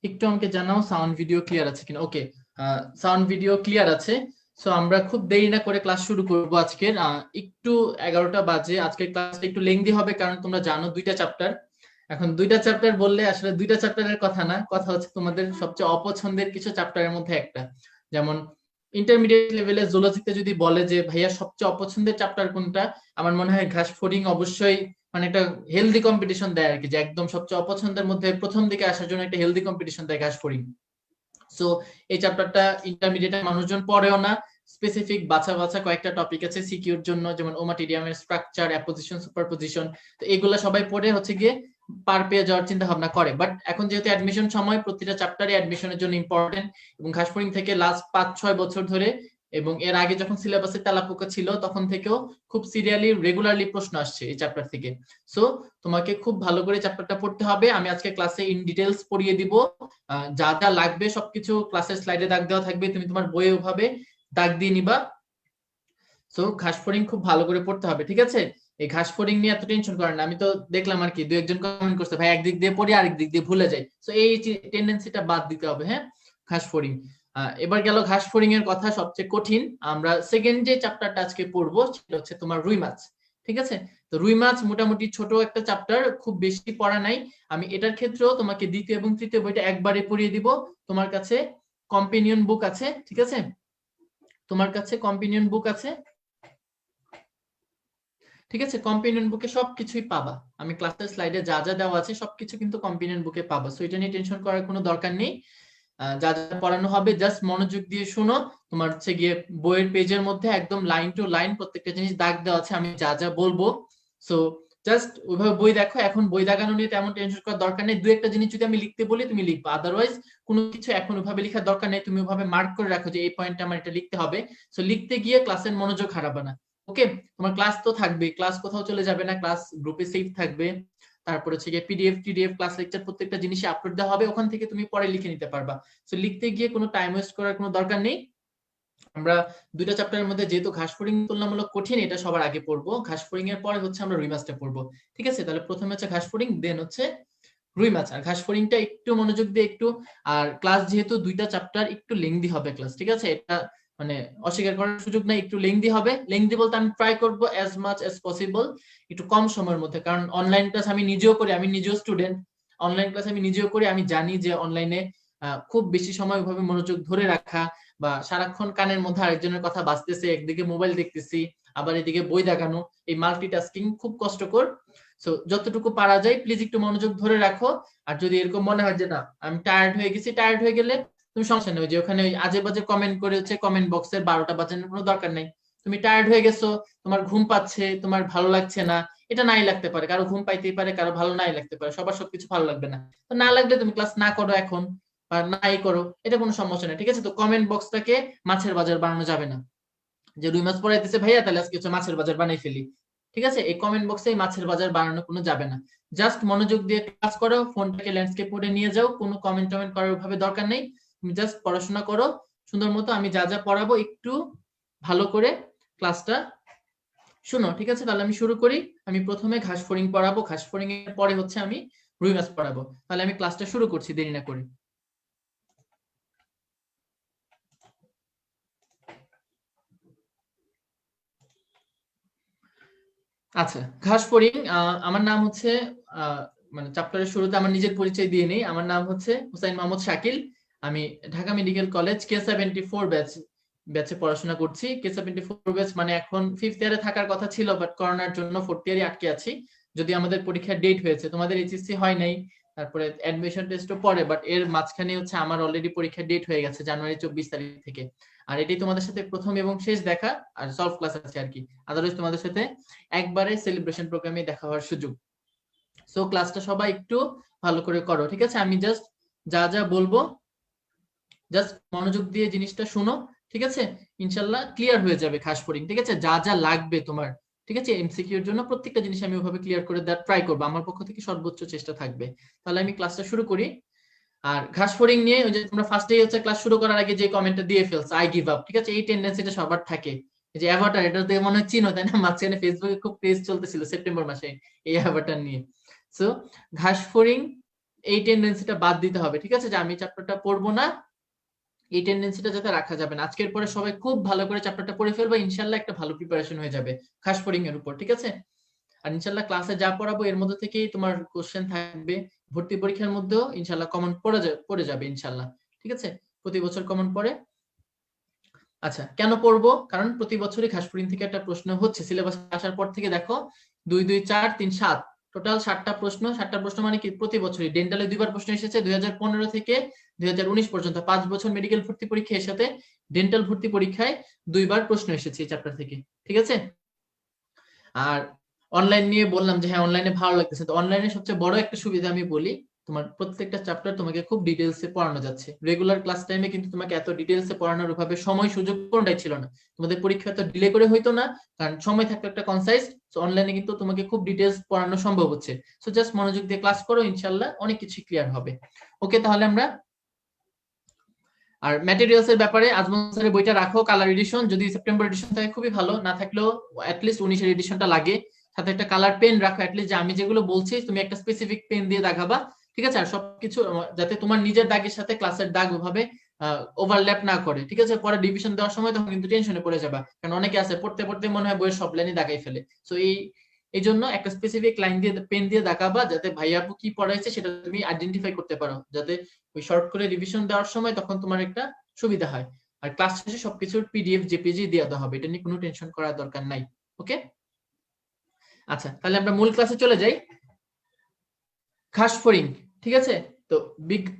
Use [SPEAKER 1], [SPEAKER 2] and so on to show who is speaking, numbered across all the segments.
[SPEAKER 1] একটু আমাকে জানাও সাউন্ড ভিডিও ক্লিয়ার আছে কিনা। ওকে, সাউন্ড ভিডিও ক্লিয়ার আছে। সো আমরা খুব দেরি না করে ক্লাস শুরু করব আজকের। একটু 11টা বাজে। আজকের ক্লাসটা একটু লেংদি হবে কারণ তোমরা জানো দুইটা চ্যাপ্টার। এখন দুইটা চ্যাপ্টার বললে আসলে দুইটা চ্যাপ্টারের কথা না, কথা হচ্ছে তোমাদের সবচেয়ে অপছন্দের কিছু চ্যাপ্টারের মধ্যে একটা। যেমন ইন্টারমিডিয়েট লেভেলে জুলজিতে যদি বলে যে ভাইয়া সবচেয়ে অপছন্দের চ্যাপ্টার কোনটা, আমার মনে হয় ঘাস ফড়িং অবশ্যই মানে একটা হেলদি কম্পিটিশন দেয় আর কি, যে একদম সবচেয়ে অপছন্দের মধ্যে প্রথম দিকে আসার জন্য একটা হেলদি কম্পিটিশন দেয় ঘাস ফড়িং। সো এই চ্যাপ্টারটা ইন্টারমিডিয়েটের মানুষজন পড়েও না। স্পেসিফিক বাছা বাছা কয়েকটা টপিক আছে সিকিউর জন্য, যেমন ওমাটিডিয়ামের স্ট্রাকচার, অ্যাপোজিশন, সুপারপজিশন। তো এগুলো সবাই পড়ে হচ্ছে গিয়ে পার পেয়ে যাওয়ার চিন্তা ভাবনা করে। বাট এখন যেহেতু অ্যাডমিশন সময়, প্রতিটা চ্যাপ্টারে অ্যাডমিশনের জন্য ইম্পর্টেন্ট, এবং ঘাসফড়িং থেকে লাস্ট 5-6 বছর ধরে এবং এর আগে যখন সিলেবাসে তেলাপোকা ছিল তখন থেকেও খুব সিরিয়ালি রেগুলারলি প্রশ্ন আসছে এই চ্যাপ্টার থেকে। সো তোমাকে খুব ভালো করে চ্যাপ্টারটা পড়তে হবে। আমি আজকে ক্লাসে ইন ডিটেইলস পড়িয়ে দিব। যা যা লাগবে সবকিছু ক্লাসের স্লাইডে দাগ দেওয়া থাকবে, তুমি তোমার বইয়ে ওভাবে দাগ দিয়ে নিবা। সো ঘাস ফড়িং খুব ভালো করে পড়তে হবে, ঠিক আছে? এই ঘাস ফড়িং নিয়ে এত টেনশন করেন না। আমি তো দেখলাম আর কি, দু একজন কমেন্ট করছে ভাই একদিক দিয়ে পড়ি আরেক দিক দিয়ে ভুলে যাই। সো এই টেন্ডেন্সিটা বাদ দিতে হবে। হ্যাঁ, ঘাস ফড়িং। এবার গেল ঘাস ফড়িং এর কথা। সবচেয়ে কঠিন আমরা সেকেন্ড যে চ্যাপ্টারটা আজকে পড়বো সেটা হচ্ছে তোমার রুই মাছ। ঠিক আছে? তো রুই মাছ মোটামুটি ছোট একটা চ্যাপ্টার, খুব বেশি পড়া নাই। আমি এটার ক্ষেত্রেও তোমাকে দ্বিতীয় এবং তৃতীয় বইটা একবারে পড়িয়ে দিব। তোমার কাছে কম্পেনিয়ন বুক আছে, ঠিক আছে? তোমার কাছে কম্পেনিয়ন বুক আছে, ঠিক আছে? কম্পেনিয়ন বুকে সবকিছুই পাবা। আমি ক্লাসের স্লাইডে যা যা দেওয়া আছে সবকিছু কিন্তু কম্পেনিয়ন বুকে পাবা। সো এটা নিয়ে টেনশন করার কোনো দরকার নেই। যা যা পড়ানো হবে জাস্ট মনোযোগ দিয়ে শুনো। তোমার হচ্ছে গিয়ে বইয়ের পেজের মধ্যে একদম লাইন টু লাইন প্রত্যেকটা জিনিস দাগ দেওয়া আছে আমি যা যা বলবো। সো জাস্ট ওইভাবে বই দেখো। এখন বই দাগানো নিয়ে তেমন টেনশন করার দরকার নেই। দু একটা জিনিস যদি আমি লিখতে বলি তুমি লিখবা, আদারওয়াইজ কোনো কিছু এখন ওইভাবে লেখার দরকার নেই। তুমি ওইভাবে মার্ক করে রাখো যে এই পয়েন্টটা আমার এটা লিখতে হবে। সো লিখতে গিয়ে ক্লাসের মনোযোগ হারাবে না। ওকে? তোমার ক্লাস তো থাকবে, ক্লাস কোথাও চলে যাবে না, ক্লাস গ্রুপে সেভ থাকবে। তারপর হচ্ছে গিয়ে পিডিএফ টিডিএফ ক্লাস লেকচার প্রত্যেকটা জিনিসে আপলোড দেওয়া হবে, ওখান থেকে তুমি পরে লিখে নিতে পারবা। সো লিখতে গিয়ে কোনো টাইম ওয়েস্ট করার কোনো দরকার নেই। আমরা দুইটা চ্যাপ্টারের মধ্যে যেহেতু ঘাসফড়িং তুলনামূলক কঠিন, এটা সবার আগে পড়বো। ঘাসফড়িং এর পরে হচ্ছে আমরা রুই মাছটা পড়বো। ঠিক আছে? তাহলে প্রথমে হচ্ছে ঘাসফড়িং, দেন হচ্ছে রুই মাছ। আর ঘাসফড়িংটা একটু মনোযোগ দিয়ে একটু, আর ক্লাস যেহেতু দুইটা চ্যাপ্টার একটু লেংদি হবে ক্লাস, ঠিক আছে? এটা মানে অস্বীকার করার সুযোগ নাই, একটু লেংদি হবে। লেংদি বলতে আমি ট্রাই করব অ্যাজ মাচ অ্যাজ পসিবল একটু কম সময়ের মধ্যে, কারণ অনলাইন ক্লাস আমি নিজেও করি, আমি নিজেও স্টুডেন্ট। অনলাইন ক্লাস আমি নিজেও করি, আমি জানি যে অনলাইনে খুব বেশি সময় ওইভাবে মনোযোগ ধরে রাখা বা সারাক্ষণ কানের মধ্যে আরেকজনের কথা বাজতেছে, একদিকে মোবাইল দেখতেছি আবার এদিকে বই দেখানো, এই মাল্টিটাস্কিং খুব কষ্টকর। সো যতটুকু পারা যায় প্লিজ একটু মনোযোগ ধরে রাখো। আর যদি এরকম মনে হয় যে না আমি টায়ার্ড হয়ে গেছি, টায়ার্ড হয়ে গেলে তুমি সমস্যা নেই, যে ওখানে আজে বাজে কমেন্ট করে হচ্ছে কমেন্ট বক্সের 12টা বাজানোর কোনো দরকার নেই। তুমি টায়ার্ড হয়ে গেছো, তোমার ঘুম পাচ্ছে, তোমার ভালো লাগছে না, এটা নাই লাগতে পারে, কারো ঘুম পাইতেই পারে, কারো ভালো নাই লাগতে পারে, সবার সবকিছু ভালো লাগবে না। তো না লাগলে তুমি ক্লাস না করো এখন, বা নাই করো, এটা কোনো সমস্যা নেই। ঠিক আছে? তো কমেন্ট বক্সটাকে মাছের বাজার বানানো যাবে না, যে রুই মাছ পড়াইতেছে ভাইয়া তাহলে আজকে হচ্ছে মাছের বাজার বানাই ফেলি। ঠিক আছে? এই কমেন্ট বক্সে মাছের বাজার বানানো কোনো যাবে না। জাস্ট মনোযোগ দিয়ে ক্লাস করো, ফোনটাকে ল্যান্ডস্কেপ মোডে নিয়ে যাও, কোনো কমেন্ট টমেন্ট করার ভাবে দরকার নেই। তুমি জাস্ট পড়াশোনা করো সুন্দর মতো। আমি যা যা পড়াবো একটু ভালো করে ক্লাসটা শুনো, ঠিক আছে? তাহলে আমি শুরু করি। আমি প্রথমে ঘাসফড়িং পড়াবো, ঘাসফড়িং এর পরে হচ্ছে আমি রুই মাছ পড়াবো। তাহলে আমি ক্লাসটা শুরু করছি দেরি না করে। আচ্ছা, ঘাসফড়িং। আমার নাম হচ্ছে, আহ, মানে চ্যাপ্টারের শুরুতে আমার নিজের পরিচয় দিয়ে নেই। আমার নাম হচ্ছে হুসাইন মাহমুদ শাকিল। আমি ঢাকা মেডিকেল কলেজ K74 ব্যাচে পড়াশোনা করছি। K74 ব্যাচ মানে এখন 5th ইয়ারে থাকার কথা ছিল, বাট করোনার জন্য 4th ইয়ারে আটকে আছি। যদি আমাদের পরীক্ষার ডেট হয়েছে, তোমাদের এইচএসসি হয় নাই, তারপরে অ্যাডমিশন টেস্টও পরে, বাট এর মাঝখানে হচ্ছে আমার অলরেডি পরীক্ষার ডেট হয়ে গেছে জানুয়ারি 24 তারিখ থেকে। আর এটাই তোমাদের সাথে প্রথম এবং শেষ দেখা, আর সলভ ক্লাস আছে আর কি। আদারওয়াইজ তোমাদের সাথে একবারে সেলিব্রেশন প্রোগ্রামে দেখা হওয়ার সুযোগ। সো ক্লাসটা সবাই একটু ভালো করে করো, ঠিক আছে? আমি জাস্ট যা যা বলবো জাস্ট মনোযোগ দিয়ে জিনিসটা শুনো, ঠিক আছে? ইনশাল্লাহ ক্লিয়ার হয়ে যাবে ঘাসফড়িং। ঠিক আছে? যা যা লাগবে তোমার, ঠিক আছে, এমসিকিউ এর জন্য প্রত্যেকটা জিনিস আমি ওইভাবে ক্লিয়ার করে দেওয়ার ট্রাই করবো, আমার পক্ষ থেকে সর্বোচ্চ চেষ্টা থাকবে। তাহলে আমি ক্লাসটা শুরু করি। আর ঘাসফড়িং নিয়ে ওই যে তোমরা ফার্স্টেই হচ্ছে ক্লাস শুরু করার আগে যে কমেন্টটা দিয়ে ফেলছো, আই গিভ আপ, ঠিক আছে? এই টেন্ডেন্সিটা সবার থাকে। এই যে অ্যাভাটার, এটা তো মনে হয় চিনো তাই না? মাঝখানে ফেসবুকে খুব পেজ চলতেছিল সেপ্টেম্বর মাসে এই অ্যাভাটার নিয়ে। সো ঘাসফড়িং এই টেন্ডেন্সিটা বাদ দিতে হবে, ঠিক আছে, যে আমি চ্যাপ্টারটা পড়বো না, এই টেন্ডেন্সিটা যাতে রাখা যাবে না। আজকের পরে সবাই খুব ভালো করে চ্যাপ্টারটা পড়ে ফেলবে, ইনশাআল্লাহ একটা ভালো প্রিপারেশন হয়ে যাবে খাস ফড়িং এর উপর, ঠিক আছে। আর ইনশাআল্লাহ ক্লাসে যা পড়াবো এর মধ্যে থেকেই তোমার কোশ্চেন থাকবে, ভর্তি পরীক্ষার মধ্যেও ইনশাআল্লাহ কমন পড়ে যাবে ইনশাআল্লাহ, ঠিক আছে, প্রতি বছর কমন পড়ে। আচ্ছা, কেন পড়বো? কারণ প্রতি বছরই খাস ফড়িং থেকে একটা প্রশ্ন হচ্ছে, সিলেবাস আসার পর থেকে দেখো 2 2 4 3 7 টোটাল 7টা প্রশ্ন। 7টা প্রশ্ন মানে কি প্রতি বছরই। ডেন্টালে 2বার প্রশ্ন এসেছে 2015 থেকে 2019 পর্যন্ত, 5 বছর মেডিকেল ভর্তি পরীক্ষা এর সাথে ডেন্টাল ভর্তি পরীক্ষায় 2বার প্রশ্ন এসেছে এই চ্যাপ্টার থেকে, ঠিক আছে। আর অনলাইন নিয়ে বললাম যে হ্যাঁ অনলাইনে ভালো লাগতেছে, তো অনলাইনে সবচেয়ে বড় একটা সুবিধা আমি বলি, তোমার প্রত্যেকটা চ্যাপ্টার তোমাকে খুব ডিটেইলসে পড়ানো যাচ্ছে। রেগুলার ক্লাস টাইমে কিন্তু তোমাকে এত ডিটেইলসে পড়ানোর ভাবে সময় সুযোগ কোনটাই ছিল না, তোমাদের পরীক্ষা এত ডিলে করে হইতো না, কারণ সময় থাকতো একটা কনসাইজ। সো অনলাইনে কিন্তু তোমাকে খুব ডিটেইলস পড়ানো সম্ভব হচ্ছে। সো জাস্ট মনোযোগ দিয়ে ক্লাস করো, ইনশাআল্লাহ অনেক কিছু ক্লিয়ার হবে। ওকে, তাহলে আমরা আর ম্যাটেরিয়ালস এর ব্যাপারে আজমল স্যারের বইটা রাখো, কালার এডিশন, যদি সেপ্টেম্বর এডিশন থাকে খুবই ভালো, না থাকলেও অ্যাটলিস্ট 19 এর এডিশনটা লাগে। সাথে একটা কালার পেন রাখো, অ্যাটলিস্ট যে আমি যেগুলো বলছি তুমি একটা স্পেসিফিক পেন দিয়ে দাগাবা, ঠিক আছে। আর সবকিছু যাতে তোমার নিজের দাগের সাথে ক্লাসের দাগ ওভাবে ওভারল্যাপ না করে, ঠিক আছে। পরে ডিভিশন দেওয়ার সময় তখন কিন্তু টেনশনে পড়ে যাবা, কারণ অনেকে আছে পড়তে পড়তে মনে হয় বইয়ের সব লাইনই দাগাই ফেলে। সো এই জন্য একটা স্পেসিফিক লাইন দিয়ে পেন দিয়ে দাগাবা, যাতে ভাইয়া আপু কি পড়াইছে সেটা তুমি আইডেন্টিফাই করতে পারো, যাতে ওই শর্ট করে রিভিশন দেওয়ার সময় তখন তোমার একটা সুবিধা হয়। আর ক্লাস শেষে সবকিছুর পিডিএফ জেপিজি দিয়ে দেওয়া হবে, এটা নিয়ে কোনো টেনশন করার দরকার নাই। ওকে, আচ্ছা তাহলে আমরা মূল ক্লাসে চলে যাই। ঘাস ফড়িং, ঠিক আছে। তো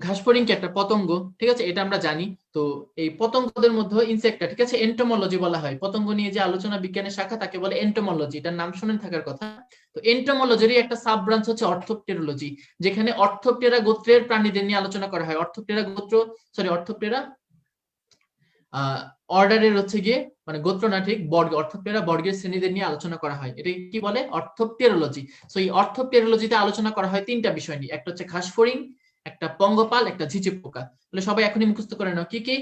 [SPEAKER 1] ঘাস ফড়িং কি একটা পতঙ্গ, ঠিক আছে, এটা আমরা জানি। তো এই পতঙ্গদের মধ্যে ইনসেক্টা, ঠিক আছে, এন্টোমোলজি বলা হয়। পতঙ্গ নিয়ে যে আলোচনা বিজ্ঞানের শাখা তাকে বলে এন্টোমোলজি, এটার নাম শুনে থাকার কথা। তো এন্টোমোলজিরই একটা সাব ব্রাঞ্চ হচ্ছে অর্থোপটেরোলজি, যেখানে অর্থোপটেরা গোত্রের প্রাণীদের নিয়ে আলোচনা করা হয়। অর্থোপটেরা অর্ডারের হচ্ছে গিয়ে মানে গোত্র না, ঠিক বর্গ, অর্থোপটেরা বর্গের শ্রেণীদের নিয়ে আলোচনা করা হয়, এটা কি বলে অর্থোপটেরোলজি। সো এই অর্থোপটেরোলজিতে আলোচনা করা হয় 3টা বিষয় নিয়ে, একটা হচ্ছে ঘাস ফড়িং, একটা পঙ্গপাল, একটা ঝিঝি পোকা। তাহলে সবাই এখনই মুখস্থ করে নাও কি কি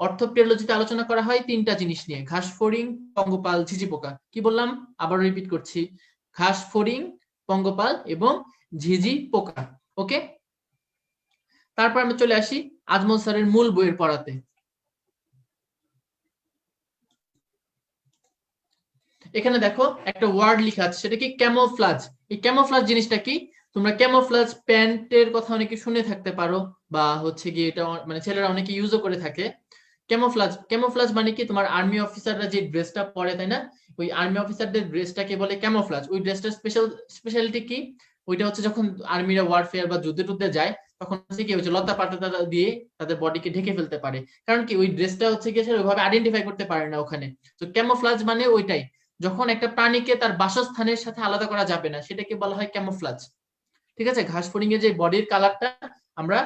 [SPEAKER 1] অর্থোপটেরোলজিতে আলোচনা করা হয়, 3টা জিনিস নিয়ে, ঘাস ফড়িং, পঙ্গপাল, ঝিঝি পোকা। কি বললাম, আবার রিপিট করছি, ঘাস ফড়িং, পঙ্গপাল এবং ঝিঝি পোকা। ওকে, তারপর আমরা চলে আসি আজমল স্যারের মূল বইয়ের পড়াতে। এখানে দেখো একটা ওয়ার্ড লেখা আছে, সেটা কি ক্যামোফ্লাজ। এই ক্যামোফ্লাজ জিনিসটা কি? তোমরা ক্যামোফ্লাজ প্যান্টের কথা অনেকে শুনে থাকতে পারো, বা হচ্ছে কি এটা মানে ছেলেরা অনেকে ইউজও করে থাকে। ক্যামোফ্লাজ মানে কি, তোমার আর্মি অফিসাররা যে ড্রেসটা পরে, তাই না, ওই আর্মি অফিসারদের ড্রেসটাকে বলে ক্যামোফ্লাজ। ওই ড্রেসটার স্পেশালিটি কি, ওইটা হচ্ছে যখন আর্মিরা ওয়ারফেয়ার বা যুদ্ধে টুদ্ধে যায় তখন হচ্ছে কি হচ্ছে লতা পাতা দিয়ে তাদের বডিকে ঢেকে ফেলতে পারে, কারণ কি ওই ড্রেসটা হচ্ছে কি সেটা ওইভাবে আইডেন্টিফাই করতে পারে না ওখানে। তো ক্যামোফ্লাজ মানে ওইটাই, যখন একটা প্রাণীকে তার বাসস্থানের সাথে আলাদা করা যাবে না সেটাকে বলা হয় ক্যামোফ্লাজ, ঠিক আছে। ঘাস ফড়িং এর যে বডির কালারটা আমরা,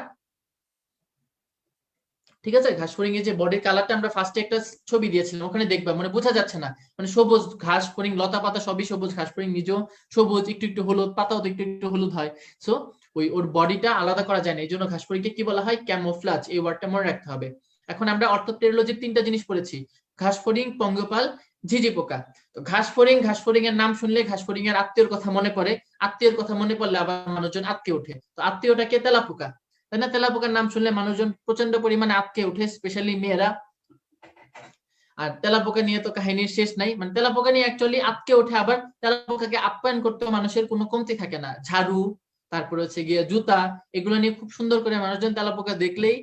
[SPEAKER 1] ঠিক আছে, ঘাস ফড়িং এর যে বডির কালারটা আমরা ফার্স্টে একটা ছবি দিয়েছিলাম, ওখানে দেখবা মানে বোঝা যাচ্ছে না, মানে সবুজ ঘাস ফড়িং, লতা পাতা সবই সবুজ, ঘাস ফড়িং নিজেও সবুজ, একটু একটু হলুদ, পাতাও তো একটু একটু হলুদ হয়। সো ওই ওর বডিটা আলাদা করা যায় না, এই জন্য ঘাস ফড়িংকে কি বলা হয়, ক্যামোফ্লাজ। এই ওয়ার্ডটা মনে রাখতে হবে। এখন আমরা অর্থোপটেরোলজির 3টা জিনিস পড়েছি, ঘাস ফড়িং, পঙ্গপাল, ঝিঝি পোকা। তো ঘাস ফড়িং এর নাম শুনলে ঘাস ফড়িং এর আত্মীয়র কথা মনে পড়ে, আত্মীয়র কথা মনে পড়লে আবার মানুষজন আটকে ওঠে। তো আত্মীয়টাকে তেলাপোকা, তাই না, তেলাপোকার নাম শুনলে মানুষজন প্রচন্ড পরিমাণে আটকে ওঠে, স্পেশালি মেয়েরা। আর তেলাপোকা নিয়ে তো কাহিনীর শেষ নাই, মানে তেলাপোকা নিয়ে অ্যাকচুয়ালি আটকে ওঠে, আবার তেলাপোকাকে আপ্যায়ন করতে মানুষের কোনো কমতি থাকে না। ঝাড়ু, তারপরে হচ্ছে গিয়ে জুতা, এগুলো নিয়ে খুব সুন্দর করে মানুষজন তেলাপোকা দেখলেই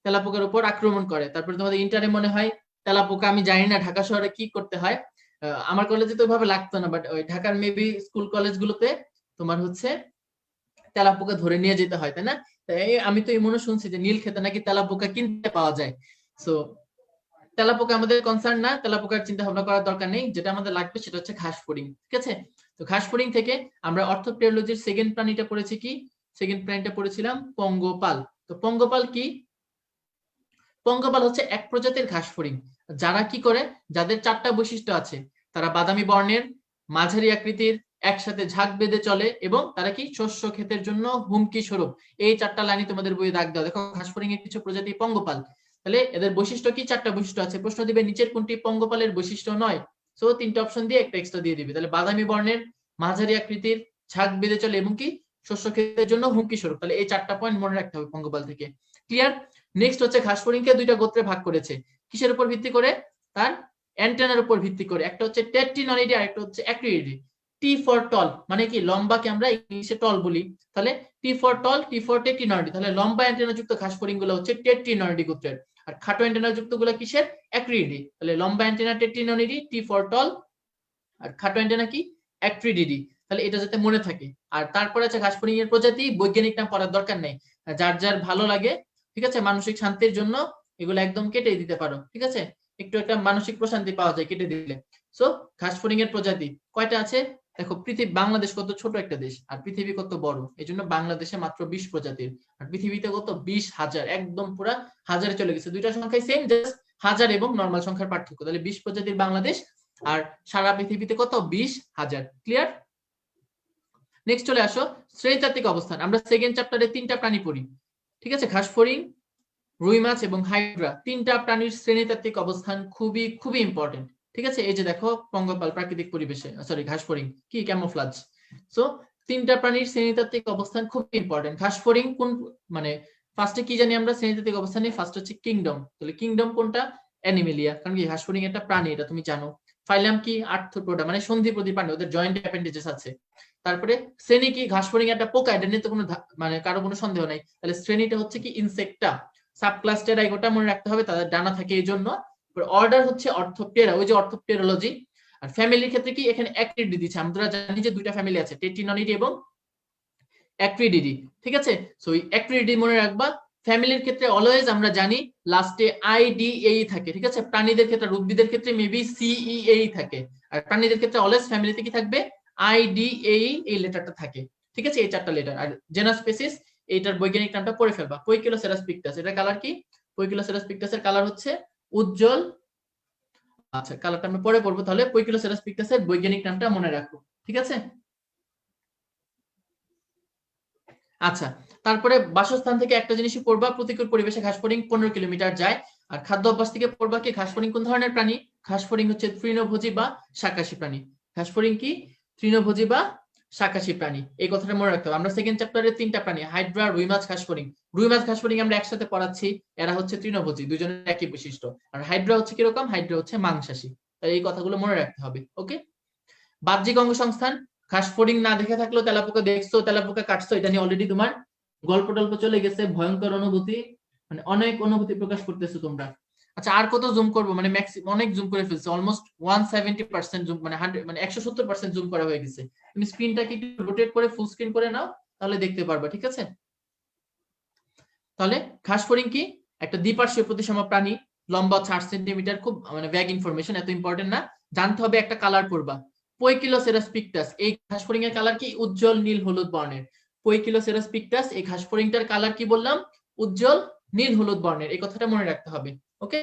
[SPEAKER 1] তেলাপোকার উপর আক্রমণ করে। তারপরে তোমাদের ইন্টারে মনে হয় তেলাপোকা, আমি জানি না ঢাকা শহরে কি করতে হয়, আমার কলেজে তো ওইভাবে লাগতো না, বাট ওই ঢাকার মেবি স্কুল কলেজগুলোতে তোমার হচ্ছে তেলাপোকা ধরে নিয়ে যেতে হয়, তাই না। আমি তো এমনও শুনছি যে নীল খেতে নাকি তেলাপোকা কিনতে পাওয়া যায়। সো তেলাপোকা আমাদের কনসার্ন না, তেলাপোকার চিন্তা ভাবনা করার দরকার নেই, যেটা আমাদের লাগবে সেটা হচ্ছে ঘাস ফড়িং, ঠিক আছে। তো ঘাস ফড়িং থেকে আমরা অর্থোপটেরোলজির সেকেন্ড প্রাণীটা পড়েছি কি, সেকেন্ড প্রাণীটা পড়েছিলাম পঙ্গপাল। তো পঙ্গপাল কি, পঙ্গপাল হচ্ছে এক প্রজাতির ঘাস ফড়িং, যারা কি করে, যাদের 4টা বৈশিষ্ট্য আছে, তারা বাদামি বর্ণের, মাঝারি আকৃতির, একসাথে ঝাঁক বেঁধে চলে, এবং তারা কি শস্য ক্ষেতের জন্য হুমকি স্বরূপ। এই 4টা লাইনই তোমাদের বইয়ে দাগ দাও, দেখো ঘাস ফড়িং এর কিছু প্রজাতি পঙ্গপাল। তাহলে এদের বৈশিষ্ট্য কি, 4টা বৈশিষ্ট্য আছে, প্রশ্ন দিবে নিচের কোনটি পঙ্গপালের বৈশিষ্ট্য নয়। সো 3টে অপশন দিয়ে একটা এক্সট্রা দিয়ে দিবে। তাহলে বাদামি বর্ণের, মাঝারি আকৃতির, ঝাঁক বেঁধে চলে এবং কি শস্য ক্ষেতের জন্য হুমকি স্বরূপ। তাহলে এই 4টা পয়েন্ট মনে রাখতে হবে পঙ্গপাল থেকে। ক্লিয়ার? নেক্সট হচ্ছে ঘাস ফড়িংকে 2টা গোত্রে ভাগ করেছে। কিসের উপর ভিত্তি করে? তার অ্যান্টেনার উপর ভিত্তি করে। একটা হচ্ছে টেট্রিননিডি আর একটা হচ্ছে অ্যাক্রিডিডি। টি ফর টল মানে কি? লম্বাকে আমরা ইংলিশে টল বলি। তাহলে T for ton, T for টেট্রিননিডি। তাহলে লম্বা অ্যান্টেনা যুক্ত ঘাস ফড়িং গুলো হচ্ছে টেট্রিননিডি গোত্রের, আর খাটো অ্যান্টেনা যুক্ত গুলো কিসের? অ্যাক্রিডিডি। তাহলে লম্বা অ্যান্টেনা টেট্রিননিডি, টি ফর টল, আর খাটো অ্যান্টেনা কি? অ্যাক্রিডিডি। তাহলে এটা যাতে মনে থাকে। আর তারপরে আছে ঘাস ফড়িং এর প্রজাতি, বৈজ্ঞানিক নাম পড়ার দরকার নেই, যার যার ভালো লাগে, ঠিক আছে? মানসিক শান্তির জন্য এগুলো একদম কেটে দিতে পারো, ঠিক আছে? একটু একটা মানসিক প্রশান্তি পাওয়া যায় কেটে দিলে। সো ঘাস ফড়িং এর প্রজাতি কয়টা আছে দেখো। বাংলাদেশ কত ছোট একটা দেশ, আর পৃথিবী কত বড়, এই জন্য বাংলাদেশে মাত্র 20 প্রজাতির, আর পৃথিবীতে কত? 20,000, একদম পুরা হাজারে চলে গেছে। দুইটা সংখ্যাই সেম, জাস্ট হাজার এবং নর্মাল সংখ্যার পার্থক্য। তাহলে 20 প্রজাতির বাংলাদেশ, আর সারা পৃথিবীতে কত? 20,000। ক্লিয়ার? নেক্সট চলে আসো শ্রেণীতাত্ত্বিক অবস্থান। আমরা সেকেন্ড চ্যাপ্টারে 3টা প্রাণী পড়ি, ঠিক আছে? ঘাস ফড়িং, রুই মাছ এবং হাইড্রা, 3টা প্রাণীর শ্রেণীতাত্ত্বিক অবস্থান খুবই খুবই ইম্পর্টেন্ট, ঠিক আছে? এই যে দেখো পঙ্গপাল প্রাকৃতিক পরিবেশে, সরি ঘাস ফড়িং কি ক্যামোফ্লাজ। সো 3টা প্রাণীর শ্রেণীতাত্ত্বিক অবস্থান খুব ইম্পর্টেন্ট। ঘাস ফড়িং কোন মানে ফার্স্টে কি জানি আমরা শ্রেণীতাত্ত্বিক অবস্থানে? ফার্স্ট হচ্ছে কিংডম। তাহলে কিংডম কোনটা? অ্যানিমেলিয়া, কারণ কি ঘাস ফড়িং একটা প্রাণী, এটা তুমি জানো। ফাইলাম কি? আর্থ্রোপোডা, মানে সন্ধিপ্রতি প্রাণী, ওদের জয়েন্ট অ্যাপেন্ডেজেস আছে। তারপরে শ্রেণী কি? ঘাস ফড়িং একটা পোকা, এটা নিয়ে তো কোনো মানে কারো কোনো সন্দেহ নাই। তাহলে শ্রেণীটা হচ্ছে কি? ইনসেক্টা। সাবক্লাস টেরাইগোটা মনে রাখতে হবে, তাদের ডানা থাকে এই জন্য। অর্ডার হচ্ছে অর্থোপটেরা, ওই যে অর্থোপটেরোলজি। আর ফ্যামিলির ক্ষেত্রে কি? এখানে অ্যাক্রিডিডি দিচ্ছে। আমরা জানি যে 2টা ফ্যামিলি আছে, টেট্রিননিডি এবং অ্যাক্রিডিডি, ঠিক আছে? সো এই অ্যাক্রিডিডি মনে রাখবা। ফ্যামিলির ক্ষেত্রে অলওয়েজ আমরা জানি লাস্টে আইডিএই থাকে, ঠিক আছে? প্রাণীদের ক্ষেত্রে, উদ্ভিদের ক্ষেত্রে মেবি সিইএই থাকে, আর প্রাণীদের ক্ষেত্রে অলওয়েজ ফ্যামিলিতে কি থাকবে? আইডিএই, এই লেটারটা থাকে, ঠিক আছে? এই 4টা লেটার। আর জেনাস স্পেসিস, এইটার বৈজ্ঞানিক নামটা পড়ে ফেলবা, পোইকিলোসেরাস পিকটাস। এটা কালার কি? পোইকিলোসেরাস পিকটাসের কালার হচ্ছে উজ্জ্বল। আচ্ছা, কালারটা আমরা পরে পড়বো। তাহলে পোইকিলোসেরাস পিকটাসের বৈজ্ঞানিক নামটা মনে রাখো, ঠিক আছে? আচ্ছা, তারপরে বাসস্থান থেকে একটা জিনিসই পড়বা, প্রতিকূল পরিবেশে ঘাস ফড়িং 15 কিলোমিটার যায়। আর খাদ্য অভ্যাস থেকে পড়বা কি? ঘাস ফড়িং কোন ধরনের প্রাণী? ঘাস ফড়িং হচ্ছে তৃণভোজী বা শাকাশী প্রাণী। ঘাস ফড়িং কি? তৃণভোজী বা শাকাশী প্রাণী, এই কথাটা মনে রাখতে হবে। আমরা সেকেন্ড চ্যাপ্টারে 3টা প্রাণী, হাইড্রা, রুই মাছ, ঘাস ফড়িং। রুই মাছ, ঘাস ফড়িং আমরা একসাথে পড়াচ্ছি। এরা হচ্ছে তৃণভোজী, দুজনের একই বৈশিষ্ট্য। আর হাইড্রা হচ্ছে কিরকম? হাইড্রা হচ্ছে মাংসাশী। তাই এই কথাগুলো মনে রাখতে হবে, ওকে? বাহ্যিক অঙ্গসংস্থান, ঘাস ফড়িং না দেখে থাকলেও তেলাপোকা দেখছো, তেলাপোকা কাটছো, এটা নিয়ে অলরেডি তোমার গল্প টল্প চলে গেছে। ভয়ঙ্কর অনুভূতি, মানে অনেক অনুভূতি প্রকাশ করতেছো তোমরা। আচ্ছা, আর কত জুম করবো? মানে অনেক জুম করে ফেলছে, অলমোস্ট 170% জুম, মানে 100, মানে 170% জুম করা হয়ে গেছে। তুমি স্ক্রিনটাকে একটু রোটেট করে ফুল স্ক্রিন করে নাও, তাহলে দেখতে পারবা, ঠিক আছে? তাহলে ঘাস ফড়িং কি? একটা দ্বিপার্শ্বীয় প্রতিসম প্রাণী, লম্বা 8 সেন্টিমিটার। খুব মানে ভ্যাগ ইনফরমেশন, এত ইম্পর্টেন্ট না। জানতে হবে একটা কালার পড়বা, পোইকিলোসেরাস পিকটাস। এই ঘাস ফড়িং এর কালার কি? উজ্জ্বল নীল হলুদ বর্ণের। পোইকিলোসেরাস পিকটাস, এই ঘাস ফড়িংটার কালার কি বললাম? উজ্জ্বল নীল হলুদ বর্ণের। এই কথাটা মনে রাখতে হবে, ওকে?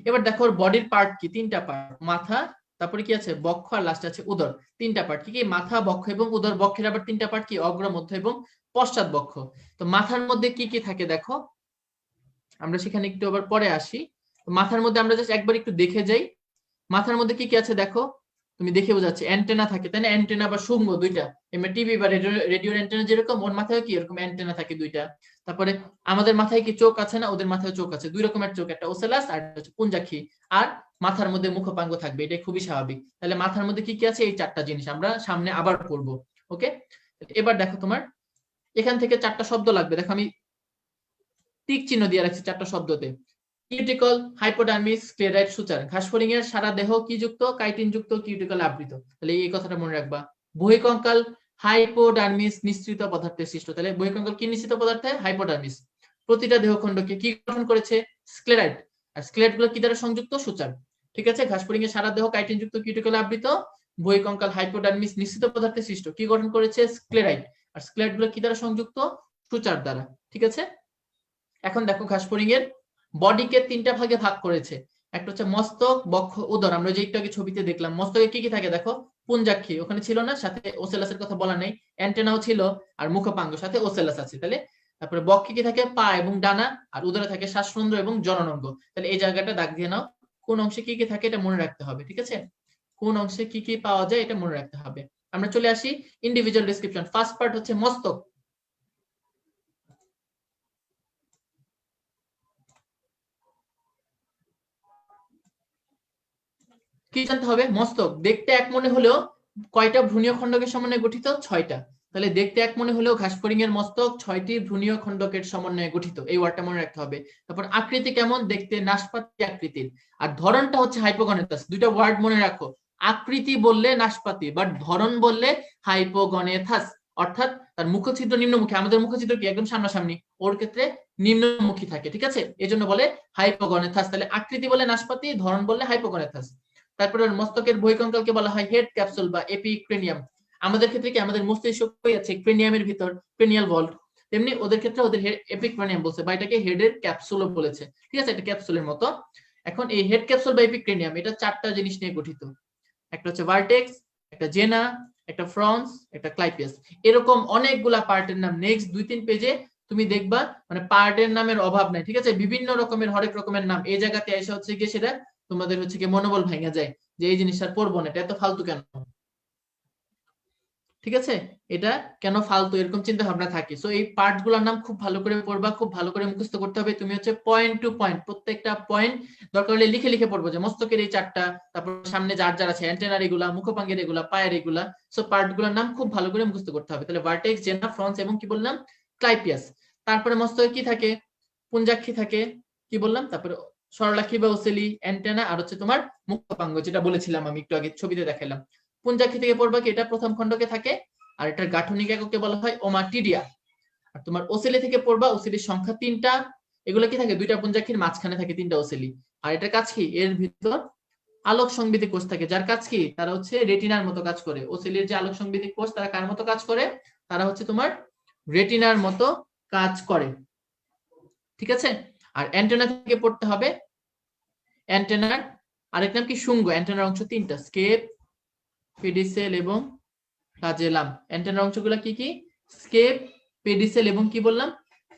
[SPEAKER 1] এবার দেখো ওর বডির পার্ট কি? 3টা পার্ট, মাথা, তারপরে কি আছে? বক্ষ, আর লাস্টে আছে উদর। 3টা পার্ট কি কি? মাথা, বক্ষ এবং উদর। বক্ষের আবার 3টা পার্ট কি? অগ্র, মধ্য এবং পশ্চাৎ বক্ষ। তো মাথার মধ্যে কি কি থাকে দেখো, আমরা সেখানে একটু আবার পরে আসি। মাথার মধ্যে আমরা জাস্ট একবার একটু দেখে যাই, মাথার মধ্যে কি কি আছে দেখো। তুমি দেখে বোঝাচ্ছি, অ্যান্টেনা থাকে, তাই না? অ্যান্টেনা বা শুঙ্গ দুইটা, এমনি টিভি বা রেডিওর অ্যান্টেনা যেরকম, ওর মাথায় কি এরকম অ্যান্টেনা থাকে 2টা। তারপরে আমাদের মাথায় কি চোখ আছে না? ওদের মাথায় চোখ আছে, 2 রকমের চোখ, একটা ওসেলাস আর হচ্ছে পুঞ্জাক্ষী। আর মাথার মধ্যে মুখপাঙ্গ থাকবে, এটা খুবই স্বাভাবিক। তাহলে মাথার মধ্যে কি কি আছে? এই 4টা জিনিস আমরা সামনে আবার পড়বো, ওকে? এবার দেখো তোমার এখান থেকে 4টা শব্দ লাগবে। দেখো আমি টিক চিহ্ন দিয়ে রাখছি 4টা শব্দতে। Cuticle, hypodermis, স্ক্লেরাইড, সূচার। ঘাস ফড়িং এর সারা দেহ কি যুক্ত? কাইটিন যুক্ত, কিউটিকল আবৃত। তাহলে এই কথাটা মনে রাখবা। বহিঃকঙ্কাল, হাইপোডার্মিস নিঃসৃত পদার্থের সৃষ্ট। তাহলে বহিঃকঙ্কাল কি নিঃসৃত পদার্থে? হাইপোডার্মিস। প্রতিটা দেহখণ্ডকে কি গঠন করেছে? স্ক্লেরাইড। আর স্ক্লেরাইড গুলো কি দ্বারা সংযুক্ত? সূচার। ঠিক আছে? ঘাস ফড়িং এর সারা দেহ কাইটিন যুক্ত, কিউটিকল আবৃত, বহিঃকঙ্কাল হাইপোডার্মিস নিঃসৃত পদার্থের সৃষ্ট। কি গঠন করেছে? স্ক্লেরাইড। আর স্ক্লেরাইড গুলো কি দ্বারা সংযুক্ত? সূচার দ্বারা, ঠিক আছে? এখন দেখো ঘাস ফড়িং এর বডিকে 3টা ভাগে ভাগ করেছে। একটা হচ্ছে মস্তক, বক্ষ, উদর। আমরা যে একটু আগে ছবিতে দেখলাম, মস্তকে কি কি থাকে দেখো? পুঞ্জাক্ষী ওখানে ছিল না, সাথে ওসেলাসের কথা বলা নেই, অ্যান্টেনাও ছিল, আর মুখপাঙ্গ, সাথে ওসেলাস আছে। তাহলে তারপরে বক্ষে কি থাকে? পা এবং ডানা। আর উদরে থাকে শ্বাসরন্ধ্র এবং জননাঙ্গ। তাহলে এই জায়গাটা দাগ দিয়ে নাও, কোন অংশে কি কি থাকে এটা মনে রাখতে হবে, ঠিক আছে? কোন অংশে কি কি পাওয়া যায় এটা মনে রাখতে হবে। আমরা চলে আসি ইন্ডিভিজুয়াল ডেসক্রিপশন। ফার্স্ট পার্ট হচ্ছে মস্তক। কি জানতে হবে? মস্তক দেখতে এক মনে হলেও কয়টা ভ্রূণীয় খণ্ডকের সমন্বয়ে গঠিত? 6টা। তাহলে দেখতে এক মনে হলেও ঘাসফড়িং এর মস্তক 6টি ভ্রূণীয় খণ্ডকের সমন্বয়ে গঠিত, এই ওয়ার্ডটা মনে রাখতে হবে। তারপর আকৃতি কেমন? দেখতে নাশপাতি আকৃতির। আর ধরনটা হচ্ছে হাইপোগনেথাস। দুইটা ওয়ার্ড মনে রাখো, আকৃতি বললে নাশপাতি, বাট ধরন বললে হাইপোগনেথাস। অর্থাৎ তার মুখছিদ্র নিম্নমুখী। আমাদের মুখছিদ্র কি একদম সামনাসামনি, ওর ক্ষেত্রে নিম্নমুখী থাকে, ঠিক আছে, এজন্য বলে হাইপোগনেথাস। তাহলে আকৃতি বলে নাশপাতি, ধরন বললে হাইপোগনেথাস। তারপরে মস্তকের বহিঃকঙ্কালকে বলা হয় হেড ক্যাপসুল বা এপিক্রেনিয়াম। আমাদের ক্ষেত্রে কি আমাদের মস্তিষ্ক আছে ক্রেনিয়ামের ভিতর, ক্রেনিয়াল ভল্ট, তেমনি ওদের ক্ষেত্রে ওদের এপিক্রেনিয়াম বলছে বা এটাকে হেডের ক্যাপসুলও বলেছে, ঠিক আছে, এটা ক্যাপসুলের মতো। এখন এই হেড ক্যাপসুল বা এপিক্রেনিয়াম এটা 4টা জিনিস নিয়ে গঠিত। একটা হচ্ছে ভার্টেক্স, একটা জেনা, একটা ফ্রন্স, একটা ক্লাইপিয়াস। এরকম অনেকগুলা পার্টের নাম নেক্সট 2-3 পেজে তুমি দেখবা, মানে পার্টের নামের অভাব নাই, ঠিক আছে, বিভিন্ন রকমের হরেক রকমের নাম। এই জায়গাতে এসে হচ্ছে গিয়ে সেটা তোমাদের হচ্ছে কি মনোবল ভেঙে যায় যে এই জিনিসটা পড়বো না, এটা এত ফালতু কেন, ঠিক আছে, এটা কেন ফালতু, এরকম চিন্তা ভাবনা থাকে। সো এই পার্ট গুলোর নাম খুব ভালো করে পড়বা, খুব ভালো করে মুখস্থ করতে হবে। তুমি হচ্ছে পয়েন্ট টু পয়েন্ট প্রত্যেকটা পয়েন্ট দরকার হলে লিখে লিখে পড়বো, যে মস্তকের এই 4টা, তারপর সামনে যার যার আছে অ্যান্টেনার এগুলা, মুখপাঙ্গের এগুলা, পায়ের এগুলা। সো পার্ট গুলোর নাম খুব ভালো করে মুখস্থ করতে হবে। তাহলে ভার্টেক্স, জেনা, ফ্রন্স এবং কি বললাম, ক্লাইপিয়াস। তারপরে মস্তকে কি থাকে? পুঞ্জাক্ষী থাকে, কি বললাম, তারপরে সরলাক্ষী বা ওসেলি, অ্যান্টেনা, আর হচ্ছে তোমার মুখপাঙ্গ, যেটা বলেছিলাম আমি একটু আগে ছবিতে দেখাইলাম। পুঞ্জাক্ষী থেকে পড়বা কি এটা প্রথম খণ্ডকে থাকে, আর এটার গাঠনিক এককে বলা হয় ওমাটিডিয়া। আর তোমার ওসেলি থেকে পড়বা, ওসেলির সংখ্যা 3টা। এগুলো কি থাকে? 2টা পুঞ্জাক্ষীর মাঝখানে থাকে 3টা ওসেলি। আর এটার কাজ কি? এর ভিতর আলোক সংবেদী কোষ থাকে, যার কাজ কি? তারা হচ্ছে রেটিনার মতো কাজ করে। ওসেলির যে আলোক সংবেদী কোষ, তারা কার মতো কাজ করে? তারা হচ্ছে তোমার রেটিনার মতো কাজ করে, ঠিক আছে। আর অ্যান্টেনা থেকে পড়তে হবে, অ্যান্টেনার আরেক নাম কি? শুঙ্গ। অ্যান্টেনার অংশ 3টা, স্কেপ, পেডিসেল এবং ফ্লাজেলাম। অ্যান্টেনার অংশগুলো কি কি? স্কেপ, পেডিসেল এবং কি বললাম?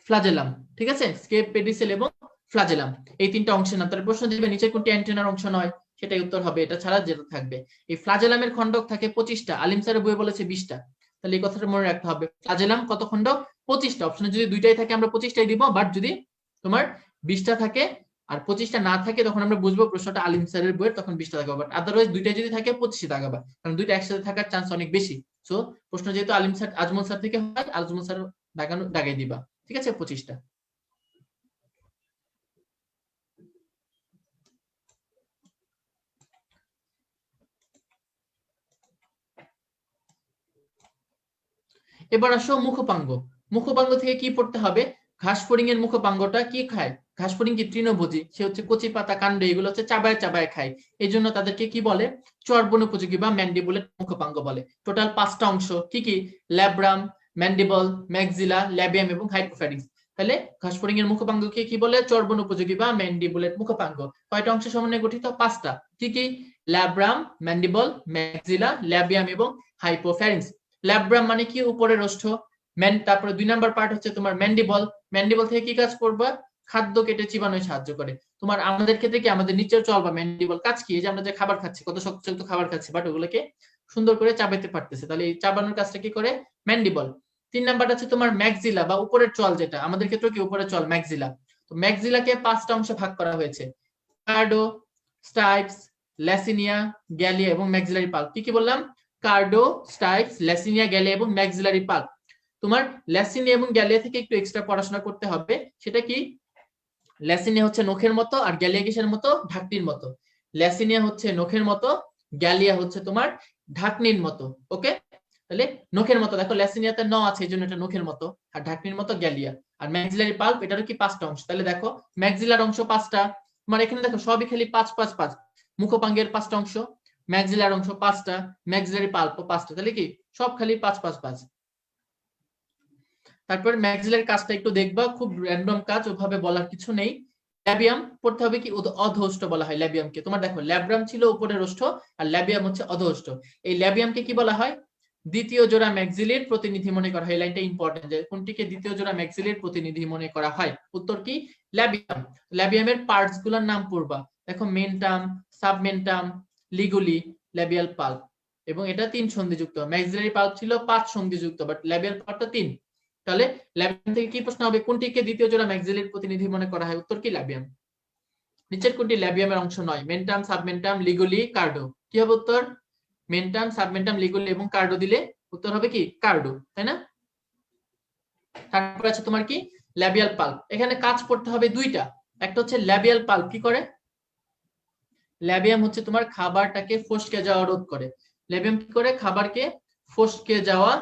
[SPEAKER 1] ফ্লাজেলাম, ঠিক আছে, স্কেপ, পেডিসেল এবং ফ্লাজেলাম, এই 3টা অংশের নাম। তাহলে প্রশ্ন দিবে নিচে কোনটি অ্যান্টেনার অংশ নয়, সেটাই উত্তর হবে, এটা ছাড়া যেটা থাকবে। এই ফ্লাজেলামের খণ্ডক থাকে 25টা, আলিম স্যারের বইয়ে বলেছে 20টা। তাহলে এই কথাটা মনে রাখতে হবে, ফ্লাজেলাম কত খণ্ডক? 25টা। অপশনে যদি 2টাই থাকে আমরা 25টাই দিব, বাট যদি তোমার 20টা থাকে আর 25টা না থাকে, তখন আমরা বুঝবো প্রশ্নটা আলিম স্যারের বইয়ের, তখন 20টা থাকবে। বাট আদারওয়াইজ 2টাই যদি থাকে 25ই থাকবে, কারণ 2টা একসাথে থাকার চান্স অনেক বেশি। সো প্রশ্ন যেহেতু আলিম স্যার আজমল স্যার থেকে হয়, আজমল স্যার দাগাই দিবা, ঠিক আছে, 25টা। এবার আসো মুখপাঙ্গ। মুখপাঙ্গ থেকে কি পড়তে হবে? ঘাসফড়িং এর মুখপাঙ্গটা কি খায়? ঘাসফড়িং কি তৃণভোজী, সে হচ্ছে কচি পাতা, কাণ্ড, এগুলো হচ্ছে চাবায় চাবায় খায়। এই জন্য তাদেরকে কি বলে? চর্বণ উপযোগী বা ম্যান্ডিবুলেট মুখপাঙ্গ বলে। টোটাল 5টা অংশ কি কি? ল্যাব্রাম, ম্যান্ডিবল, ম্যাক্সিলা, ল্যাবিয়াম এবং হাইপোফ্যারিংস। তাহলে ঘাসফড়িং এর মুখপাঙ্গকে কি বলে? চর্বণ উপযোগী বা ম্যান্ডিবুলেট মুখপাঙ্গ। কয়টা অংশ সমন্বয়ে গঠিত? 5টা। কি কি? ল্যাব্রাম, ম্যান্ডিবল, ম্যাক্সিলা, ল্যাবিয়াম এবং হাইপোফ্যারিংস। ল্যাব্রাম মানে কি? উপরের ওষ্ঠ। তারপরে 2 নাম্বার পার্ট হচ্ছে তোমার ম্যান্ডিবল। ম্যান্ডিবল থেকে কি কাজ করবা? খাদ্য কেটে চিবানোয় সাহায্য করে। তোমার আমাদের ক্ষেত্রে কি? আমাদের নিচের চল বা ম্যান্ডিবল কাজ কি? এই যে আমরা যে খাবার খাচ্ছি, কত শক্ত শক্ত খাবার খাচ্ছি, বাট ওগুলোকে সুন্দর করে চাবাইতে পারতেছে, তাহলে এই চাবানোর কাজটা কি করে? ম্যান্ডিবল। 3 নাম্বার আছে তোমার ম্যাক্সিলা বা উপরের চল, যেটা আমাদের ক্ষেত্রে কি উপরের চল, ম্যাক্সিলা। তো ম্যাক্সিলাকে 5টা অংশে ভাগ করা হয়েছে, কার্ডো, স্টাইপস, ল্যাসিনিয়া, গ্যালিয়া এবং ম্যাক্সিলারি পাল্প। কি কি বললাম? কার্ডো, স্টাইপস, ল্যাসিনিয়া, গ্যালিয়া এবং ম্যাক্সিলারি পাল্প। তোমার ল্যাসিনিয়া এবং গ্যালিয়া থেকে একটু এক্সট্রা পড়াশোনা করতে হবে। সেটা কি? ল্যাসিনিয়া হচ্ছে নখের মতো, আর গ্যালিয়া কিসের মতো? ঢাকনির মতো। ল্যাসিনিয়া হচ্ছে নখের মতো, গ্যালিয়া হচ্ছে তোমার ঢাকনির মতো। ওকে, তাহলে নখের মতো, দেখো ল্যাসিনিয়াতে ন আছে, এই জন্য এটা নখের মতো, আর ঢাকনির মতো গ্যালিয়া। আর ম্যাক্সিলারি পাল্প, এটারও কি 5টা অংশ। তাহলে দেখো ম্যাক্সিলার অংশ 5টা, তোমার এখানে দেখো সবই খালি 5-5-5। মুখপাঙ্গের 5টা অংশ, ম্যাক্সিলার অংশ 5টা, ম্যাক্সিলারি পাল্প 5টা, তাহলে কি সব খালি 5-5-5। তারপর ম্যাক্সিলার কাজটা একটু দেখবা, খুব র্যান্ডম কাজ, ওভাবে বলার কিছু নেই। ল্যাবিয়াম পড়তে হবে কি? অধোষ্ঠ বলা হয় ল্যাবিয়ামকে। তোমার দেখো ল্যাব্রাম ছিল উপরের ওষ্ঠ, আর ল্যাবিয়াম হচ্ছে অধোষ্ঠ। এই ল্যাবিয়ামকে কি বলা হয়? দ্বিতীয় জোড়া ম্যাক্সিলের প্রতিনিধি মনে করা হয়। এই লাইনটা ইম্পর্টেন্ট, যে কোনটিকে দ্বিতীয় জোড়া ম্যাক্সিলের প্রতিনিধি মনে করা হয়? উত্তর কি? ল্যাবিয়াম। ল্যাবিয়ামের পার্টস গুলোর নাম পড়বা, দেখো মেন্টাম, সাবমেন্টাম, লিগুলি, ল্যাবিয়াল পাল্প। এবং এটা 3 সন্ধিযুক্ত। ম্যাক্সিলারি পাল্প ছিল 5 সন্ধিযুক্ত, বাট ল্যাবিয়াল পাল্পটা 3। তাহলে ল্যাবিয়াম থেকে কি প্রশ্ন হবে, কোনটিকে দ্বিতীয় জোড়া ম্যাক্সিলারির প্রতিনিধি মনে করা হয়? উত্তর কি ল্যাবিয়াম। নিচের কোনটি ল্যাবিয়ামের অংশ নয়? মেন্টাম, সাবমেন্টাম, লিগুলি, কার্ডো। কি হবে উত্তর? মেন্টাম, সাবমেন্টাম, লিগুলি এবং কার্ডো দিলে উত্তর হবে কি কার্ডো, তাই না? তারপর আছে তোমার কি ল্যাবিয়াল পাল্প। এখানে কাজ করতে হবে দুইটা। একটা হচ্ছে ল্যাবিয়াল পাল্প কি করে, ল্যাবিয়াম হচ্ছে তোমার খাবারটাকে ফসকে যাওয়া রোধ করে। ল্যাবিয়াম কি করে, খাবারকে ফসকে যাওয়া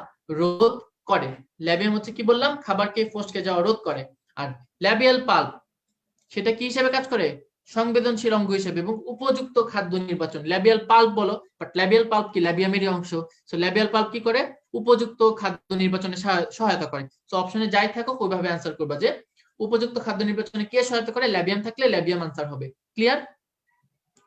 [SPEAKER 1] রোধ করে। ল্যাবিয়াম হচ্ছে কি বললাম, খাবারকে ফসকে যাওয়া রোধ করে। আর ল্যাবিয়াল পাল্প সেটা কি হিসেবে কাজ করে, সংবেদনশীল অঙ্গ হিসেবে এবং উপযুক্ত খাদ্য নির্বাচন। ল্যাবিয়াল পাল্প বলো, বাট ল্যাবিয়াল পাল্প কি ল্যাবিয়ামেরই অংশ। সো ল্যাবিয়াল পাল্প কি করে, উপযুক্ত খাদ্য নির্বাচনে সহায়তা করে। সো অপশনে যাই থাকুক ওইভাবে অ্যান্সার করবা যে উপযুক্ত খাদ্য নির্বাচনে কে সহায়তা করে, ল্যাবিয়াম থাকলে ল্যাবিয়াম আনসার হবে। ক্লিয়ার?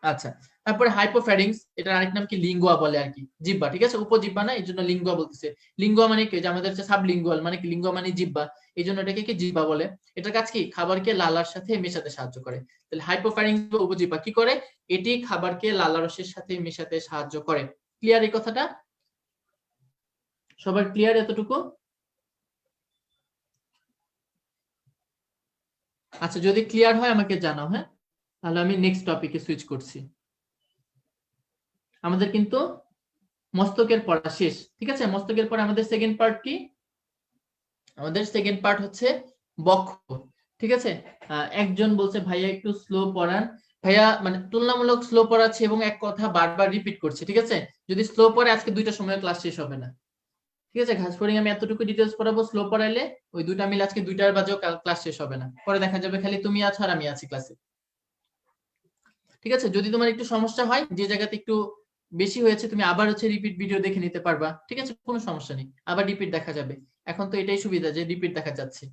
[SPEAKER 1] আচ্ছা, তারপরে হাইপোফ্যারিংস, এটার আরেক নাম কি লিঙ্গুয়া বলে আর কি, জিহ্বা। ঠিক আছে, উপজিহ্বা না, এই জন্য লিঙ্গুয়া বলতেছে। লিঙ্গুয়া মানে কি, যে আমাদের হচ্ছে সাবলিঙ্গুয়াল, মানে কি লিঙ্গুয়া মানে জিহ্বা, এই জন্য এটাকে কি জিহ্বা বলে। এটার কাজ কি, খাবারকে লালার সাথে মেশাতে সাহায্য করে। তাহলে হাইপোফ্যারিংস বা উপজিহ্বা কি করে, এটি খাবারকে লালারসের সাথে মেশাতে সাহায্য করে। ক্লিয়ার এই কথাটা? সবার ক্লিয়ার এতটুকু? আচ্ছা, যদি ক্লিয়ার হয় আমাকে জানাও। হ্যাঁ, তাহলে আমি নেক্সট টপিকে সুইচ করছি। আমাদের কিন্তু মস্তকের পড়া শেষ। ঠিক আছে, মস্তকের পরে আমাদের সেকেন্ড পার্ট কি, আমাদের সেকেন্ড পার্ট হচ্ছে বক্ষ। ঠিক আছে, একজন বলছে ভাইয়া একটু স্লো পড়ান। ভাইয়া মানে তুলনামূলক স্লো পড়াচ্ছে এবং এক কথা বারবার রিপিট করছে। ঠিক আছে, যদি স্লো পড়ে আজকে 2টার সময় ক্লাস শেষ হবে না। ঠিক আছে, ঘাসফড়িং আমি এতটুকু ডিটেলস পড়াবো, স্লো পড়াইলে ওই 2টা মিলে আজকে 2টার বাজেও ক্লাস শেষ হবে না। পরে দেখা যাবে খালি তুমি আছো আর আমি আছি ক্লাসে। ঠিক আছে, যদি তোমার একটু সমস্যা হয়, যে জায়গাতে একটু বেশি হয়েছে, তুমি আবার হচ্ছে রিপিট ভিডিও দেখে নিতে পারবা। ঠিক আছে, কোনো সমস্যা নেই, আবার রিপিট দেখা যাবে। এখন তো এটাই সুবিধা যে রিপিট দেখা যাচ্ছে।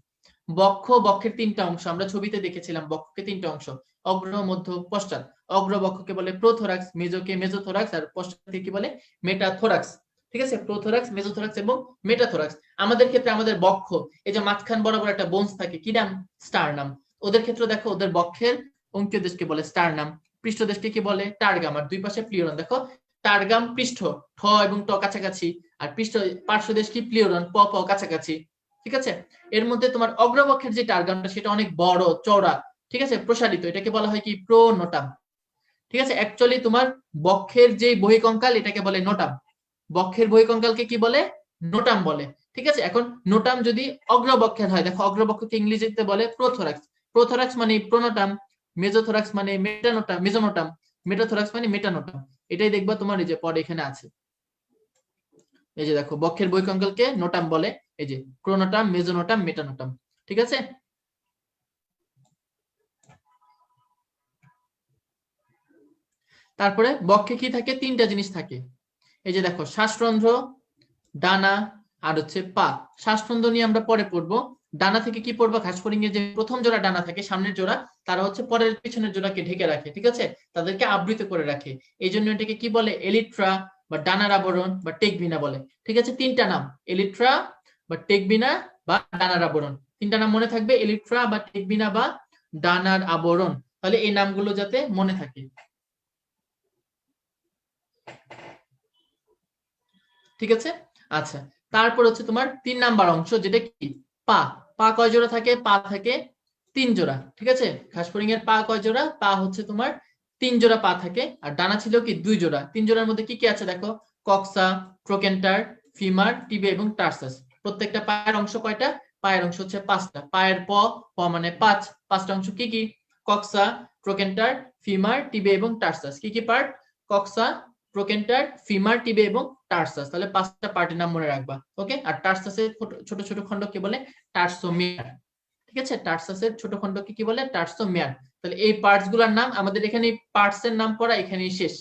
[SPEAKER 1] বক্ষ, বক্ষের 3টা অংশ, আমরা ছবিতে দেখেছিলাম বক্ষকে 3টা অংশ, অগ্র, মধ্য, পশ্চাৎ। অগ্র বক্ষকে বলে প্রোথোরাক্স, মেজোকে মেজোথোরাক্স, আর পশ্চাৎকে কি বলে মেটাথোরাক্স। ঠিক আছে, প্রোথোরাক্স, মেজোথোরাক্স এবং মেটাথোরাক্স। আমাদের ক্ষেত্রে আমাদের বক্ষ, এই যে মাঝখান বরাবর একটা বোনস থাকে, কি নাম, স্টারনাম। ওদের ক্ষেত্রে দেখো, ওদের বক্ষের অঙ্কীয় দেশকে বলে স্টারনাম, পৃষ্ঠদেশকে কি বলে টার্গাম, আর দুই পাশে প্লিওরন। দেখো, টার্গাম পৃষ্ঠ, ঠ এবং ট কাছাকাছি, আর পৃষ্ঠ পার্শ্বদেশ কি প্লিওরন, প প কাছাকাছি। ঠিক আছে, এর মধ্যে তোমার অগ্রবক্ষের যে টার্গামটা সেটা অনেক বড় চওড়া। ঠিক আছে, প্রসারিত, এটাকে বলা হয় কি প্রোনোটাম। ঠিক আছে, অ্যাকচুয়ালি তোমার বক্ষের যে বহিকঙ্কাল এটাকে বলে নোটাম, বক্ষের বহিকঙ্কালকে কি বলে, নোটাম বলে। ঠিক আছে, এখন নোটাম যদি অগ্রবক্ষের হয়, দেখো অগ্রবক্ষকে ইংরেজিতে বলে প্রোথোরাক্স। প্রোথোরাক্স মানে প্রোনোটাম, মেজোথোরাক্স মানে মেটানোটাম, মেজোনোটাম, মেটাথোরাক্স মানে মেটানোটাম। এটাই দেখবা তোমার এই যে পরে এখানে আছে, এই যে দেখো বক্ষের বহিকঙ্কালকে নোটাম বলে, এই যে প্রোনোটাম, মেজোনোটাম, মেটানোটাম। ঠিক আছে, তারপরে বক্ষে কি থাকে, 3টা জিনিস থাকে। এই যে দেখো শ্বাসরন্ধ্র, ডানা, আর হচ্ছে পা। শ্বাসরন্ধ্র নিয়ে আমরা পরে পড়বো। ডানা থেকে কি পড়বো, ঘাসফড়িং এর যে প্রথম জোড়া ডানা থাকে, সামনের জোড়া, তারা হচ্ছে পরের পিছনের জোড়াকে ঢেকে রাখে। ঠিক আছে, তাদেরকে আবৃত করে রাখে, এই জন্য এটাকে কি বলে, এলিট্রা বা ডানার আবরণ বা টেকভিনা বলে। ঠিক আছে, 3টা নাম, এলিট্রা বা টেকভিনা বা ডানার আবরণ। 3টা নাম মনে থাকবে, এলিট্রা বা টেকভিনা বা ডানার আবরণ। তাহলে এই নামগুলো যাতে মনে থাকে। ঠিক আছে, আচ্ছা, তারপর হচ্ছে তোমার 3 নাম্বার অংশ, যেটা কি পা। পা কয় জোড়া থাকে, পা থাকে 3 জোড়া। ঠিক আছে, ঘাসফড়িং এর পা কয় জোড়া, পা হচ্ছে তোমার 3 জোড়া পা থাকে, আর ডানা ছিল কি 2 জোড়া। 3 জোড়ার মধ্যে কি কি আছে দেখো, কক্সা, ট্রোকেন্টার, ফিমার, টিবে এবং টার্সাস। প্রত্যেকটা পায়ের অংশ কয়টা, পায়ের অংশ হচ্ছে 5টা। পায়ের প, প মানে 5, 5টা অংশ কি কি, কক্সা, ট্রোকেন্টার, ফিমার, টিবে এবং টার্সাস। কি কি পার্ট, কক্সা, ট্রোকেন্টার, ফিমার, টিবে এবং টার্সাস। তাহলে 5টা পার্টের নাম মনে রাখবা। ওকে, আর টার্সাসের ছোট ছোট খণ্ডকে বলে টার্সোমিয়ার। ঠিক আছে, টার্সাসের ছোট খণ্ডকে কি বলে, টার্সোমিয়ার। তাহলে এই পার্টস গুলোর নাম আমাদের এখানে, পার্টস এর নাম পড়া এখানেই শেষ।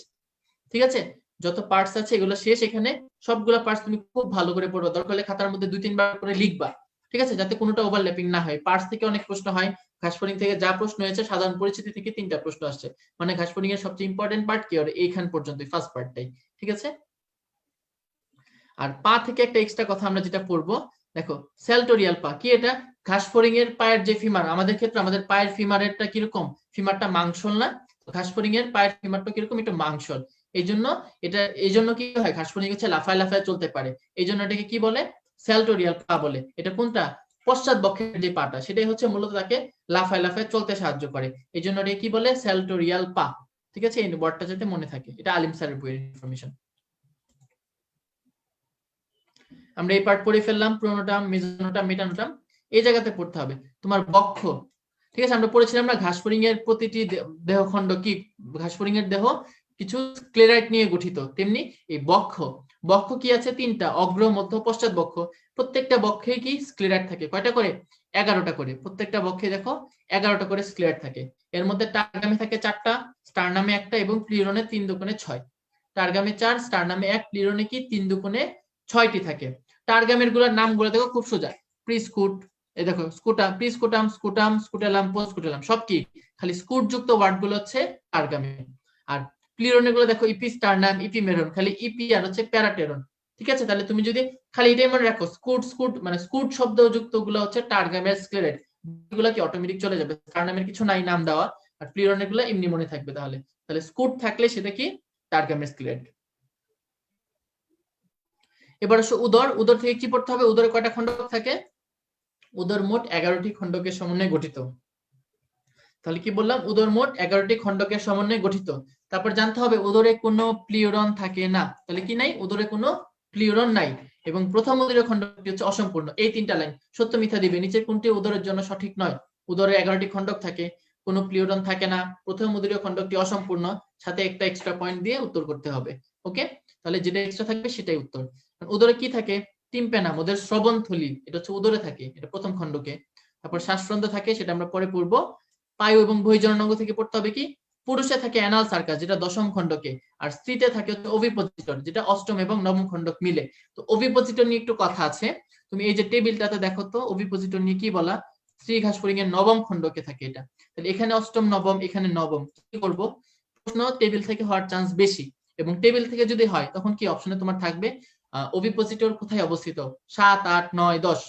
[SPEAKER 1] ঠিক আছে, যত পার্টস আছে এগুলো শেষ এখানে। সবগুলো পার্টস তুমি খুব ভালো করে পড়বা, দরকার হলে খাতার মধ্যে 2-3 বার করে লিখবা। ঠিক আছে, যাতে কোনোটা ওভারল্যাপিং না হয়। পার্টস থেকে অনেক প্রশ্ন হয়, ঘাসফড়িং থেকে যা প্রশ্ন হয়েছে, সাধারণ পরিস্থিতি থেকে 3টা প্রশ্ন আসছে। মানে ঘাসফড়িং এর সবচেয়ে ইম্পর্টেন্ট পার্ট কি, আর এইখান পর্যন্ত ফার্স্ট পার্টটাই। ঠিক আছে, আর পা থেকে একটা এক্সট্রা কথা আমরা যেটা পড়বো, দেখো স্যালটোরিয়াল পা কি, এটা ঘাসফড়িং এর পায়ের যে ফিমার, আমাদের ক্ষেত্রে আমাদের পায়ের ফিমারেরটা কিরকম, ফিমারটা মাংসল না, ঘাসফড়িং এর পায়ের ফিমারটা কিরকম, একটু মাংসল। এই জন্য এই জন্য কি হয়, ঘাস ফড়িং হচ্ছে লাফায় লাফায় চলতে পারে, এই জন্য এটাকে কি বলে, স্যালটোরিয়াল পা বলে। এটা কোনটা, পশ্চাৎ বক্ষের যে পাটা, সেটাই হচ্ছে মূলত তাকে লাফায় লাফায় চলতে সাহায্য করে, এই জন্য এটাকে কি বলে, স্যালটোরিয়াল পা। ঠিক আছে, এই ওয়ার্ডটা যাতে মনে থাকে, এটা আলিম স্যারের বইয়ের ইনফরমেশন। আমরা এই পার্ট পড়ে ফেললাম, প্রোনোটাম, মেজোনোটাম, মেটানোটাম। এই জায়গাতে পড়তে হবে তোমার বক্ষ। ঠিক আছে, আমরা পড়েছিলাম না ঘাসফড়িং এর প্রতিটি দেহখণ্ড কি, ঘাসফড়িং এর দেহ কিছু স্ক্লেরাইট নিয়ে গঠিত, তেমনি এই বক্ষ, বক্ষ কি আছে, তিনটা, অগ্র, মধ্য, পশ্চাৎ বক্ষ। প্রত্যেকটা বক্ষে কি স্ক্লেরাইট থাকে, কয়টা করে, 11টা করে। প্রত্যেকটা বক্ষে দেখো 11টা করে স্ক্লেরাইট থাকে। এর মধ্যে টার্গামে থাকে 4টা, স্টারনামে 1টা এবং প্লিরনে 3 দুগুণে 6। টার্গামে 4, স্টারনামে 1, প্লিরনে কি 3 দুগুণে 6টি থাকে। টার্গামের গুলোর নামগুলো দেখো খুব সোজা, প্রিস্কুট, এই দেখো স্কুটাম, প্রিস্কুটাম, স্কুটাম, স্কুটেলাম, পোস্টকুটেলাম, সব কি খালি স্কুট যুক্ত ওয়ার্ড গুলো হচ্ছে টার্গামে। আর প্লিরনে গুলো দেখো ইপিস্টারনাম, ইপিমেরন, খালি ইপি আর হচ্ছে প্যারাটেরন। ঠিক আছে, তাহলে তুমি যদি খালি এটাই মনে রাখো, স্কুট স্কুট মানে স্কুট শব্দ যুক্ত গুলো হচ্ছে টার্গামের স্ক্লেরেট, এগুলো কি অটোমেটিক চলে যাবে, টার্গামের কিছু নাই নাম দেওয়া, আর প্লিরনে গুলো এমনি মনে থাকবে। তাহলে তাহলে স্কুট থাকলে সেটা কি, টার্গামের স্ক্লেরেট। এবার আসো উদর, উদর থেকে কি পড়তে হবে, উদরে কয়টা খণ্ডক থাকে, উদর মোট 11টি খণ্ডকের সমন্বয়ে গঠিত। তাহলে কি বললাম, উদর মোট 11টি খণ্ডকের সমন্বয়ে গঠিত। তারপর জানতে হবে উদরে কোনো প্লিউরন থাকে না, তাহলে কি নাই, উদরে কোনো প্লিউরন নাই, এবং প্রথম উদরের খণ্ডকটি হচ্ছে অসম্পূর্ণ। এই 3টা লাইন সত্য মিথ্যা দিবে, নিচের কোনটি উদরের জন্য সঠিক নয়। উদরে 11টি খণ্ডক থাকে, কোনো প্লিউরন থাকে না, প্রথম উদরীয় খণ্ডকটি অসম্পূর্ণ, সাথে একটা এক্সট্রা পয়েন্ট দিয়ে উত্তর করতে হবে। ওকে, তাহলে যেটা এক্সট্রা থাকবে সেটাই উত্তর। উদরে কি থাকে, টিম্প্যানাম, ওদের শ্রবণ থলি, এটা হচ্ছে উদরে থাকে, এটা প্রথম খণ্ডকে। তারপর শ্বাসরন্ধ্র থাকে, সেটা আমরা পরে পড়বো। পায়ু এবং বহির্জননাঙ্গ থেকে পড়তে হবে কি, পুরুষে থাকে অ্যানাল সার্কাস, যেটা 10ম খণ্ডকে, আর স্ত্রীতে থাকে হচ্ছে ওভিপোজিটর, যেটা 8ম এবং 9ম খণ্ডক মিলে। তো ওভিপোজিটর নিয়ে একটু কথা আছে, তুমি এই যে টেবিলটাতে দেখো তো ওভিপোজিটর নিয়ে কি বলা, স্ত্রী ঘাসফড়িং এর 9ম খণ্ডকে থাকে এটা। তাহলে এখানে 8ম 9ম, এখানে 9ম, কি করব, প্রশ্ন টেবিল থেকে হওয়ার চান্স বেশি, এবং টেবিল থেকে যদি হয় তখন কি অপশনে তোমার থাকবে ওভিপোজিটর কোথায় অবস্থিত, 7, 8, 9, 10।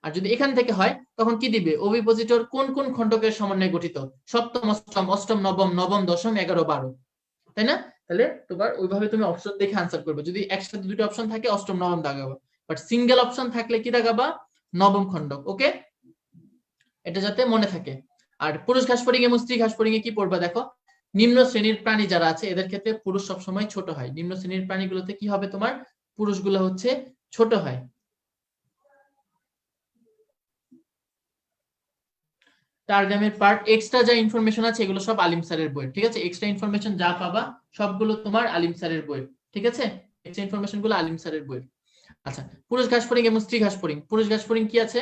[SPEAKER 1] আর যদি এখান থেকে হয় তখন কি দিবে, ওভিপোজিটর কোন কোন খণ্ডকের সমন্বয়ে গঠিত, সপ্তম, অষ্টম, অষ্টম, নবম, নবম, দশম, 11, 12, তাই না? তাহলে তোমার ওইভাবে তুমি অপশন দেখে আনসার করবে। যদি একসাথে দুটো অপশন থাকে অষ্টম নবম দাগাবা, বাট সিঙ্গেল অপশন থাকলে কি দাগাবা, নবম খণ্ডক। ওকে, এটা যাতে মনে থাকে। আর পুরুষ ঘাসফড়িং এবং স্ত্রী ঘাসফড়িং এ কি পড়বা দেখো, নিম্ন শ্রেণীর প্রাণী যারা আছে এদের ক্ষেত্রে পুরুষ সবসময় ছোট হয়, নিম্ন শ্রেণীর প্রাণীগুলোতে কি হবে, তোমার পুরুষগুলো হচ্ছে ছোট হয়। টার্গামের পার্ট এক্সট্রা যা ইনফরমেশন আছে এগুলো সব আলিম স্যারের বই, ঠিক আছে, এক্সট্রা ইনফরমেশন যা পাবা সবগুলো তোমার আলিম স্যারের বই, ঠিক আছে, এক্সট্রা ইনফরমেশন গুলো আলিম স্যারের বই। আচ্ছা, পুরুষ ঘাসফড়িং এবং স্ত্রী ঘাসফড়িং, পুরুষ ঘাসফড়িং কি আছে,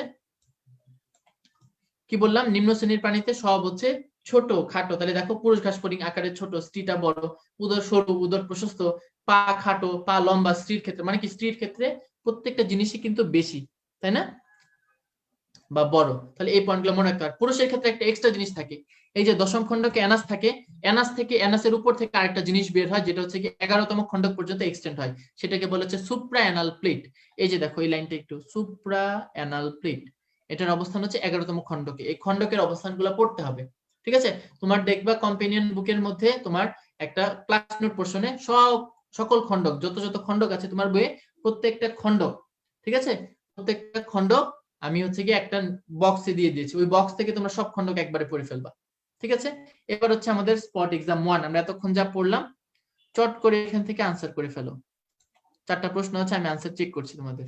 [SPEAKER 1] কি বললাম, নিম্ন শ্রেণীর প্রাণীতে সব হচ্ছে ছোট খাটো, তাহলে দেখো পুরুষ ঘাসফড়িং আকারে ছোট, স্ত্রীটা বড়, উদর সরু, উদর প্রশস্ত, পা খাটো, পা লম্বা, স্ত্রীর ক্ষেত্রে, মানে কি স্ত্রীর ক্ষেত্রে প্রত্যেকটা জিনিসই কিন্তু বেশি, তাই না, বা বড়। তাহলে এই পয়েন্টগুলো মনে রাখতে হবে। পুরুষের ক্ষেত্রে একটা এক্সট্রা জিনিস থাকে, এই যে 10ম খণ্ডকে অ্যানাস থাকে, অ্যানাস থেকে অ্যানাসের উপর থেকে আরেকটা জিনিস বের হয়, যেটা হচ্ছে কি 11তম খণ্ডক পর্যন্ত এক্সটেন্ড হয়, সেটাকে বলা হচ্ছে সুপ্রা অ্যানাল প্লেট। এই যে দেখো এই লাইনটা একটু, সুপ্রা অ্যানাল প্লেট, এটার অবস্থান হচ্ছে 11তম খণ্ডকে। এই খণ্ডকের অবস্থানগুলো পড়তে হবে, ঠিক আছে। তোমার দেখবা কম্পেনিয়ন বুকের মধ্যে তোমার একটা ক্লাস নোট পোরশনে সকল খণ্ডক, যত যত খণ্ডক আছে তোমার বইয়ে, প্রত্যেকটা খণ্ডক, ঠিক আছে, প্রত্যেকটা খণ্ডক আমি হচ্ছে কি একটা বক্সে দিয়ে দিয়েছি, ওই বক্স থেকে তোমরা সব খণ্ডক একবারে পড়ে ফেলবা, ঠিক আছে। এবার হচ্ছে আমাদের স্পট এক্সাম 1, আমরা এতক্ষণ যা পড়লাম চট করে এখান থেকে আনসার করে ফেলো। 4টা প্রশ্ন আছে, আমি আনসার চেক করছি তোমাদের।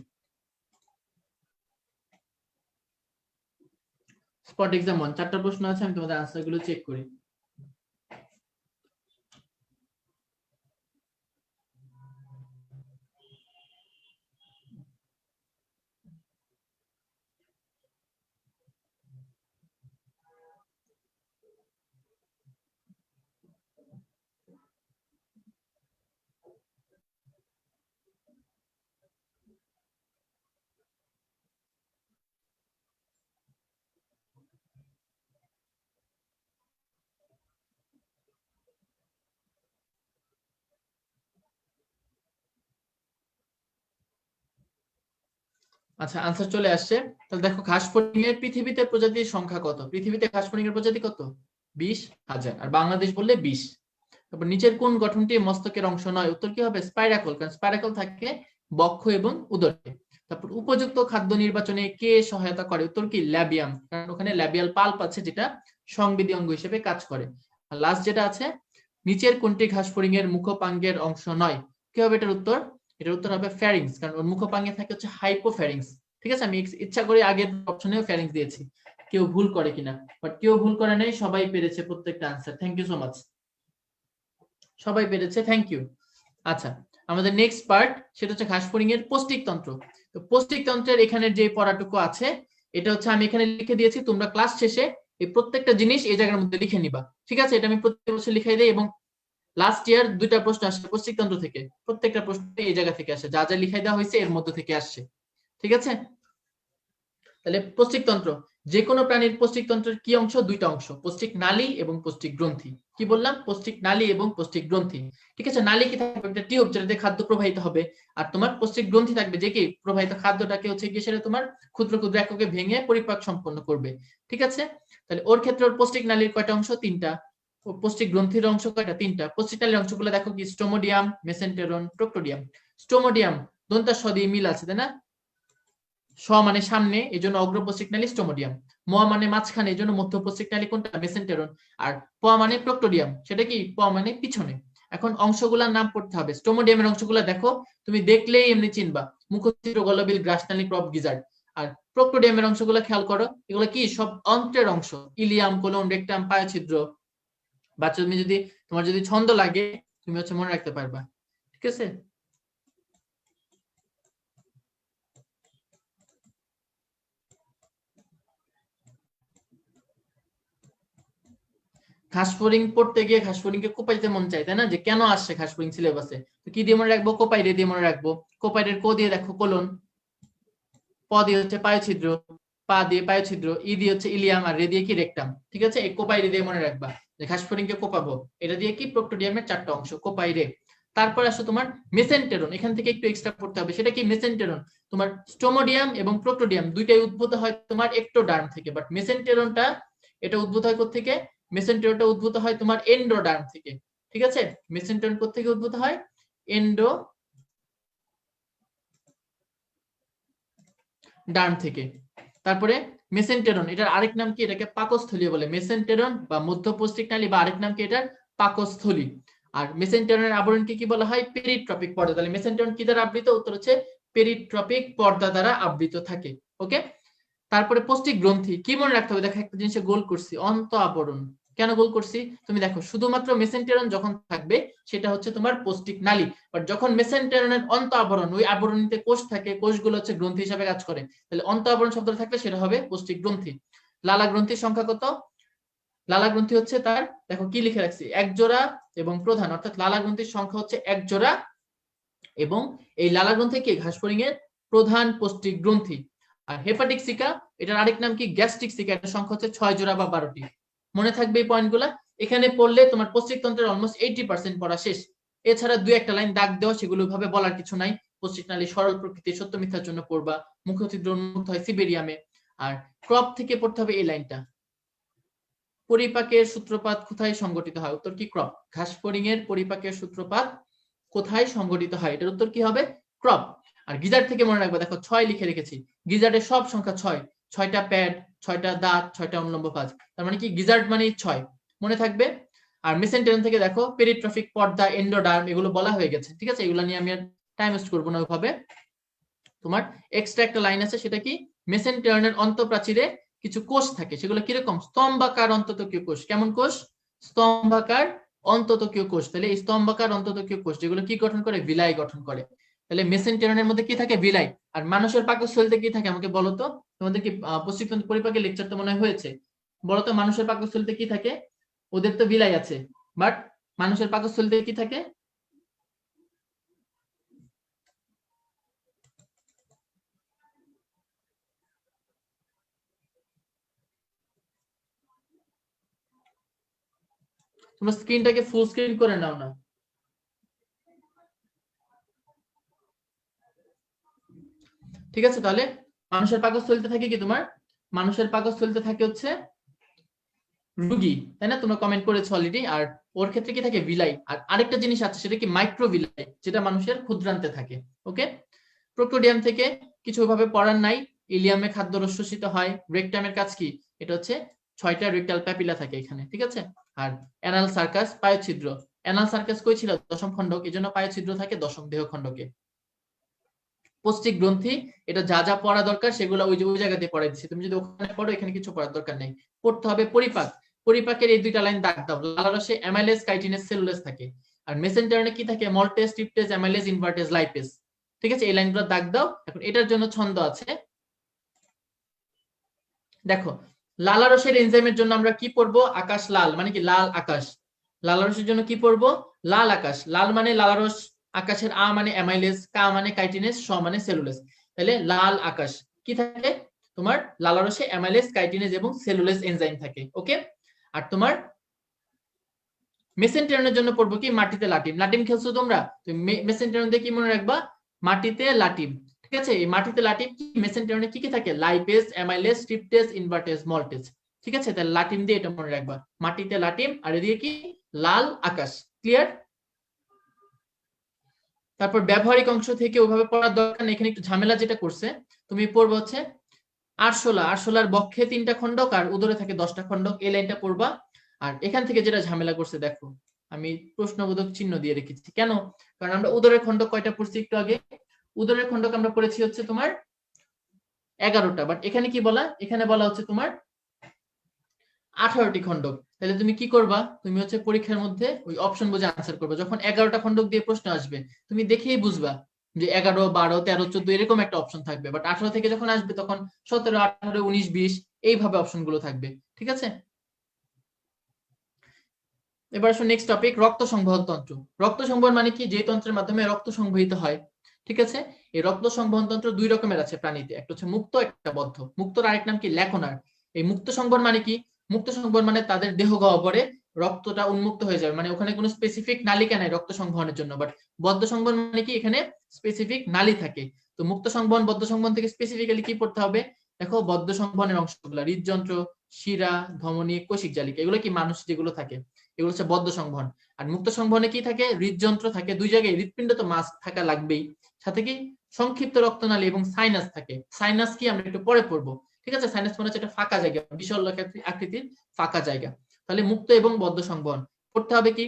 [SPEAKER 1] স্পট এক্সাম 1, 4টা প্রশ্ন আছে, আমি তোমাদের আনসার গুলো চেক করি। আচ্ছা, আনসার চলে আসছে। তাহলে দেখো ঘাসফড়িং এর পৃথিবীতে প্রজাতির সংখ্যা কত, পৃথিবীতে ঘাসফড়িং এর প্রজাতি কত, 20,000, আর বাংলাদেশ বললে 20। তারপর নিচের কোন গঠনটি মস্তকের অংশ নয়? উত্তর কি হবে? স্পাইরাকল, কারণ স্পাইরাকল থাকে বক্ষ এবং উদরে। তারপর উপযুক্ত খাদ্য নির্বাচনে কে সহায়তা করে? উত্তর কি? ল্যাবিয়াম, কারণ ওখানে ল্যাবিয়াল পাল্প আছে যেটা সংবেদী অঙ্গ হিসেবে কাজ করে। আর লাস্ট যেটা আছে, নিচের কোনটি ঘাসফড়িং এর মুখপাঙ্গের অংশ নয়? কি হবে এটার উত্তর? এটার উত্তর হবে ফ্যারিংস, কারণ ওর মুখপাঙ্গে থাকে হচ্ছে হাইপোফ্যারিংস। ঠিক আছে, আমি ইচ্ছা করে আগের অপশনেও ফ্যারিংস দিয়েছি, কেউ ভুল করে কিনা, বাট কেউ ভুল করে নাই, সবাই পেরেছে প্রত্যেকটা answer. Thank you so much, সবাই পেরেছে, থ্যাংক ইউ। আচ্ছা, আমাদের নেক্সট পার্ট সেটা হচ্ছে ঘাসফড়িং এর পৌষ্টিকতন্ত্র। তো পৌষ্টিকতন্ত্রের এখানে যে পড়াটুকু আছে এটা হচ্ছে আমি এখানে লিখে দিয়েছি, তোমরা ক্লাস শেষে এই প্রত্যেকটা জিনিস এই জায়গার মধ্যে লিখে নিবা। ঠিক আছে, এটা আমি প্রত্যেক বছর লিখাই দেই, এবং লাস্ট ইয়ার 2টা প্রশ্ন আসে পৌষ্টিকতন্ত্র থেকে, প্রত্যেকটা প্রশ্ন এই জায়গা থেকে আসে, যা যা লিখাই দেওয়া হয়েছে এর মধ্যে থেকে আসছে। ঠিক আছে, তাহলে পৌষ্টিকতন্ত্র, যে কোনো প্রাণীর পৌষ্টিকতন্ত্রের কি অংশ? 2টা অংশ, পৌষ্টিক নালী এবং পৌষ্টিক গ্রন্থি। কি বললাম? পৌষ্টিক নালী এবং পৌষ্টিক গ্রন্থি। ঠিক আছে, নালী কি থাকবে? একটা টিউব যেটাতে খাদ্য প্রবাহিত হবে, আর তোমার পৌষ্টিক গ্রন্থি থাকবে যে কি প্রবাহিত খাদ্যটাকে হচ্ছে গিয়ে সেটা তোমার ক্ষুদ্র ক্ষুদ্র এককে ভেঙে পরিপাক সম্পন্ন করবে। ঠিক আছে, তাহলে ওর ক্ষেত্রে ওর পৌষ্টিক নালীর কয়টা অংশ? 3টা। পৌষ্টিক গ্রন্থির অংশ কয়টা? 3টা। পৌষ্টিক নালীর অংশগুলো দেখো কি? স্টোমোডিয়াম, মেসেন্টেরন, প্রোক্টোডিয়াম। স্টোমোডিয়াম দন্তা স দিয়ে মিল আছে, তাই না? স মানে সামনে, এই জন্য অগ্রপৌষ্টিক নালী স্টোমোডিয়াম। ম মানে মাঝখানে, এই জন্য মধ্যপৌষ্টিক নালী কোনটা? মেসেন্টেরন। আর প মানে প্রোক্টোডিয়াম, সেটা কি? প মানে পিছনে। এখন অংশগুলোর নাম পড়তে হবে। স্টোমোডিয়ামের অংশগুলো দেখো, তুমি দেখলেই এমনি চিনবা, মুখচিত্র, গলবিল, গ্রাসনালী, ক্রপ, গিজার্ড। আর প্রোক্টোডিয়ামের অংশগুলো খেয়াল করো, এগুলো কি? সব অন্ত্রের অংশ, ইলিয়াম, কোলন, রেকটাম, পায়োছিদ্র। বাচ্চা তুমি যদি, তোমার যদি ছন্দ লাগে তুমি হচ্ছে মনে রাখতে পারবা। ঠিক আছে, ঘাসফড়িং পড়তে গিয়ে ঘাসফড়িং কে কোপাইতে মন চাই, তাই না? যে কেন আসছে ঘাসফড়িং সিলেবাসে, তো কি দিয়ে মনে রাখবো? কোপাইরে দিয়ে মনে রাখবো। কোপাইরের কো দিয়ে দেখো কোলন, প দিয়ে হচ্ছে পায়োছিদ্র, পা দিয়ে পায়োছিদ্র, ই দিয়ে হচ্ছে ইলিয়াম, আর রে দিয়ে কি? রেকটাম। ঠিক আছে, এই কোপাইরে দিয়ে মনে রাখবা যে ঘাসফড়িং কে কোপাবো, এটা দিয়ে কি? প্রোক্টোডিয়ামের 4টা অংশ, কোপাইরে। তারপর আসো তোমার মেসেন্টেরন, এখান থেকে একটু এক্সট্রা পড়তে হবে, সেটা কি? মেসেন্টেরন তোমার স্টোমোডিয়াম এবং প্রোক্টোডিয়াম দুইটাই উদ্ভূত হয় তোমার একটোডার্ম থেকে, বাট মেসেন্টেরনটা এটা উদ্ভূত হয় কোত্থেকে? মেসেন্টেরনটা উদ্ভূত হয় তোমার এন্ডোডার্ম থেকে। ঠিক আছে, মেসেন্টেরন কোত্থেকে উদ্ভূত হয়? এন্ডোডার্ম থেকে। তারপরে মেসেন্টেরন, এটার আরেক নাম কি? এটাকে পাকস্থলী বলে, মেসেন্টেরন বা মধ্যপৌষ্টিক নালী, বা আরেক নাম কি এটার? পাকস্থলী। আর মেসেন্টেরনের আবরণকে কি বলা হয়? পেরিট্রপিক পর্দা। তাহলে মেসেন্টেরন কি দ্বারা আবৃত? উত্তর হচ্ছে পেরিট্রপিক পর্দা দ্বারা আবৃত থাকে। ওকে, তারপরে পৌষ্টিক গ্রন্থি কি মনে রাখতে হবে? দেখো একটা জিনিসে গোল করছি, অন্ত আবরণ। কেন গোল করছি? তুমি দেখো, শুধুমাত্র মেসেন্টেরন যখন থাকবে সেটা হচ্ছে তোমার পৌষ্টিক নালী, বাট যখন মেসেন্টেরনের অন্ত আবরণ, ওই আবরণীতে কোষ থাকে, কোষগুলো হচ্ছে গ্রন্থি হিসেবে কাজ করে, তাহলে অন্ত আবরণ শব্দটা থাকলে সেটা হবে পৌষ্টিক গ্রন্থি। লালা গ্রন্থির সংখ্যা কত? লালা গ্রন্থি হচ্ছে তার, দেখো কি লিখে রাখছি, এক জোড়া এবং প্রধান, অর্থাৎ লালা গ্রন্থির সংখ্যা হচ্ছে এক জোড়া, এবং এই লালা গ্রন্থি কি? ঘাসফড়িং এর প্রধান পৌষ্টিক গ্রন্থি। আর হেপাটিক সিকা, এটার আরেক নাম কি? গ্যাস্ট্রিক সিকা, এটার সংখ্যা হচ্ছে 6 জোড়া বা 12টি। মনে থাকবে এই পয়েন্টগুলা, এখানে পড়লে তোমার পৌষ্টিকতন্ত্রের অলমোস্ট 80% পড়া শেষ। এছাড়া 2-1টা লাইন দাগ দেওয়া, সেগুলো ভাবে বলার কিছু নাই। পৌষ্টিক নালী সরল প্রকৃতি, সত্য মিথ্যার জন্য পড়বা, মুখছিদ্র উন্মুক্ত হয় সিবেরিয়ামে। আর ক্রপ থেকে পড়তে হবে এই লাইনটা, পরিপাকের সূত্রপাত কোথায় সংঘটিত হয়? উত্তর কি? ক্রপ। ঘাসফড়িং এর পরিপাকের সূত্রপাত কোথায় সংঘটিত হয়? এটার উত্তর কি হবে? ক্রপ। আর গিজার্ড থেকে মনে রাখবে, দেখো 6 লিখে রেখেছি, গিজার্ডের সব সংখ্যা 6, 6টা প্যাড, 6টা দাঁত, 6টা অনুলম্ব ভাঁজ, তার মানে কি? গিজার্ড মানে 6, মনে থাকবে। আর মেসেন্টেরন থেকে দেখো পেরিট্রফিক পর্দা, এন্ডোডার্ম, এগুলো বলা হয়ে গেছে। ঠিক আছে, এগুলো নিয়ে আমি আর টাইম ওয়েস্ট করবো না ওইভাবে। তোমার এক্সট্রা একটা লাইন আছে, সেটা কি? মেসেন্টেরনের অন্তঃপ্রাচীরে কিছু কোষ থাকে, সেগুলো কিরকম? স্তম্ভাকার অন্ততকীয় কোষ। কেমন কোষ? স্তম্ভাকার অন্ততকীয় কোষ। তাহলে এই স্তম্ভাকার অন্ততকীয় কোষ যেগুলো কি গঠন করে? ভিলাই গঠন করে। তাহলে মেসেন্টেরনের মধ্যে কি থাকে? ভিলাই। আর মানুষের পাকস্থলীতে কি থাকে আমাকে বলো তো? তোমাদের কি পৌষ্টিকতন্ত্র পরিপাকের লেকচার তো মনে হয় হয়েছে, বলো তো মানুষের পাকস্থলীতে কি থাকে? ওদের তো ভিলাই আছে, বাট মানুষের পাকস্থলীতে কি থাকে? তোমরা স্ক্রিনটাকে ফুল স্ক্রিন করে নাও না। ঠিক আছে, তাহলে মানুষের পাকস্থলীতে থাকে কি তোমার? মানুষের পাকস্থলীতে থাকে হচ্ছে রুগী, তাই না? তোমরা কমেন্ট করেছো অলরেডি। আর ওর ক্ষেত্রে কি থাকে ভিলাই। আর আরেকটা জিনিস আছে সেটা কি মাইক্রোভিলাই, যেটা মানুষের ক্ষুদ্রান্তে থাকে। ওকে, প্রোটোডিয়াম থেকে কিছু ভাবে পড়ার নাই। ইলিয়ামে খাদ্য রস হয়। রেকটামের কাজ কি? এটা হচ্ছে 6টা রেকটাল প্যাপিলা থাকে এখানে, ঠিক আছে। আর অ্যানাল সার্কাস পায়োছিদ্র, অ্যানাল সার্কাস কই ছিল? দশম খণ্ডক, এজন্য পায়োছিদ্র থাকে দশম দেহ খণ্ডকে। পৌষ্টিক গ্রন্থি, এটা যা যা পড়া দরকার সেগুলো ওই জায়গাতে পড়াই দিচ্ছি, তুমি যদি ওখানে পড়ো এখানে কিছু পড়ার দরকার নেই। পড়তে হবে পরিপাক, পরিপাকের এই দুইটা লাইন দাগ দাও। লালারসে অ্যামাইলেজ কাইটিনেজ সেলুলোজ থাকে, আর মেসেঞ্জারে কি থাকে? মল্টেজ ট্রিপটেজ অ্যামাইলেজ ইনভার্টেজ লাইপেজ, ঠিক আছে। এই লাইনগুলো দাগ দাও। এখন এটার জন্য ছন্দ আছে, দেখো লালারসের এনজাইমের জন্য আমরা কি পড়বো? আকাশ লাল, মানে কি লাল আকাশ। লালারসের জন্য কি পড়বো? লাল আকাশ। লাল মানে লালারস, আকাশের আ মানে অ্যামাইলেজ, কা মানে কাইটিনেজ, স মানে সেলুলোজ। তাহলে লাল আকাশ কি থাকে? তোমার লালারসে অ্যামাইলেজ কাইটিনেজ এবং সেলুলোজ এনজাইম থাকে। ওকে, আর তোমার মেসেন্টেরনের জন্য পড়বো কি? মাটিতে লাটিম। লাটিম খেলছো তোমরা? মেসেন্টেরন দিয়ে কি মনে রাখবা? মাটিতে লাটিম, ঠিক আছে। এই মাটিতে লাটিম কি? মেসেন্টেরনে কি কি থাকে? লাইপেজ, অ্যামাইলেজ, ট্রিপটেজ, ইনভার্টেজ, মল্টেজ, ঠিক আছে। তাহলে লাটিম দিয়ে এটা মনে রাখবা, মাটিতে লাটিম। আর এদিকে কি? লাল আকাশ। ক্লিয়ার? তারপর ব্যবহারিক অংশ থেকে ওভাবে পড়ার দরকার নেই। এখানে একটু ঝামেলা যেটা করছে, তুমি পড়বো হচ্ছে আরশোলা, আরশোলার বক্ষে 3টা খণ্ডক আর উদরে থাকে 10টা খণ্ডক, এই লাইনটা পড়বা। আর এখান থেকে যেটা ঝামেলা করছে দেখো, আমি প্রশ্নবোধক চিহ্ন দিয়ে রেখেছি কেন? কারণ আমরা উদরের খণ্ডক কয়টা পড়ছি একটু আগে? উদরের খণ্ডক আমরা পড়েছি হচ্ছে তোমার 11টা, বাট এখানে কি বলা? এখানে বলা হচ্ছে তোমার 18টি খণ্ডক। তাহলে তুমি কি করবা? তুমি হচ্ছে পরীক্ষার মধ্যে ওই অপশন বুঝে আনসার করবে। যখন 11টা খণ্ডক দিয়ে প্রশ্ন আসবে তুমি দেখেই বুঝবা যে 11, 12, 13, 14 এরকম একটা অপশন থাকবে, বাট 18 থেকে যখন আসবে তখন 17, 18, 19, 20 এইভাবে অপশন গুলো থাকবে, ঠিক আছে। এবার আসো নেক্সট টপিক, রক্ত সংবহন তন্ত্র। রক্ত সংবহন মানে কি? যে তন্ত্রের মাধ্যমে রক্ত সংবহিত হয়, ঠিক আছে। এই রক্ত সংবহন তন্ত্র দুই রকমের আছে প্রাণীতে, একটা হচ্ছে মুক্ত, একটা বদ্ধ। মুক্তর আরেক নাম কি? ল্যাকোনার। এই মুক্ত সংবহন মানে কি? মুক্ত সংবহন মানে তাদের দেহ গহ্বরে রক্তটা উন্মুক্ত হয়ে যাবে, মানে ওখানে কোনো স্পেসিফিক নালিকা নাই রক্ত সংবহনের জন্য। বাট বদ্ধ সংবহন মানে কি? এখানে স্পেসিফিক নালী থাকে। তো মুক্ত সংবহন, বদ্ধ সংবহন থেকে স্পেসিফিক্যালি কি পড়তে হবে? দেখো বদ্ধ সংবহনের অংশগুলো হৃদযন্ত্র, শিরা, ধমনী, কোষিক জালিকা, এগুলো কি মানুষ যেগুলো থাকে এগুলো হচ্ছে বদ্ধ সংবহন। আর মুক্ত সংবহনে কি থাকে? হৃদযন্ত্র থাকে, দুই জায়গায় হৃদপিণ্ড তো মাস্ক থাকা লাগবেই, সাথে কি সংক্ষিপ্ত রক্তনালী এবং সাইনাস থাকে। সাইনাস কি আমরা একটু পরে পড়বো, ঠিক আছে। সাইনাস মানে হচ্ছে একটা ফাঁকা জায়গা, বিশাল আকৃতির ফাঁকা জায়গা। তাহলে মুক্ত এবং বদ্ধ সংবহন পড়তে হবে কি?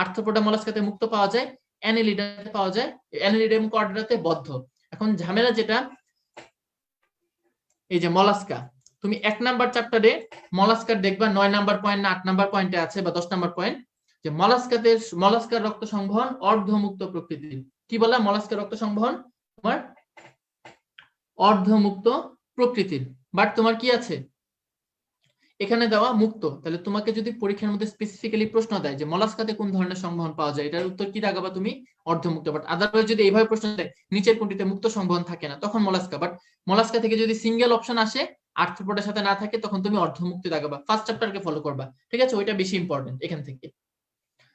[SPEAKER 1] আর্থ্রোপোডা মলাস্কাতে মুক্ত পাওয়া যায়, অ্যানেলিডাতে পাওয়া যায়, অ্যানেলিডা এবং কর্ডাতে বদ্ধ। এখন ঝামেলা যেটা, এই যে মলাস্কা, তুমি 1 নাম্বার চ্যাপ্টারে মলাস্কার দেখবা 9 নাম্বার পয়েন্ট না 8 নাম্বার পয়েন্টে আছে বা 10 নাম্বার পয়েন্ট, যে মলাস্কার রক্ত সংবহন অর্ধমুক্ত প্রকৃতির। কি বলা? মলাস্কার রক্ত সংবহন তোমার অর্ধমুক্ত প্রকৃতির। বাট তোমার কি আছে এখানে দেওয়া মুক্ত। তাহলে তোমাকে যদি পরীক্ষার মধ্যে স্পেসিফিক্যালি প্রশ্ন দেয় যে মলাস্কাতে কোন ধরনের সংবহন পাওয়া যায়, এটার উত্তর কি দাগাবা তুমি? অর্ধমুক্ত। বাট আদারওয়াইজ যদি এইভাবে প্রশ্ন দেয় নিচের কোনটিতে মুক্ত সংবহন থাকে না, তখন মলাস্কা। বাট মলাস্কা থেকে যদি সিঙ্গেল অপশন আসে আর্থ্রোপোডার সাথে না থাকে, তখন তুমি অর্ধমুক্ত দাগাবা। ফার্স্ট চ্যাপ্টারকে ফলো করবা, ঠিক আছে, ওইটা বেশি ইম্পর্টেন্ট এখান থেকে।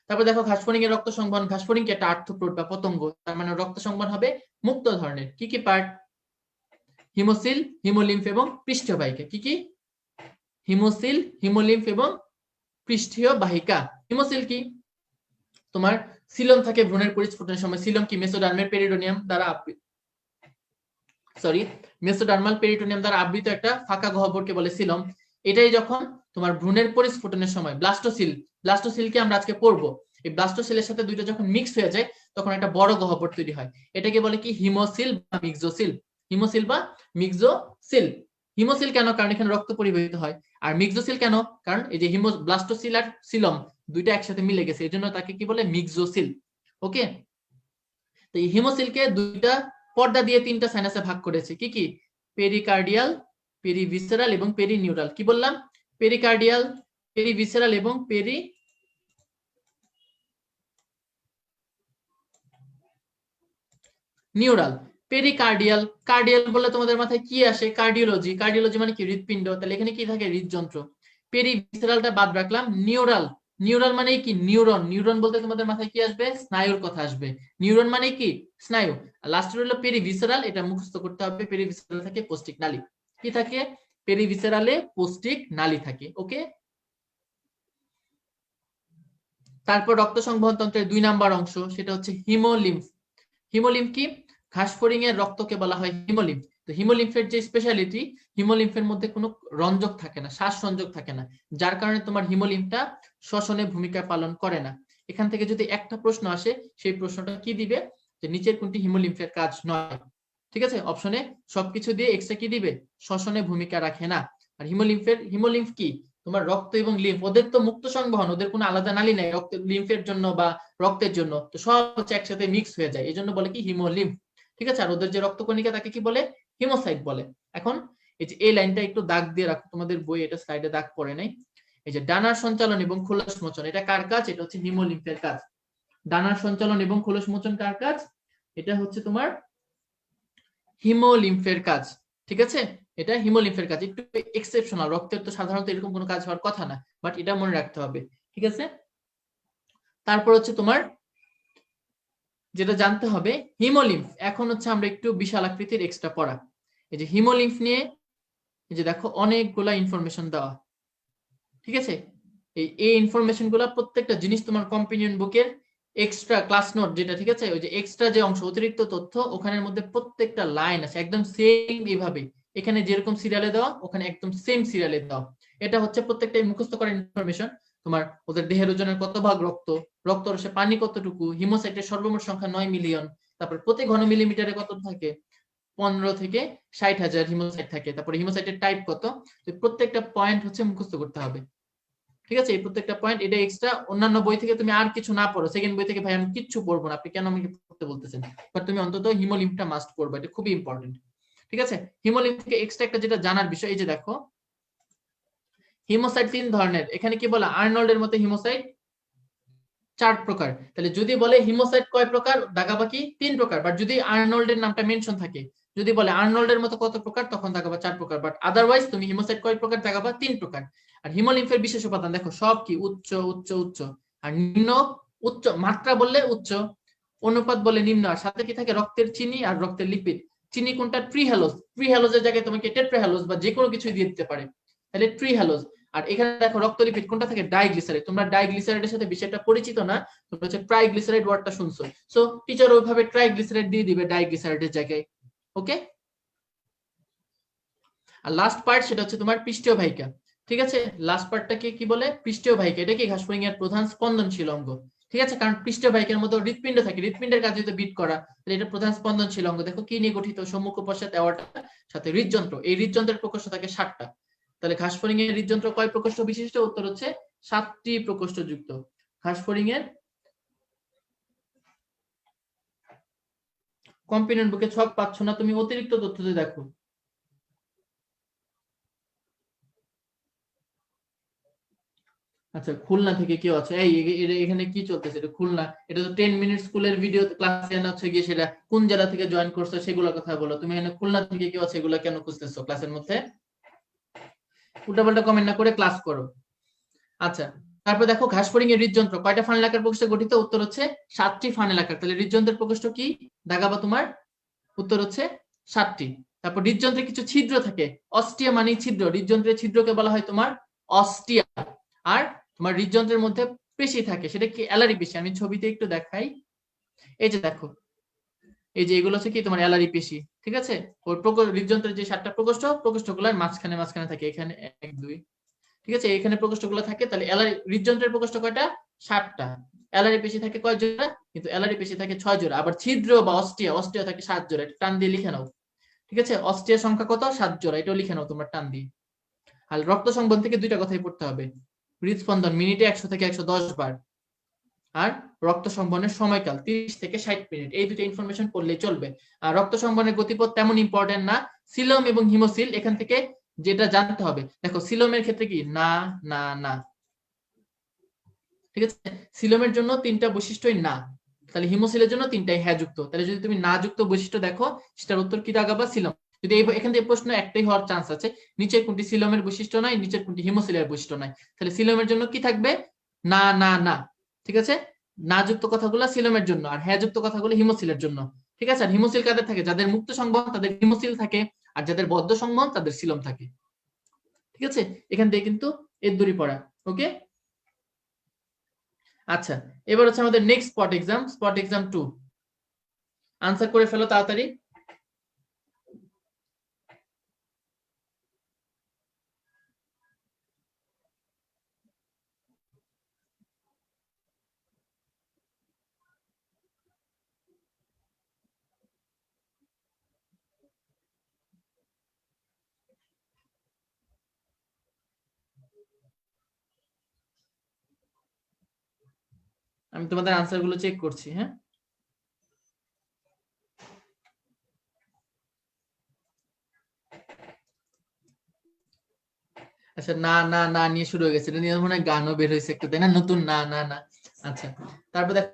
[SPEAKER 1] তারপর দেখো ঘাসফড়িং এর রক্ত সংবহন। ঘাসফড়িং কি একটা আর্থ্রোপোড বা পতঙ্গ, তার মানে রক্ত সংবহন হবে মুক্ত ধরনের। কি কি পার্ট? হিমোসিল, হিমোলিম্ফ এবং পৃষ্ঠীয় বাহিকা। কি কি? হিমোসিল, হিমোলিম্ফ এবং পৃষ্ঠীয় বাহিকা। হিমোসিল কি? তোমার সিলম থাকে ভ্রূণের পরিস্ফুটনের সময়। সিলম কি? মেসোডার্মের পেরিটোনিয়াম দ্বারা মেসোডার্মাল পেরিটোনিয়াম দ্বারা আবৃত একটা ফাঁকা গহ্বরকে বলে সিলম। এটাই যখন তোমার ভ্রূণের পরিস্ফুটনের সময় ব্লাস্টোসিল, ব্লাস্টোসিলকে আমরা আজকে পড়বো, এই ব্লাস্টোসিলের সাথে দুইটা যখন মিক্স হয়ে যায় তখন একটা বড় গহ্বর তৈরি হয়। এটাকে বলে কি? হিমোসিল বা মিক্সোসিল। হিমোসিল বা মিক্সোসিল। হিমোসিল কেন? কারণ এখানে রক্ত পরিবাহিত হয়। আর মিক্সোসিল কেন? কারণ এই যে ব্লাস্টোসিল আর সিলম দুইটা একসাথে মিলে গেছে, এজন্য তাকে কি বলে? মিক্সোসিল। ওকে, তো এই হিমোসিলকে দুইটা পর্দা দিয়ে 3টা সাইনাসে ভাগ করেছে। কি কি? পেরিকার্ডিয়াল, পেরিভিসেরাল এবং পেরিনিউরাল। কি বললাম? পেরিকার্ডিয়াল, পেরিভিসেরাল এবং নিউরাল। পেরিকার্ডিয়াল, কার্ডিয়াল বলে তোমাদের মাথায় কি আসে? কার্ডিওলজি। কার্ডিওলজি মানে কি? হৃদপিণ্ড। তাহলে এখানে কি থাকে? হৃদযন্ত্র। পেরিভিসেরালটা বাদ রাখলাম। নিউরাল, নিউরাল মানে কি? নিউরন। নিউরন বলতে তোমাদের মাথায় কি আসবে? স্নায়ুর কথা আসবে। নিউরন মানে কি? স্নায়ু। লাস্টের হলো পেরিভিসেরাল, এটা মুখস্থ করতে হবে। পেরিভিসেরাল থাকে পৌষ্টিক নালী। কি থাকে? পেরিভিসেরালে পৌষ্টিক নালী থাকে। ওকে, তারপর রক্ত সংবহন তন্ত্রের 2 নাম্বার অংশ, সেটা হচ্ছে হিমোলিম্ফ। হিমোলিম্ফ কি? ঘাসফড়িং এর রক্তকে বলা হয় হিমোলিম্ফ। তো হিমোলিম্ফের যে স্পেশালিটি, হিমোলিম্ফের মধ্যে কোনো রঞ্জক থাকে না, শ্বাস রঞ্জক থাকে না, যার কারণে তোমার হিমোলিম্ফটা শ্বসনে ভূমিকা পালন করে না। এখান থেকে যদি একটা প্রশ্ন আসে, সেই প্রশ্নটা কি দিবে, যে নিচের কোনটি হিমোলিম্ফের কাজ নয়। ঠিক আছে, অপশনে সবকিছু দিয়ে এক্সট্রা কি দিবে, শ্বসনে ভূমিকা রাখে না। আর হিমোলিম্ফ কি, তোমার রক্ত এবং লিম্ফ, ওদের তো মুক্ত সংবহন, ওদের কোনো আলাদা নালী নাই রক্ত লিম্ফের জন্য বা রক্তের জন্য, তো সব হচ্ছে একসাথে মিক্স হয়ে যায়, এই জন্য বলে কি হিমোলিম্ফ। ঠিক আছে, আর ওদের যে রক্তকণিকা তাকে কি বলে, হিমোসাইট বলে। এখন এই যে এই লাইনটা একটু দাগ দিয়ে রাখো, তোমাদের বই এটা স্লাইডে দাগ পড়ে নাই। এই যে ডানার সঞ্চালন এবং খোলস মোচন, এটা কার কাজ? এটা হচ্ছে হিমোলিম্ফের কাজ। ডানার সঞ্চালন এবং খোলস মোচন কার কাজ? এটা হচ্ছে তোমার হিমোলিম্ফের কাজ। ঠিক আছে, এটা হিমোলিম্ফের কাজ, একটু এক্সেপশনাল, রক্তের তো সাধারণত এরকম কোনো কাজ হওয়ার কথা না, বাট এটা মনে রাখতে হবে। ঠিক আছে, তারপর হচ্ছে তোমার যেটা জানতে হবে হিমোলিম্ফ। এখন হচ্ছে আমরা একটু বিশাল আকৃতির এক্সট্রা পড়া। এই যে হিমোলিম্ফ নিয়ে এই যে দেখো অনেকগুলা ইনফরমেশন দেওয়া। ঠিক আছে, এই ইনফরমেশন গুলা প্রত্যেকটা জিনিস তোমার কম্পেনিয়ন বুকের এক্সট্রা ক্লাস নোট যেটা, ঠিক আছে, ওই যে এক্সট্রা যে অংশ, অতিরিক্ত তথ্য, ওখানের মধ্যে প্রত্যেকটা লাইন আছে একদম সেম এইভাবে, এখানে যেরকম সিরিয়ালে দেওয়া ওখানে একদম সেম সিরিয়ালে দেওয়া। এটা হচ্ছে প্রত্যেকটা মুখস্থ করার ইনফরমেশন। তোমার ওদের দেহের ওজনের কত ভাগ রক্ত, রক্তরসে পানি কতটুকু, হিমোসাইটের সর্বমোট সংখ্যা 9 মিলিয়ন, তারপর প্রতি ঘন মিলিমিটারে কত থাকে, 15 থেকে 60,000 হিমোসাইট থাকে, তারপরে হিমোসাইটের টাইপ কত, তো প্রত্যেকটা পয়েন্ট হচ্ছে মুখস্থ করতে হবে। ঠিক আছে, এই প্রত্যেকটা পয়েন্ট এটা এক্সট্রা, অন্যান্য বই থেকে তুমি আর কিছু না পড়ো, সেকেন্ড বই থেকে ভাই আমি কিচ্ছু পড়বো না, আপনি কেন আমাকে পড়তে বলতেছেন, বাট তুমি অন্তত হিমোলিম্ফটা মাস্ট পড়বে, এটা খুবই ইম্পর্টেন্ট। ঠিক আছে, হিমোলিম্ফ থেকে এক্সট্রা একটা যেটা জানার বিষয়, এই যে দেখো হিমোসাইট 3 ধরনের, এখানে কি বলে আর্নল্ডের মতে হিমোসাইট 4 প্রকার। তাহলে যদি বলে হিমোসাইট কয় প্রকার, দাগাবাকি 3 প্রকার, বাট যদি আর্নল্ডের নামটা মেনশন থাকে, যদি বলে আর্নল্ডের মতো কত প্রকার, তখন দাগাবা 4 প্রকার, বাট আদারওয়াইজ তুমি হিমোসাইট কয় প্রকার দাগাবা 3 প্রকার। আর হিমোলিম্ফের বিশেষ উপাদান দেখো সব কি, উচ্চ উচ্চ উচ্চ, আর নিম্ন, উচ্চ মাত্রা বললে উচ্চ, অনুপাত বলে নিম্ন, আর সাথে কি থাকে, রক্তের চিনি আর রক্তের লিপিড। চিনি কোনটা, ট্রি হ্যালোজ, ট্রি হ্যালোজের জায়গায় তোমাকে টেট্রা হ্যালোজ বা যে কোনো কিছুই দিয়ে দিতে পারে, তাহলে ট্রি হ্যালোজ। আর এখানে দেখো রক্তলিপিড কোনটা থাকে, ডাইগ্লিসারাইড। তোমরা ডাইগ্লিসারাইডের সাথে বিষয়টা পরিচিত না, তোমরা হচ্ছে ট্রাইগ্লিসারাইড ওয়ার্ডটা শুনছো, সো টিচার ওইভাবে ট্রাইগ্লিসারাইড দিয়ে দিবে ডাইগ্লিসারাইডের জায়গায়। ওকে, আর লাস্ট পার্ট সেটা হচ্ছে তোমার পৃষ্ঠীয় বাহিকা। ঠিক আছে, লাস্ট পার্টটাকে কি বলে, পৃষ্ঠীয় বাহিকা। এটা কি ঘাসফড়িং এর প্রধান স্পন্দনশীল অঙ্গ। ঠিক আছে, কারণ পৃষ্ঠীয় বাহিকার মধ্যে হৃৎপিণ্ড থাকে, হৃৎপিণ্ডের কাজ হচ্ছে বিট করা, তাহলে এটা প্রধান স্পন্দনশীল অঙ্গ। দেখো কি নিয়ে গঠিত, সম্মুখ পশ্চাৎ অ্যাওর্টা, সাথে হৃদযন্ত্র, এই হৃদযন্ত্রের প্রকোষ্ঠ থাকে 60টা। তাহলে ঘাসফড়িং এর হৃদযন্ত্র কয় প্রকোষ্ঠ বিশিষ্ট, উত্তর হচ্ছে 7টি প্রকোষ্ঠ যুক্ত। ঘাসফড়িং এর কম্পিনেন্ট বুকে ছক পাচ্ছ না তুমি, অতিরিক্ত তথ্যতে দেখো। আচ্ছা, খুলনা থেকে কেউ আছে, এই এখানে কি চলতেছে, এটা খুলনা, এটা তো 10 মিনিট স্কুলের ভিডিও ক্লাসে হচ্ছে গিয়ে, সেটা কোন জেলা থেকে জয়েন করছো সেগুলোর কথা বলো, তুমি এখানে খুলনা থেকে কেউ আছে এগুলো কেন খুঁজতেছো ক্লাসের মধ্যে? উল্টাপাল্টা কমেন্ট না করে ক্লাস করো। আচ্ছা, তারপর দেখো ঘাসফড়িং এর হৃদযন্ত্র কয়টা ফানেল আকার প্রকোষ্ঠে গঠিত, উত্তর হচ্ছে 7টি ফানেল আকার। তাহলে হৃদযন্ত্রের প্রকোষ্ঠ কি দাগাবা তোমার, উত্তর হচ্ছে 7টি। তারপর হৃদযন্ত্রে কিছু ছিদ্র থাকে, অস্টিয়া মানে ছিদ্র, হৃদযন্ত্রের ছিদ্রকে বলা হয় তোমার অস্টিয়া। আর তোমার হৃদযন্ত্রের মধ্যে পেশি থাকে, সেটা কি অ্যালারি পেশি, আমি ছবিতে একটু দেখাই। এই যে দেখো, এই যে এগুলো হচ্ছে কি তোমার অ্যালারি পেশি। ঠিক আছে, ওর হৃদযন্ত্রের যে 7টা প্রকোষ্ঠ, প্রকোষ্ঠগুলোর মাঝখানে মাঝখানে থাকে, এখানে 1 2, ঠিক আছে, এখানে প্রকোষ্ঠগুলো থাকে। তাহলে হৃদযন্ত্রের প্রকোষ্ঠ কয়টা, 7টা। অ্যালারি পেশি থাকে কয় জোড়া, কিন্তু অ্যালারি পেশি থাকে 6 জোড়া। আবার ছিদ্র বা অস্টিয়া থাকে 7 জোড়া, এটা টান দিয়ে লিখে নাও। ঠিক আছে, অস্টিয়া সংখ্যা কত, 7 জোড়া, এটাও লিখে নাও তোমরা টান দিয়ে। আর রক্ত সংবহন থেকে দুইটা কথাই পড়তে হবে, হৃদস্পন্দন মিনিটে 100 থেকে 110 বার, আর রক্ত সংবহনের সময়কাল 30 থেকে 60 মিনিট, এই দুটো ইনফরমেশন পড়লেই চলবে। আর রক্ত সংবহনের গতিপথ তেমন ইম্পর্টেন্ট না, সিলোম এবং হিমোসিল এখান থেকে যেটা জানতে হবে, দেখো সিলোমের ক্ষেত্রে কি না না না, ঠিক আছে, সিলোমের জন্য 3টা বৈশিষ্ট্যই না, তাহলে হিমোসিলের জন্য 3টাই হ্যাঁ যুক্ত। তাহলে যদি তুমি না যুক্ত বৈশিষ্ট্য দেখো, সেটার উত্তর কি দাগাবা, সিলোম। যদি এখান থেকে প্রশ্ন একটাই হওয়ার চান্স আছে, নিচের কোনটি সিলোমের বৈশিষ্ট্য নয়, নিচের কোনটি হিমোসিলের বৈশিষ্ট্য নয়, তাহলে সিলোমের জন্য কি থাকবে, না না না। ঠিক আছে, না যুক্ত কথাগুলো সিলোমের জন্য, আর হ্যাঁ যুক্ত কথাগুলো হিমোসিলের জন্য। ঠিক আছে, আর হিমোসিল কাদের থাকে, যাদের মুক্ত সংবহন তাদের হিমোসিল থাকে, আর যাদের বদ্ধ সংবহন তাদের সিলোম থাকে। ঠিক আছে, এখান থেকে কিন্তু এর দড়ি পড়া। ওকে, আচ্ছা, এবার হচ্ছে আমাদের নেক্সট স্পট এক্সাম 2। আনসার করে ফেলো তাড়াতাড়ি। আমি তোমাদের আনসার গুলো চেক করছি, হ্যাঁ। আচ্ছা, না না না নিয়ে শুরু হয়ে গেছে, এটা নিয়ে মনে হয় গানও বের হয়েছে একটা, তাই না? নতুন না না না। আচ্ছা, তারপর দেখো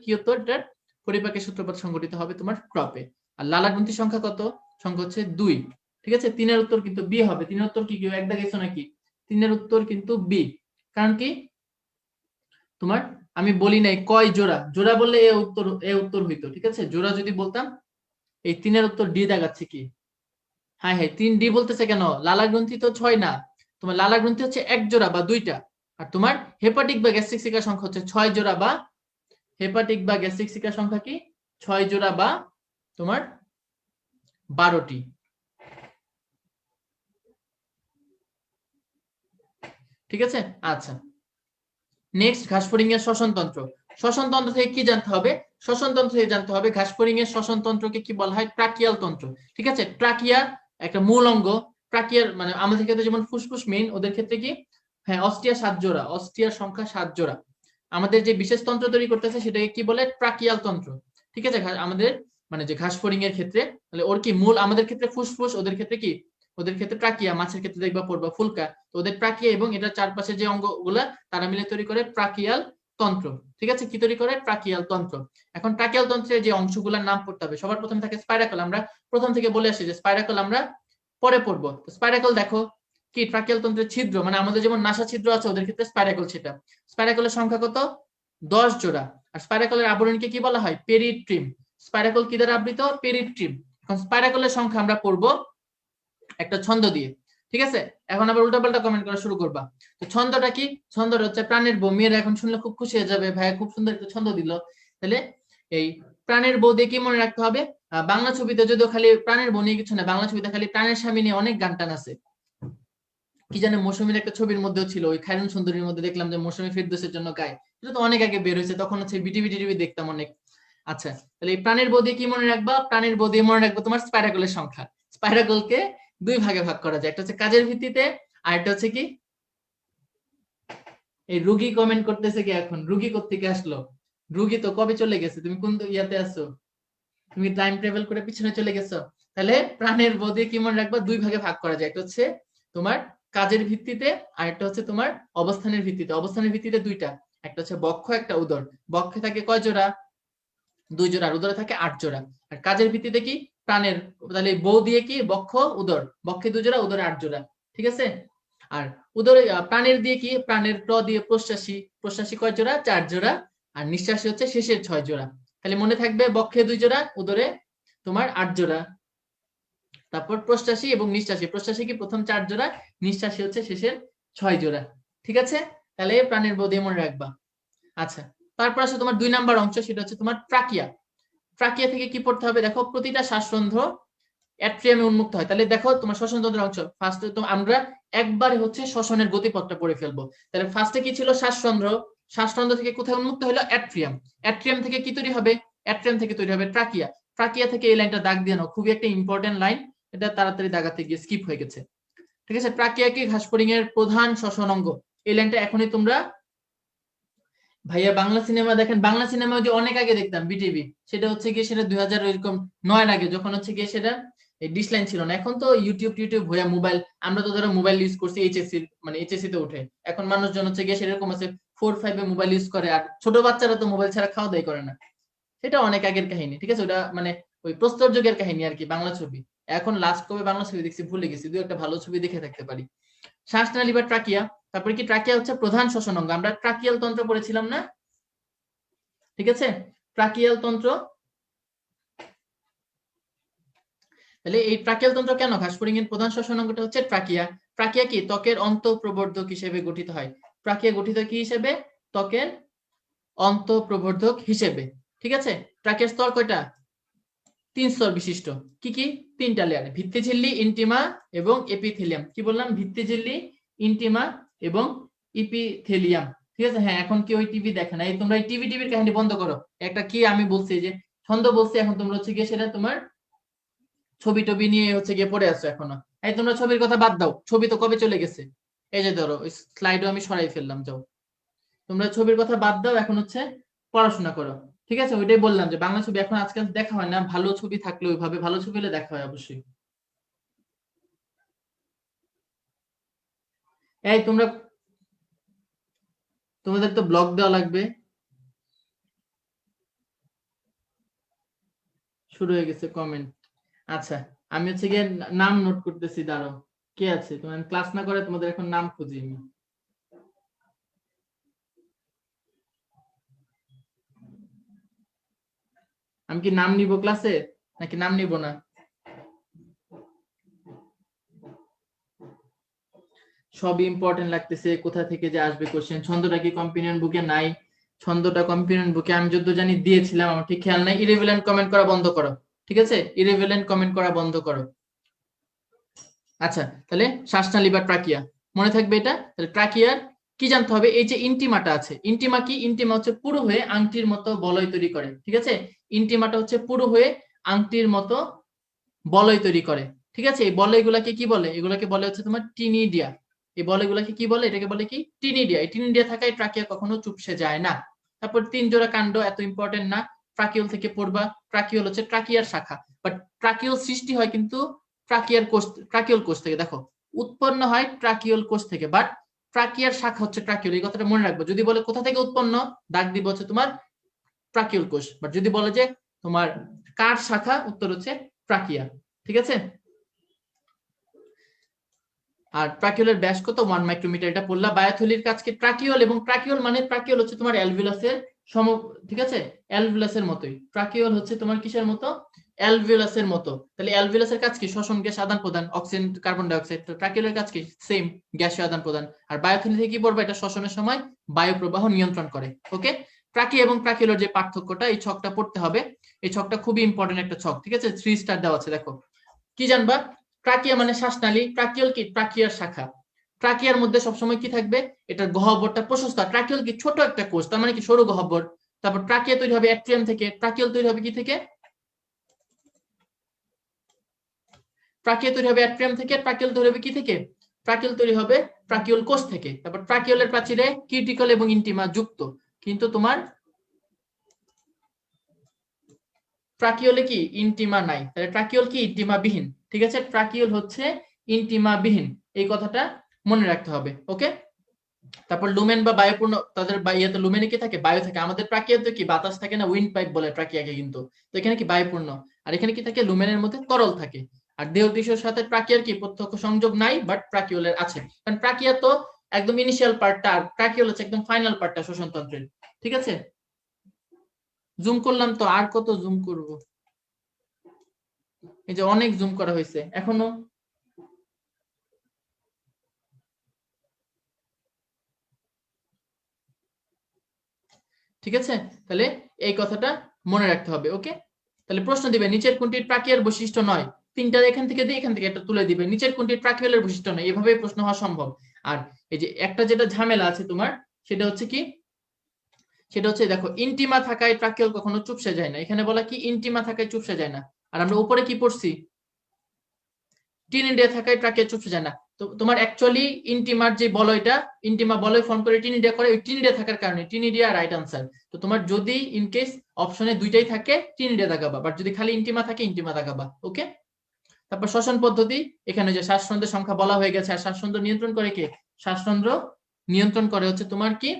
[SPEAKER 1] কি হতো, এটার পরিপাকের সূত্রপাত সংঘটিত হবে তোমার ক্রপে। আর লালা গ্রন্থির সংখ্যা কত? সংখ্যা হচ্ছে 2। ঠিক আছে, 3-এর উত্তর কিন্তু বি হবে। 3-এর উত্তর কি কেউ এক দাগেছো নাকি? 3-এর উত্তর কিন্তু বি। কারণ কি তোমার, আমি বলি নাই কয় জোড়া, জোড়া বললে এ উত্তর হইতো। ঠিক আছে, জোড়া যদি বলতাম, এই 3-এর উত্তর ডি দাগাচ্ছে কি? হ্যাঁ হ্যাঁ, 3 ডি বলতেছে কেন? লালা গ্রন্থি তো 6 না, তোমার লালা গ্রন্থি হচ্ছে 1 জোড়া বা 2টা। আর তোমার হেপাটিক বা গ্যাস্ট্রিক শিকার সংখ্যা হচ্ছে 6 জোড়া, বা হেপাটিক বা গ্যাস্ট্রিক শিকার সংখ্যা কি 6 জোড়া বা তোমার 12টি। ঠিক আছে, আচ্ছা। নেক্সট, ঘাসফড়িং এর শ্বসন তন্ত্র। শ্বসন তন্ত্র থেকে কি জানতে হবে? শ্বসন তন্ত্র থেকে জানতে হবে ঘাসফড়িং এর শ্বসন তন্ত্রকে কি বলা হয়? ট্রাকিয়াল তন্ত্র। ঠিক আছে, ট্রাকিয়া একটা মূল অঙ্গ। ট্রাকিয়ার মানে আমাদের ক্ষেত্রে যেমন ফুসফুস মেইন, ওদের ক্ষেত্রে কি, হ্যাঁ, অস্টিয়া 7 জোড়া, অস্টিয়ার সংখ্যা 7 জোড়া। আমাদের যে বিশেষ তন্ত্র তৈরি করতেছে সেটাকে কি বলে? ট্রাকিয়াল তন্ত্র। ঠিক আছে, আমাদের মানে যে ঘাসফড়িং এর ক্ষেত্রে, তাহলে ওর কি মূল, আমাদের ক্ষেত্রে ফুসফুস, ওদের ক্ষেত্রে কি, ওদের ক্ষেত্রে ট্রাকিয়া, মাছের ক্ষেত্রে দেখবা পড়বা ফুলকা। তো ওদের ট্রাকিয়া এবং এটার চারপাশে যে অঙ্গগুলা, তারা মিলে তৈরি করে ট্রাকিয়াল তন্ত্র। ঠিক আছে, কি তৈরি করে? ট্রাকিয়াল তন্ত্র। এখন ট্রাকিয়াল তন্ত্রের যে অংশগুলোর নাম পড়তে হবে, সবার প্রথমে থাকে স্পাইরাকল। আমরা প্রথম থেকে বলে আসি যে স্পাইরাকল আমরা পরে পড়বো। স্পাইরাকল দেখো কি, ট্রাকিয়াল তন্ত্রের ছিদ্র, মানে আমাদের যেমন নাসা ছিদ্র আছে, ওদের ক্ষেত্রে স্পাইরাকল সেটা। স্পাইরাকলের সংখ্যা কত? 10 জোড়া। আর স্পাইরাকলের আবরণীকে কি বলা হয়? পেরিট্রিম। স্পাইরাকল কি দ্বারা আবৃত? পেরিট্রিম। এখন স্পাইরাকলের সংখ্যা আমরা পড়বো একটা ছন্দ দিয়ে। ঠিক আছে, এখন আবার উল্টাপাল্টা কমেন্ট করা শুরু করবা। তো ছন্দটা কি? ছন্দটা হচ্ছে প্রাণের বউ। মেয়েরা এখন শুনলে খুব খুশি হয়ে যাবে, ভাইয়া খুব সুন্দর একটা ছন্দ দিল। তাহলে এই প্রাণের বউ দিয়ে কি মনে রাখতে হবে? বাংলা ছবিতে যদিও খালি প্রাণের বউ নিয়ে কিছু না, বাংলা ছবিতে খালি প্রাণের স্বামী নিয়ে অনেক গান টান আছে। কি জানে, মৌসুমীর একটা ছবির মধ্যেও ছিল, ওই খায়রুন সুন্দরীর মধ্যে দেখলাম যে মৌসুমী ফেরদৌসের জন্য গায়। এটা তো অনেক আগে বের হয়েছে, তখন হচ্ছে বিটিভি টিভি দেখতাম অনেক। আচ্ছা, তাহলে এই প্রাণের বউ দিয়ে কি মনে রাখবা? প্রাণের বউ দিয়ে মনে রাখবো তোমার স্পাইরাকলের সংখ্যা। স্পাইরাকলকে 2 ভাগে ভাগ করা যায়, একটা হচ্ছে কাজের ভিত্তিতে, আর একটা হচ্ছে কি, এই রুগী কমেন্ট করতেছে কি, এখন রুগী কোত্থেকে আসলো? রুগী তো কবে চলে গেছে, তুমি কোন ইয়াতে আছো? তুমি টাইম ট্রাভেল করে পিছনে চলে গেছো। তাহলে প্রাণের বউ দিয়ে কি মনে রাখবা? 2 ভাগে ভাগ করা যায়, একটা হচ্ছে তোমার কাজের ভিত্তিতে, আর একটা হচ্ছে তোমার অবস্থানের ভিত্তিতে। অবস্থানের ভিত্তিতে 2টা, একটা হচ্ছে বক্ষ, একটা উদর। বক্ষে থাকে কয় জোড়া? 2 জোড়া। আর উদরে থাকে 8 জোড়া। আর কাজের ভিত্তিতে কি, প্রাণের, তাহলে বউ দিয়ে কি, বক্ষ উদর, বক্ষে 2 জোড়া, উদরে 8 জোড়া। ঠিক আছে, আর উদরে প্রাণের দিয়ে কি, প্রাণের প্র দিয়ে প্রশ্বাসী, প্রশ্বাসী কয় জোড়া? 4 জোড়া। আর নিঃশ্বাসী হচ্ছে শেষের 6 জোড়া। তাহলে মনে থাকবে, বক্ষে 2 জোড়া, উদরে তোমার 8 জোড়া। তারপর প্রশ্বাসী এবং নিঃশ্বাসী, প্রশ্বাসী কি প্রথম 4 জোড়া, নিঃশ্বাসী হচ্ছে শেষের 6 জোড়া। ঠিক আছে, তাহলে প্রাণের বউ দিয়ে মনে রাখবা। আচ্ছা, তারপর আছে তোমার 2 নাম্বার অংশ, সেটা হচ্ছে তোমার ট্রাকিয়া। ট্রাকিয়া থেকে কি পড়তে হবে? দেখো, প্রতিটা শ্বাসরন্ধ্র অ্যাট্রিয়ামে উন্মুক্ত হয়। তাহলে দেখো তোমার শ্বসনতন্ত্রের অংশ, ফার্স্টে তো আমরা একবারে হচ্ছে শ্বসনের গতিপথটা পড়ে ফেলবো। তাহলে ফার্স্টে কি ছিল? শ্বাসরন্ধ্র। শ্বাসরন্ধ্র থেকে কোথায় উন্মুক্ত হলো? অ্যাট্রিয়াম। অ্যাট্রিয়াম থেকে কি তৈরি হবে? অ্যাট্রিয়াম থেকে তৈরি হবে ট্রাকিয়া। ট্রাকিয়া থেকে এই লাইনটা দাগ দিয়ে নাও, খুবই একটা ইম্পর্টেন্ট লাইন, এটা তাড়াতাড়ি দাগাতে গিয়ে স্কিপ হয়ে গেছে। ঠিক আছে, ট্রাকিয়া কি ঘাসফড়িং এর প্রধান শ্বসন অঙ্গ। এই লাইনটা এখনই তোমরা, ভাইয়া বাংলা সিনেমা দেখেন, বাংলা সিনেমা যে অনেক আগে দেখতাম বিটিভি, সেটা হচ্ছে গিয়ে সেটা 2000 এরকম 9 আগে, যখন হচ্ছে গিয়ে সেটা এই ডিশ লাইন ছিল না। এখন তো ইউটিউব টিউটিউব হইয়া মোবাইল, আমরা তো ধরো মোবাইল ইউজ করছি এইচএসসি, মানে এইচএসসি তে উঠে। এখন মানুষজন হচ্ছে গিয়ে সেরকম আছে 4-5 এ মোবাইল ইউজ করে, আর ছোট বাচ্চারা তো মোবাইল ছাড়া খাওয়া দাওয়াই করে না। সেটা অনেক আগের কাহিনী। ঠিক আছে, ওটা মানে ওই প্রস্তর যুগের কাহিনী আর কি, বাংলা ছবি। এখন লাস্ট কবে বাংলা ছবি দেখছি ভুলে গেছি, দু একটা ভালো ছবি দেখে থাকতে পারি। শ্বাসনালী বা ট্রাকিয়া, তারপরে কি, ট্রাকিয়া হচ্ছে প্রধান শ্বসন অঙ্গ। আমরা ট্রাকিয়াল তন্ত্র পড়েছিলাম না? ঠিক আছে, ট্রাকিয়াল তন্ত্র। তাহলে এই ট্রাকিয়াল তন্ত্র কেন? ঘাসফড়িং এর প্রধান শ্বসন অঙ্গটা হচ্ছে ট্রাকিয়া। ট্রাকিয়া কি? ত্বকের অন্তঃপ্রবর্ধক হিসেবে গঠিত হয়। ট্রাকিয়া গঠিত কি হিসেবে? ত্বকের অন্তঃপ্রবর্ধক হিসেবে। ঠিক আছে? ট্রাকিয়ার স্তর কয়টা? 3 স্তর বিশিষ্ট। কি কি? 3টা লেয়ার, ভিত্তিঝিল্লি, ইন্টিমা এবং এপিথেলিয়াম। কি বললাম? ভিত্তিঝিল্লি, ইন্টিমা এবং এপিথেলিয়াম। ঠিক আছে? হ্যাঁ, এখন কি ওই টিভি দেখে না? এই তোমরা এই টিভির কাহিনী বন্ধ করো। একটা কি আমি বলছি যে ছন্দ বলছি, এখন তোমরা হচ্ছে গিয়ে সেটা তোমার ছবি টবি নিয়ে হচ্ছে গিয়ে পড়ে আছো এখনো। এই তোমরা ছবির কথা বাদ দাও, ছবি তো কবে চলে গেছে। এই যে ধরো স্লাইডও আমি সরাই ফেললাম, যাও। তোমরা ছবির কথা বাদ দাও, এখন হচ্ছে পড়াশোনা করো। ঠিক আছে? ওইটাই বললাম যে বাংলা ছবি এখন আজকাল দেখা হয় না, ভালো ছবি থাকলে ওইভাবে ভালো ছবি হলে দেখা হয় অবশ্যই। এই তোমরা, তোমাদের তো ব্লগ দেওয়া লাগবে। শুরু হয়ে গেছে কমেন্ট। আচ্ছা, আমি হচ্ছে গিয়ে নাম নোট করতেছি, দাঁড়াও। কে আছে তোমার? ক্লাস না করে তোমাদের এখন নাম খুঁজি আমি। আমি কি নাম নিব ক্লাসে নাকি নাম নিব না? সব ইম্পর্টেন্ট লাগতেছে, কোথা থেকে যে আসবে কোশ্চেন। ছন্দটা কি কম্পিনিয়ন বুকে নাই? ছন্দটা কম্পিনিয়ন বুকে আমি যত জানি দিয়েছিলাম, আমার ঠিক খেয়াল নাই। ইরেভিলেন্ট কমেন্ট করা বন্ধ করো। ঠিক আছে? ইরেভিলেন্ট কমেন্ট করা বন্ধ করো। আচ্ছা, তাহলে শ্বাসনালী বা ট্রাকিয়া মনে থাকবে এটা। তাহলে ট্রাকিয়ার কি জানতে হবে? এই যে ইন্টিমাটা আছে, ইন্টিমা কি? ইন্টিমা হচ্ছে পুরো হয়ে আংটির মতো বলয় তৈরি করে। ঠিক আছে? ইন্টিমাটা হচ্ছে পুরো হয়ে আংটির মতো বলয় তৈরি করে। ঠিক আছে? এই বলয়গুলাকে কি বলে? এগুলাকে বলে হচ্ছে তোমার টিনিডিয়া। এই বলয়গুলাকে কি বলে? এটাকে বলে কি? টিনিডিয়া। এই টিনিডিয়া থাকায় ট্রাকিয়া কখনো চুপসে যায় না। তারপর 3 জোড়া কাণ্ড, এত ইম্পর্টেন্ট না। ট্রাকিওল থেকে পড়বা। ট্রাকিওল হচ্ছে ট্রাকিয়ার শাখা, বাট ট্রাকিওল সৃষ্টি হয় কিন্তু ট্রাকিয়ার কোষ, ট্রাকিওল কোষ থেকে। দেখো, উৎপন্ন হয় ট্রাকিওল কোষ থেকে, বাট ট্রাকিয়ার শাখা হচ্ছে ট্রাকিওল। এই কথাটা মনে রাখবো। যদি বলে কোথা থেকে উৎপন্ন, দাগ দিব হচ্ছে তোমার ট্রাকিওল কোষ। বাট যদি বলে যে তোমার কার শাখা, উত্তর হচ্ছে ট্রাকিয়া। ঠিক আছে? আর ট্রাকিওলের ব্যাস কত? 1 মাইক্রোমিটার। এটা পড়লা। বায়োথলির কাজ কি? ট্রাকিওল, এবং ট্রাকিওল মানে ট্রাকিওল হচ্ছে তোমার অ্যালভিউলাসের সম। ঠিক আছে? অ্যালভিউলাসের মতোই ট্রাকিওল হচ্ছে তোমার কিসের মতো? অ্যালভিউলাসের মতো। তাহলে অ্যালভিউলাসের কাজ কি? শ্বসন, গ্যাস আদান প্রদান, অক্সিজেন, কার্বন ডাই অক্সাইড। তো ট্রাকিওলের কাজ কি? সেম, গ্যাসীয় আদান প্রদান। আর বায়োথলি থেকে কি পড়বে? এটা শ্বসনের সময় বায়ু প্রবাহ নিয়ন্ত্রণ করে। ওকে? ট্রাকি এবং ট্রাকিওলের যে পার্থক্যটা, এই ছকটা পড়তে হবে। এই ছকটা খুবই ইম্পর্টেন্ট একটা ছক। ঠিক আছে? 3 স্টার দেওয়া আছে, দেখো। কি জানবা? ট্রাকিয়া মানে শ্বাসনালী। ট্রাকিওল কি? ট্রাকিয়ার শাখা। ট্রাকিয়ার মধ্যে সবসময় কি থাকবে? এটার গহ্বরটা প্রশস্ত। ট্রাকিওল কি? ছোট একটা কোষ, তার মানে কি সরু গহ্বর। তারপর ট্রাকিয়া তৈরি হবে অ্যাট্রিয়াম থেকে। ট্রাকিওল তৈরি হবে কি থেকে? ট্রাকিয়া তৈরি হবে অ্যাট্রিয়াম থেকে। ট্রাকিওল তৈরি হবে কি থেকে? ট্রাকিওল তৈরি হবে ট্রাকিওল কোষ থেকে। তারপর ট্রাকিওলের প্রাচীরে কিউটিকল এবং ইন্টিমা যুক্ত, কিন্তু তোমার ট্রাকিওলে কি? ইন্টিমা নাই। তাহলে ট্রাকিওল কি? ইন্টিমা বিহীন। ঠিক আছে? ট্রাকিওল হচ্ছে ইন্টিমা বিহীন, এই কথাটা মনে রাখতে হবে। ওকে? তারপর লুমেন বা বায়ুপূর্ণ, তাদের ইয়েতে লুমেনে কি থাকে? বায়ু থাকে। আমাদের ট্রাকিয়াতে কি বাতাস থাকে না? উইন্ড পাইপ বলে ট্রাকিয়াকে কিন্তু। তো এখানে কি? বায়ুপূর্ণ। আর এখানে কি থাকে? লুমেনের মধ্যে তরল থাকে। আর দেহ টিস্যুর সাথে ট্রাকিয়ার কি প্রত্যক্ষ সংযোগ নাই, বাট ট্রাকিওলের আছে। কারণ ট্রাকিয়া তো একদম ইনিশিয়াল পার্টটা, আর ট্রাকিওল হচ্ছে একদম ফাইনাল পার্টটা শ্বসন তন্ত্রের। ঠিক আছে? জুম করলাম তো, আর কত জুম করব? এই যে অনেক জুম করা হয়েছে এখনো। ঠিক আছে? তাহলে এই কথাটা মনে রাখতে হবে। ওকে? তাহলে প্রশ্ন দিবে, নিচের কোনটি ট্রাকিয়ার বৈশিষ্ট্য নয়? 3টা এখান থেকে দিয়ে এখান থেকে একটা তুলে দিবে, নিচের কোনটি ট্রাকিওলের বৈশিষ্ট্য নয়। এভাবেই প্রশ্ন হওয়া সম্ভব। আর এই যে একটা যেটা ঝামেলা আছে তোমার, সেটা হচ্ছে কি? সেটা হচ্ছে দেখো, ইন্টিমা থাকায় ট্রাকিওল কখনো চুপসে যায় না। এখানে বলা কি? ইন্টিমা থাকায় চুপসে যায় না। আর আমরা উপরে কি পড়ছি? টিনিডিয়া থাকায় ট্রাকিয়া চুপসে যায় না। তো তোমার অ্যাকচুয়ালি ইন্টিমার যে বলয়টা, ইন্টিমা বলয় ফর্ম করে টিনিডিয়া করে, ওই টিনিডিয়া থাকার কারণে টিনিডিয়া রাইট আনসার। তো তোমার যদি ইন কেস অপশনে দুইটাই থাকে, টিনিডিয়া দাগাবা, বাট যদি খালি ইন্টিমা থাকে, ইন্টিমা দাগাবা। ওকে? তারপর শ্বসন পদ্ধতি, এখানে যে শ্বাসরন্ধ্রের সংখ্যা বলা হয়ে গেছে। আর শ্বাসরন্ধ্র নিয়ন্ত্রণ করে কে? শ্বাসরন্ধ্র নিয়ন্ত্রণ করে হচ্ছে তোমার কি?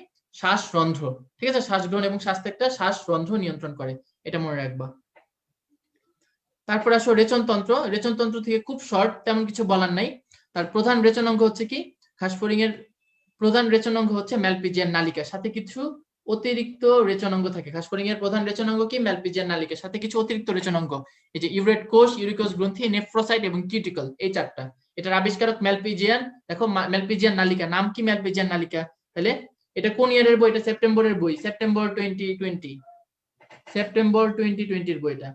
[SPEAKER 1] শ্বাসরন্ধ্র। ঠিক আছে? শ্বাস গ্রহণ এবং শ্বাসত্যাগটা শ্বাসরন্ধ্র নিয়ন্ত্রণ করে, এটা মনে রাখবা। তারপর আসো রেচনতন্ত্র। রেচনতন্ত্র থেকে খুব শর্ট, তেমন কিছু বলার নাই। তার প্রধান রেচন অঙ্গ হচ্ছে কি? ঘাসফড়িং এর প্রধান রেচন অঙ্গ হচ্ছে ম্যালপিজিয়ান নালিকা, সাথে কিছু অতিরিক্ত রেচনাঙ্গ থাকে। ঘাসফড়িং এর প্রধান রেচনাঙ্গ কি? ম্যালপিজিয়ান নালিকা, সাথে কিছু অতিরিক্ত রেচনাঙ্গ, এই যে ইউরেট কোষ, ইউরিকোষ গ্রন্থি, নেফ্রোসাইট এবং কিউটিকল, এই চারটা। এটার আবিষ্কারক ম্যালপিজিয়ান। দেখো ম্যালপিজিয়ান নালিকা, নাম কি? ম্যালপিজিয়ান নালিকা। তাহলে এটা কোন ইয়ারের বই? এটা সেপ্টেম্বরের বই, সেপ্টেম্বর 2020, সেপ্টেম্বর 2020 বইটা।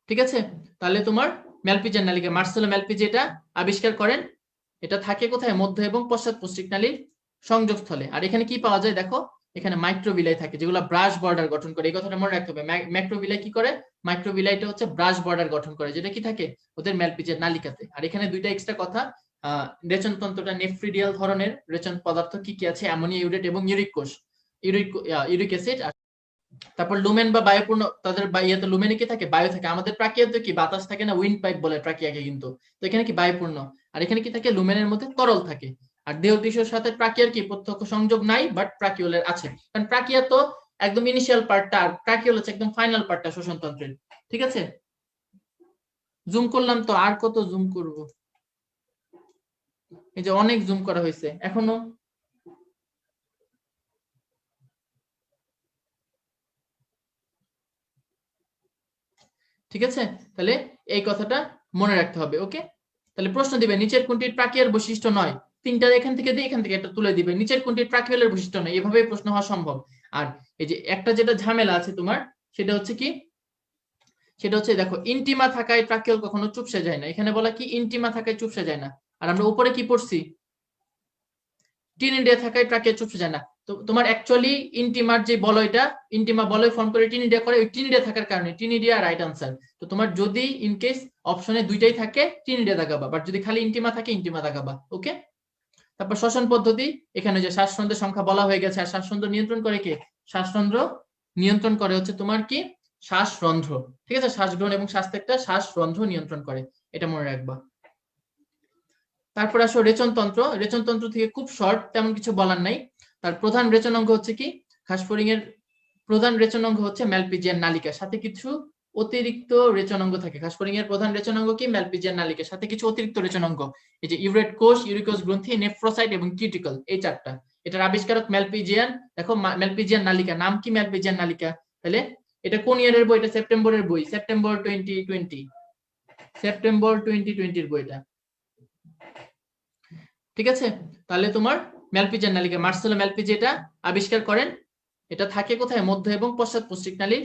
[SPEAKER 1] ঠিক আছে, তাহলে তোমার ম্যালপিজিয়ান নালিকা, মার্সেলো ম্যালপিজি এটা আবিষ্কার করেন। এটা থাকে কোথায়? মধ্য এবং পশ্চাৎ নালীর সংযোগস্থলে। আর এখানে কি পাওয়া যায় দেখো, এখানে মাইক্রোভিলাই থাকে যেগুলো ব্রাশ বর্ডার গঠন করে। এই কথাটা মনে রাখতে হবে। ম্যাক্রোভিলাই কি করে? মাইক্রোভিলাইটা হচ্ছে ব্রাশ বর্ডার গঠন করে, যেটা কি থাকে ওদের ম্যালপিজিয়ান নালিকাতে। আর এখানে দুইটা এক্সট্রা কথা, রেচনতন্ত্রটা নেফ্রিডিয়াল ধরনের। রেচন পদার্থ কি কি আছে? অ্যামোনিয়া, ইউরেট এবং ইউরিক কোষ, ইউরিক অ্যাসিড। তারপর লুমেন বা বায়ুপূর্ণ, তাদের ইয়েতে লুমেনে কি থাকে? বায়ু থাকে। আমাদের ট্রাকিয়াতে কি বাতাস থাকে না? উইন্ড পাইপ বলে ট্রাকিয়াকে, কিন্তু তো এখানে কি বায়ুপূর্ণ। আর এখানে কি থাকে? লুমেনের মধ্যে তরল থাকে। আর দেহ টিস্যুর সাথে ট্রাকিয়ার কি প্রত্যক্ষ সংযোগ নাই, বাট ট্রাকিওলের আছে। কারণ ট্রাকিয়া তো একদম ইনিশিয়াল পার্টটা, আর ট্রাকিওল হচ্ছে একদম ফাইনাল পার্টটা শ্বসনতন্ত্রের। ঠিক আছে, জুম করলাম তো, আর কত জুম করব? এই যে অনেক জুম করা হয়েছে এখনো। ঠিক আছে, তাহলে এই কথাটা মনে রাখতে হবে। ওকে, তাহলে প্রশ্ন দিবে নিচের কোনটি ট্রাকিয়ার বৈশিষ্ট্য নয়? তিনটা এখান থেকে দিয়ে এখান থেকে একটা তুলে দিবে, নিচের কোনটি ট্রাকিওলের বৈশিষ্ট্য নয়। এভাবেই প্রশ্ন হওয়া সম্ভব। আর এই যে একটা যেটা ঝামেলা আছে তোমার, সেটা হচ্ছে কি? সেটা হচ্ছে দেখো, ইন্টিমা থাকায় ট্রাকিওল কখনো চুপসে যায় না। এখানে বলা কি? ইন্টিমা থাকায় চুপসে যায় না। আর আমরা উপরে কি পড়ছি? টিনিডিয়া থাকায় ট্রাকিয়া চুপসে যায় না। তো তোমার অ্যাকচুয়ালি ইন্টিমার যে বলয়টা, ইন্টিমা বলয় ফর্ম করে টিনিডিয়া করে, ওই টিনিডিয়া থাকার কারণে টিনিডিয়া রাইট আনসার। তো তোমার যদি ইন কেস অপশনে দুইটাই থাকে, টিনিডিয়া দাগাবা, বাট যদি খালি ইন্টিমা থাকে, ইন্টিমা দাগাবা। ওকে, তারপর শ্বসন পদ্ধতি। এখানে যে শ্বাসরন্ধ্রের সংখ্যা বলা হয়ে গেছে। আর শ্বাসরন্ধ্র নিয়ন্ত্রণ করে কে? শ্বাসরন্ধ্র নিয়ন্ত্রণ করে হচ্ছে তোমার কি? শ্বাসরন্ধ্র। ঠিক আছে, শ্বাস গ্রহণ এবং শ্বাসত্যাগটা শ্বাসরন্ধ্র নিয়ন্ত্রণ করে, এটা মনে রাখবা। তারপর আসো রেচনতন্ত্র। রেচনতন্ত্র থেকে খুব শর্ট, তেমন কিছু বলার নাই। তার প্রধান রেচনাঙ্গ হচ্ছে কি? ঘাসফড়িং এর প্রধান রেচনাঙ্গ হচ্ছে ম্যালপিজিয়ান নালিকা, সাথে কিছু অতিরিক্ত রেচনাঙ্গ থাকে। ঘাসফড়িং এর প্রধান রেচনাঙ্গ কি? ম্যালপিজিয়ান নালিকা, সাথে কিছু অতিরিক্ত রেচনাঙ্গ, এই যে ইউরেট কোষ, ইউরিকোষ গ্রন্থি, নেফ্রোসাইট এবং কিউটিকল, এই চারটা। এটার আবিষ্কারক ম্যালপিজিয়ান। দেখো ম্যালপিজিয়ান নালিকা, নাম কি? ম্যালপিজিয়ান নালিকা। তাহলে এটা কোন ইয়ারের বই? এটা সেপ্টেম্বরের বই, সেপ্টেম্বর 2020, সেপ্টেম্বর 2020 বইটা। ঠিক আছে, তাহলে তোমার ম্যালপিজিয়ান নালিকা, মার্সেলো ম্যালপিজি এটা আবিষ্কার করেন। এটা থাকে কোথায়? মধ্য এবং পশ্চাৎ নালীর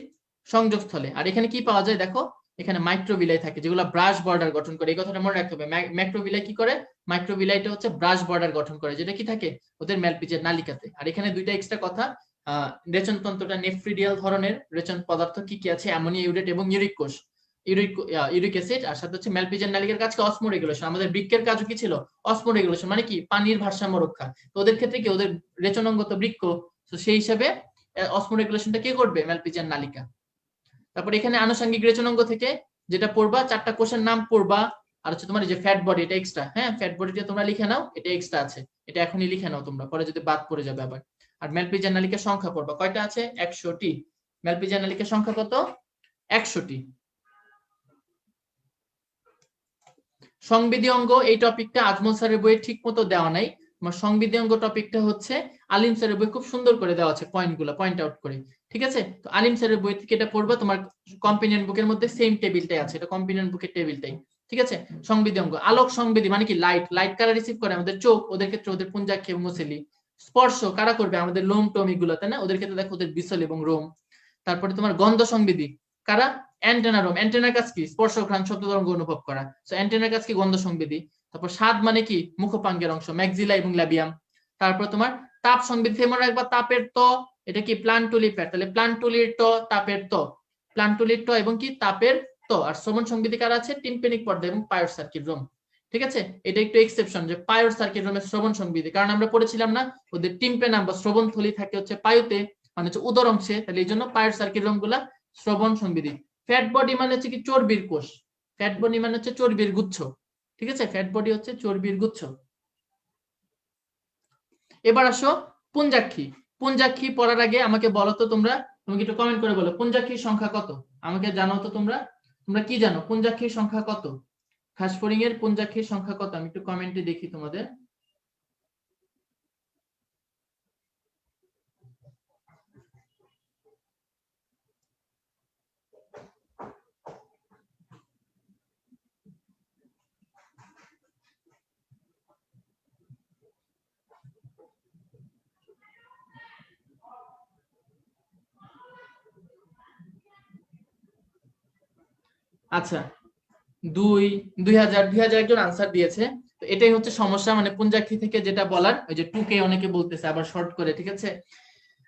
[SPEAKER 1] সংযোগস্থলে। আর এখানে কি পাওয়া যায় দেখো, এখানে মাইক্রোভিলাই থাকে যেগুলো ব্রাশ বর্ডার গঠন করে। এই কথাটা মনে রাখতে হবে। ম্যাক্রোভিলাই কি করে? মাইক্রোভিলাইটা হচ্ছে ব্রাশ বর্ডার গঠন করে, যেটা কি থাকে ওদের ম্যালপিজিয়ান নালিকাতে। আর এখানে দুইটা এক্সট্রা কথা, রেচনতন্ত্রটা নেফ্রিডিয়াল ধরনের। রেচন পদার্থ কি কি আছে? অ্যামোনিয়া, ইউরেট এবং ইউরিক কোষ, ইউরিক অ্যাসিড। আর সাথে হচ্ছে ম্যালপিজিয়ান নালিকার কাজ কি? অসমো রেগুলেশন। আমাদের বৃক্কের কাজও কি ছিল? অসমো রেগুলেশন, মানে কি? পানির ভারসাম্য রক্ষা। তো ওদের ক্ষেত্রে কি? ওদের রেচনাঙ্গত বৃক্ক, তো সেই হিসাবে অসমো রেগুলেশনটা কে করবে? ম্যালপিজিয়ান নালিকা। তারপর এখানে আনুষঙ্গিক রেচনাঙ্গ থেকে যেটা পড়বা, চারটা কোষের নাম পড়বা। আর হচ্ছে তোমার এই যে ফ্যাট বডি, এটা এক্সট্রা। হ্যাঁ, ফ্যাট বডিটা তোমরা লিখে নাও, এটা এক্সট্রা আছে, এটা এখনই লিখে নাও তোমরা, পরে যদি বাদ পড়ে যাবে আবার। আর ম্যালপিজিয়ান নালিকার সংখ্যা পড়বা, কয়টা আছে? 100টি। ম্যালপিজিয়ান নালিকার সংখ্যা কত? 100টি। সংবিধি অঙ্গ, এই টপিকটা আজমল স্যারের বইয়ে ঠিক মতো দেওয়া নাই। তোমার সংবিধি অঙ্গ টপিকটা হচ্ছে আলিম স্যারের বই খুব সুন্দর করে দেওয়া আছে, পয়েন্টগুলো পয়েন্ট আউট করে। ঠিক আছে, তো আলিম স্যারের বই থেকে এটা পড়বা। তোমার কম্পিনিয়ন বুকের মধ্যে সেম টেবিলটাই আছে, এটা কম্পিনিয়ন বুকের টেবিলটাই। ঠিক আছে, সংবিধি অঙ্গ। আলোক সংবিধি মানে কি? লাইট। লাইট কারা রিসিভ করে? আমাদের চোখ। ওদের ক্ষেত্রে ওদের পুঞ্জাক্ষী এবং মুসেলি। স্পর্শ কারা করবে? আমাদের লোম টোম এগুলো, তাই না? ওদের ক্ষেত্রে দেখো ওদের বিসল এবং রোম। তারপরে তোমার গন্ধ সংবিধি কারা? Antenna Rome. অ্যান্টেনার কাজ কি? স্পর্শ, ঘ্রাণ, শব্দ তরঙ্গ অনুভব করা। সো অ্যান্টেনার কাজ কি? গন্ধ সংবেদী। তারপর স্বাদ মানে কি? মুখপাঙ্গের অংশ, ম্যাক্সিলা এবং ল্যাবিয়াম। তারপর তোমার তাপ সংবেদী, মনে রাখবা তাপের ত, এটা কি? প্লান্টুলি প্যাট। তাহলে প্লান্টুলির ট, তাপের ত, প্লান্টুলির ট এবং কি? তাপের ত। আর শ্রবণ সংবেদী কারা আছে? টিম্পেনিক পর্দা এবং পায়োর সার্কিট রোম। ঠিক আছে, এটা একটু এক্সেপশন যে পায়োর সার্কিট রোমের শ্রবণ সংবেদী, কারণ আমরা পড়েছিলাম না ওদের টিম্পেনাম বা শ্রবণ থলি থাকে হচ্ছে পায়ুতে, মানে হচ্ছে উদর অংশে। তাহলে এই জন্য পায়োর সার্কিট রোম গুলা শ্রবণ সংবেদী। ফ্যাট বডি মানে হচ্ছে কি? চর্বির কোষ। ফ্যাট বডি মানে হচ্ছে চর্বির গুচ্ছ। ঠিক আছে, ফ্যাট বডি হচ্ছে চর্বির গুচ্ছ। এবার আসো পুঞ্জাক্ষী। পুঞ্জাক্ষী পড়ার আগে আমাকে বলো তো তোমরা, তুমি একটু কমেন্ট করে বলো পুঞ্জাক্ষীর সংখ্যা কত? আমাকে জানাও তো তোমরা, তোমরা কি জানো পুঞ্জাক্ষীর সংখ্যা কত? ঘাসফড়িং এর পুঞ্জাক্ষীর সংখ্যা কত? আমি একটু কমেন্টে দেখি তোমাদের। আচ্ছা 2000 একজন আনসার দিয়েছে। তো এটাই হচ্ছে সমস্যা, মানে পুঞ্জাক্ষী থেকে যেটা বলার, ওই যে 2K অনেকে বলতেছে আবার শর্ট করে, ঠিক আছে।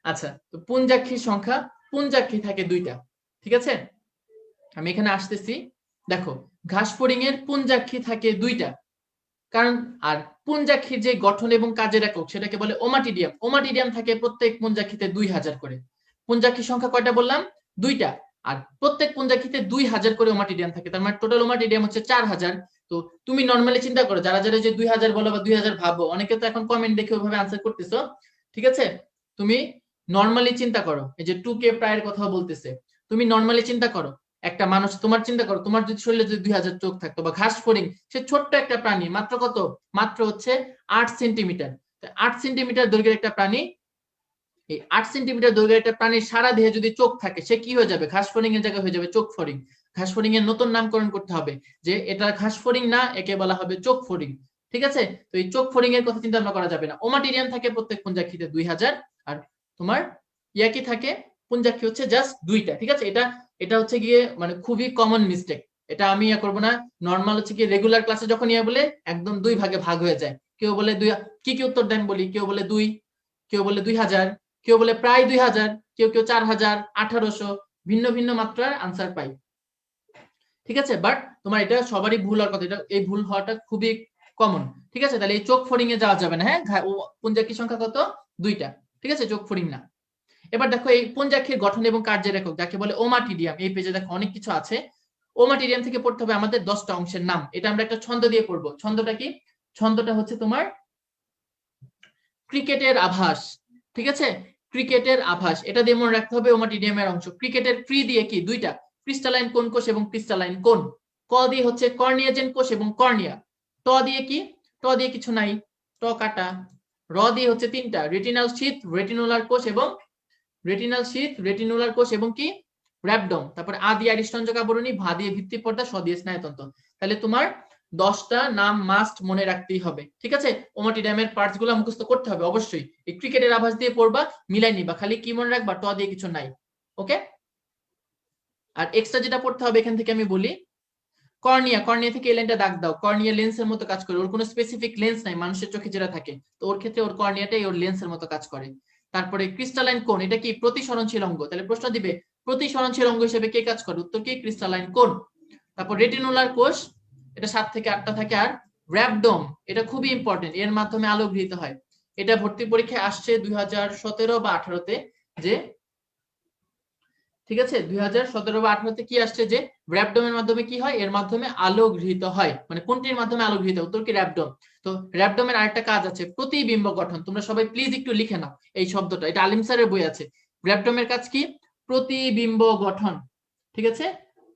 [SPEAKER 1] আচ্ছা, তো পুঞ্জাক্ষীর সংখ্যা, পুঞ্জাক্ষী থাকে 2টা, ঠিক আছে। আমি এখানে আসতেছি, দেখো ঘাসফড়িং এর পুঞ্জাক্ষী থাকে 2টা, কারণ আর পুঞ্জাক্ষীর যে গঠন এবং কাজের একক সেটাকে বলে ওমাটিডিয়াম। ওমাটিডিয়াম থাকে প্রত্যেক পুঞ্জাক্ষীতে 2000 করে। পুঞ্জাক্ষীর সংখ্যা কয়টা বললাম? 2টা। আর প্রত্যেক পুঞ্জাক্ষীতে 2000 করে ওমাটিডিয়াম থাকে, তার মানে টোটাল ওমাটিডিয়াম হচ্ছে 4000। তো তুমি নর্মালি চিন্তা করো, যারা যারা যে 2000 বলো বা 2000 ভাবো, অনেকে তো এখন কমেন্ট দেখে ওইভাবে আনসার করতেছো, ঠিক আছে। তুমি নর্মালি চিন্তা করো, এই যে 2K প্রায়ের কথা বলতেছে, তুমি নর্মালি চিন্তা করো, একটা মানুষ, তোমার চিন্তা করো, তোমার যদি শরীরে যদি 2000 চোখ থাকতো, বা ঘাস ফড়িং, সে ছোট্ট একটা প্রাণী, মাত্র কত, মাত্র হচ্ছে 8 সেন্টিমিটার। 8 সেন্টিমিটার দৈর্ঘ্যের একটা প্রাণী, এই 8 সেন্টিমিটার দৈর্ঘ্যের একটা প্রাণীর সারা দেহে যদি চোখ থাকে, সে কি হয়ে যাবে? ঘাস ফড়িং এর জায়গায় হয়ে যাবে চোখ ফড়িং। ঘাস ফড়িং এর নতুন নামকরণ করতে হবে, যে এটা ঘাস ফড়িং না, একে বলা হবে চোখ ফড়িং, ঠিক আছে। তো এই চোখ ফড়িং এর কথা চিন্তা ভাবনা করা যাবে না। ওমাটিরিয়াম থাকে প্রত্যেক পুঞ্জাক্ষীতে 2000, আর তোমার ইয়াকি থাকে, পুঞ্জাক্ষী হচ্ছে জাস্ট 2টা, ঠিক আছে। এটা এটা হচ্ছে গিয়ে মানে খুবই কমন মিস্টেক, এটা আমি ইয়া করবো না। নর্মাল হচ্ছে কি, রেগুলার ক্লাসে যখন ইয়া বলে একদম 2 ভাগে ভাগ হয়ে যায়, কেউ বলে 2, কি কি উত্তর দেন বলি, কেউ বলে 2, কেউ বলে 2000, কেউ বলে প্রায় 2000, কেউ কেউ 4000, 1800, ভিন্ন ভিন্ন মাত্রার আনসার পাই, ঠিক আছে। বাট তোমার এটা সবারই ভুল হওয়ার কথা, এটা এই ভুল হওয়াটা খুবই কমন, ঠিক আছে। তাহলে এই চোখ ফড়িং এ যাওয়া যাবে না, হ্যাঁ। পুঞ্জাক্ষী সংখ্যা কত? 2টা, ঠিক আছে, চোখ ফড়িং না। এবার দেখো এই পুঞ্জাক্ষীর গঠন এবং কার্যের একক যাকে বলে ওমাটিডিয়াম, এই পেজে দেখো অনেক কিছু আছে। ওমাটিডিয়াম থেকে পড়তে হবে আমাদের 10টা অংশের নাম, এটা আমরা একটা ছন্দ দিয়ে পড়বো। ছন্দটা কি? ছন্দটা হচ্ছে তোমার ক্রিকেটের আভাস, ঠিক আছে। ক্রিকেটের আভাস, এটা দিয়ে মনে রাখতে হবে ওমাটিডিয়ামের অংশ। ক্রিকেটের ক্রি দিয়ে কি? 2টা, ক্রিস্টালাইন কোন কোষ এবং ক্রিস্টালাইন কোন। ক দিয়ে হচ্ছে কর্নিয়াজেন কোষ এবং কর্নিয়া। ট দিয়ে কি? ট দিয়ে কিছু নাই, ট কাটা। র দিয়ে হচ্ছে 3টা, রেটিনাল শীথ, রেটিনুলার কোষ এবং রেটিনাল শীথ, রেটিনুলার কোষ এবং কি? র‍্যাবডম। তারপর আ দিয়ে আরিষ্টঞ্জক আবরণী, ভা দিয়ে ভিত্তি পর্দা, স দিয়ে স্নায়ুতন্ত্র। তাহলে তোমার 10টা নাম মাস্ট মনে রাখতেই হবে, ঠিক আছে। ওমাটিডিয়ামের পার্টস গুলো মুখস্থ করতে হবে অবশ্যই। এই ক্রিকেটের আভাস দিয়ে পড়বা, মিলাই নিবা, খালি কি মনে রাখবা? ট দিয়ে কিছু নাই, ওকে। আর এক্সট্রা যেটা পড়তে হবে এখান থেকে আমি বলি, কর্নিয়া, কর্নিয়া থেকে এই লাইনটা দাগ দাও। কর্নিয়া লেন্সের মতো কাজ করে, ওর কোনো স্পেসিফিক লেন্স নাই, মানুষের চোখে যেটা থাকে, তো ওর ক্ষেত্রে ওর কর্নিয়াটাই ওর লেন্সের মতো কাজ করে। তারপরে ক্রিস্টালাইন কোন, এটা কি? প্রতিসরণশীল অঙ্গ। তাহলে প্রশ্ন দিবে প্রতিসরণশীল অঙ্গ হিসেবে কে কাজ করে? উত্তর কি? ক্রিস্টালাইন কোন। তারপর রেটিনুলার কোষ, এটা 7 থেকে 8টা থাকে। আর র‍্যাবডম, এটা খুবই ইম্পর্টেন্ট, এর মাধ্যমে আলো গৃহীত হয়। এটা ভর্তি পরীক্ষায় আসছে 2017 বা 18তে, যে ঠিক আছে 2017 বা 18তে কি আসছে, যে র‍্যাবডমের মাধ্যমে কি হয়? এর মাধ্যমে আলো গৃহীত হয়। মানে কোনটির মাধ্যমে আলো গৃহীত হয়? উত্তর কি? র‍্যাবডম। তো র‍্যাবডমের আরেকটা কাজ আছে, প্রতিবিম্ব গঠন। তোমরা সবাই প্লিজ একটু লিখে নাও এই শব্দটা, এটা আলিম স্যারের বই আছে। র‍্যাবডমের কাজ কি? প্রতিবিম্ব গঠন, ঠিক আছে,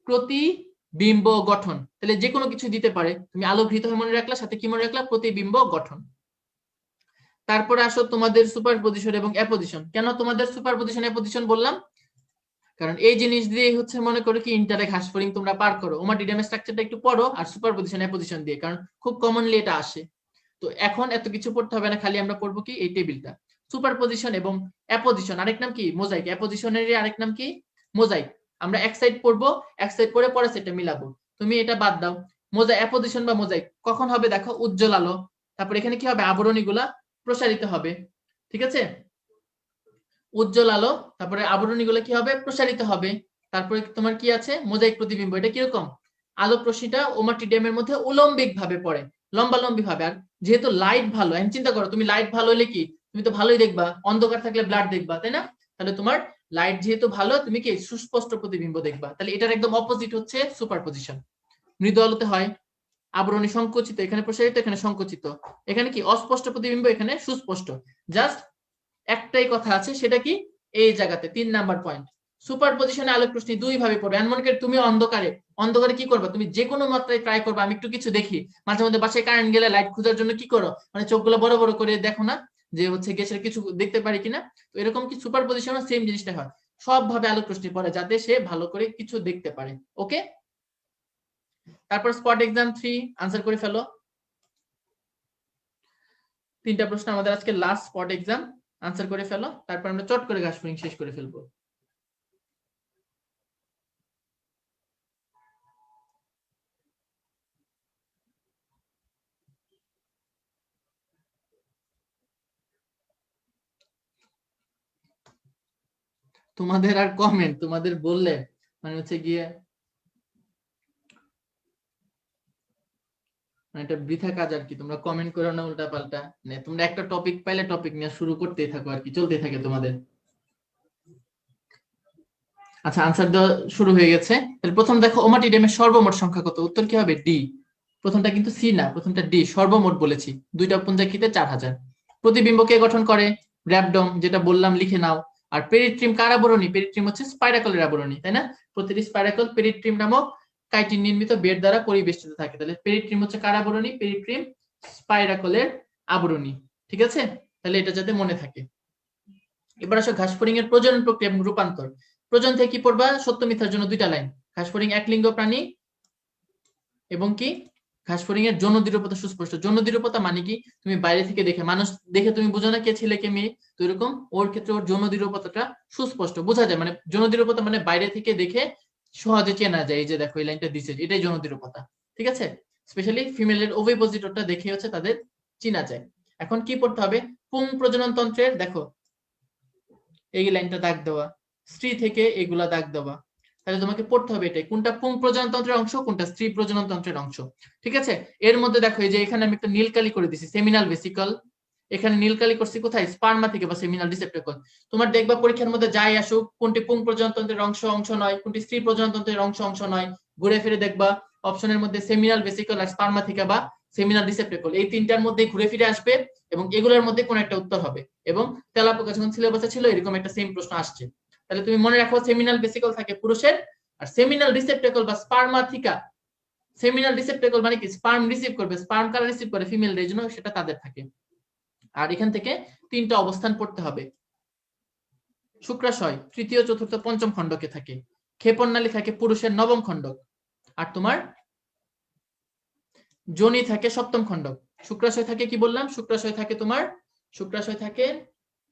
[SPEAKER 1] প্রতিবিম্ব গঠন। তাহলে যে কোনো কিছু দিতে পারে, তুমি আলো গৃহীত হয় মনে রাখলা, সাথে কি মনে রাখলা? প্রতিবিম্ব গঠন। তারপরে আসো তোমাদের সুপারপজিশন এবং অ্যাপোজিশন। কেন তোমাদের সুপারপজিশন অ্যাপোজিশন বললাম? কারণ এই জিনিস দিয়ে হচ্ছে মনে করো কি ইন্টারে ঘাস ফড়িং তোমরা পার করো, ওমাটিডিয়াম স্ট্রাকচারটা একটু পড়ো, আর সুপারপজিশন অ্যাপোজিশন দিয়ে, কারণ খুব কমনলি এটা আসে। তো এখন এত কিছু পড়তে হবে না, খালি আমরা পড়বো কি এই টেবিলটা। সুপারপজিশন এবং অ্যাপোজিশন আরেক নাম কি? মোজাইক। অ্যাপোজিশনের আরেক নাম কি? মোজাইক। আমরা এক সাইড পড়বো, এক সাইড পড়ে পরের সাইডটা মিলাবো। তুমি এটা বাদ দাও, মোজাইক, অ্যাপোজিশন বা মোজাইক কখন হবে? দেখো উজ্জ্বল আলো, তারপর এখানে কি হবে? আবরণীগুলা প্রসারিত হবে, ঠিক আছে। উজ্জ্বল আলো, তারপরে আবরণীগুলো কি হবে? প্রসারিত হবে। তারপরে তোমার কি আছে? মোজাইক প্রতিবিম্ব। এটা কিরকম? আলো রশ্মিটা ওমাটিডিয়ামের মধ্যে উলম্বিক ভাবে পড়ে, লম্বালম্বি ভাবে। আর যেহেতু লাইট ভালো, এখন চিন্তা করো, তুমি লাইট ভালো হলে কি? তুমি তো ভালোই দেখবা, অন্ধকার থাকলে ব্লাড দেখবা, তাই না? তাহলে তোমার লাইট যেহেতু ভালো, তুমি কি সুস্পষ্ট প্রতিবিম্ব দেখবা। তাহলে এটার একদম অপোজিট হচ্ছে সুপারপজিশন। মৃদু আলোতে হয় আবরণী সংকুচিত, এখানে প্রসারিত, এখানে সংকুচিত। এখানে কি? অস্পষ্ট প্রতিবিম্ব, এখানে সুস্পষ্ট। জাস্ট একটাই কথা আছে, সেটা কি? এই জায়গাতে 3 নাম্বার পয়েন্ট, সুপারপজিশনে আলোক রশ্মি 2 ভাবে পড়বে। এমন করে তুমি অন্ধকারে, অন্ধকারে কি করবা? তুমি যে কোনো মাত্রায় ট্রাই করবা। আমি একটু কিছু দেখি, মাঝে মধ্যে বাসায় কারেন্ট গেলে লাইট খোঁজার জন্য কি করো, মানে চোখগুলো বড় বড় করে দেখো না, যে হচ্ছে গ্যাসের কিছু দেখতে পারি কিনা। তো এরকম কি সুপারপজিশনও সেম জিনিসটা হয়, সব ভাবে আলোক রশ্মি পড়ে যাতে সে ভালো করে কিছু দেখতে পারে, ওকে। তারপর স্পট এক্সাম 3 আনসার করে ফেলো। 3টা প্রশ্ন আমাদের আজকে লাস্ট স্পট এক্সাম, আনসার করে ফেলো, তারপর আমরা চট করে ঘাস ফড়িং শেষ করে ফেলবো। তোমাদের আর কমেন্ট তোমাদের বললে মানে হচ্ছে গিয়ে এটা বৃথা কাজ আর কি, তোমরা কমেন্ট করো না উল্টা পাল্টা, মানে তোমরা একটা টপিক পাইলে টপিক নিয়ে শুরু করতেই থাকো আর কি, চলতে থাকে তোমাদের। আচ্ছা, আনসার দেওয়া শুরু হয়ে গেছে। তাহলে প্রথম দেখো ওমাটিডিয়ামের সর্বমোট সংখ্যা কত, উত্তর কি হবে ডি। প্রথমটা কিন্তু সি না, প্রথমটা ডি, সর্বমোট বলেছি দুইটা পুঞ্জাক্ষিতে 4000। প্রতিবিম্ব কে গঠন করে, র্যাবডম, যেটা বললাম লিখে নাও। আর পেরিট্রিম কার আবরণী, পেরিট্রিম হচ্ছে স্পাইরাকলের আবরণী, তাই না? প্রতিটি স্পাইরাকল পেরিট্রিম নামক কাইটিন নির্মিত বেড দ্বারা পরিবেষ্টিত থাকে। তাহলে পেরিট্রিম হচ্ছে কার আবরণী, পেরিট্রিম স্পাইরাকলের আবরণী। ঠিক আছে, তাহলে এটা যাতে মনে থাকে। এবার আসো ঘাসফড়িং এর প্রজনন প্রক্রিয়া এবং রূপান্তর। প্রজনন থেকে কি পড়বা, সত্য মিথ্যার জন্য দুইটা লাইন। ঘাসফড়িং এক লিঙ্গ প্রাণী এবং কি ঘাসফড়িং এর যৌন দৃঢ়তা সুস্পষ্ট। যৌন দৃঢ়তা মানে কি, তুমি বাইরে থেকে দেখে, মানুষ দেখে তুমি বুঝো না কে ছেলে কে মেয়ে, তো এরকম ওর ক্ষেত্রে ওর যৌন দৃঢ়তাটা সুস্পষ্ট বোঝা যায়, মানে যৌন দৃঢ়তা মানে বাইরে থেকে দেখে সহজে চেনা যায়। এই যে দেখো এই লাইনটা দিছে, এটাই যৌন দৃঢ়তা। ঠিক আছে, স্পেশালি ফিমেলের ওভিপোজিটরটা দেখে হচ্ছে তাদের চেনা যায়। এখন কি পড়তে হবে, পুং প্রজনন তন্ত্রের, দেখো এই লাইনটা দাগ দেওয়া, স্ত্রী থেকে এগুলা দাগ দেওয়া। তাহলে তোমাকে পড়তে হবে এটাই, কোনটা পুং প্রজননতন্ত্রের অংশ, কোনটা স্ত্রী প্রজননতন্ত্রের অংশ। ঠিক আছে, এর মধ্যে দেখো এই যে এখানে আমি একটা নীলকালি করে দিছি, সেমিনাল ভেসিকল। এখানে নীলকালি করছি কোথায়, স্পার্মা থেকে বা সেমিনাল রিসেপ্টাকল। তোমার দেখবা পরীক্ষার মধ্যে যাই আসুক, কোনটি পুং প্রজননতন্ত্রের অংশ অংশ নয়, কোনটি স্ত্রী প্রজননতন্ত্রের অংশ অংশ নয়, ঘুরে ফিরে দেখবা অপশনের মধ্যে সেমিনাল ভেসিকল আর স্পার্মা থেকে বা সেমিনাল রিসেপ্টাকল, এই তিনটার মধ্যে ঘুরে ফিরে আসবে এবং এগুলোর মধ্যে কোন একটা উত্তর হবে। এবং তেলাপোকা যখন সিলেবাসে ছিল এরকম একটা সেম প্রশ্ন আসছে। তাহলে তুমি মনে রাখো সেমিনাল ভেসিকল থাকে পুরুষের, আর সেমিনাল রিসেপ্টাকল বা স্পার্মাথিকা, সেমিনাল রিসেপ্টাকল মানে কি, স্পার্ম রিসিভ করবে, স্পার্ম কারা রিসিভ করে, ফিমেল এর জন্য সেটা তাদের থাকে। আর এখান থেকে তিনটা অবস্থান পড়তে হবে। শুক্রাশয় তৃতীয় চতুর্থ পঞ্চম খণ্ডকে থাকে, ক্ষেপণনালী থাকে পুরুষের নবম খণ্ডক, আর তোমার যোনি থাকে সপ্তম খণ্ডক। শুক্রাশয় থাকে কি বললাম, শুক্রাশয় থাকে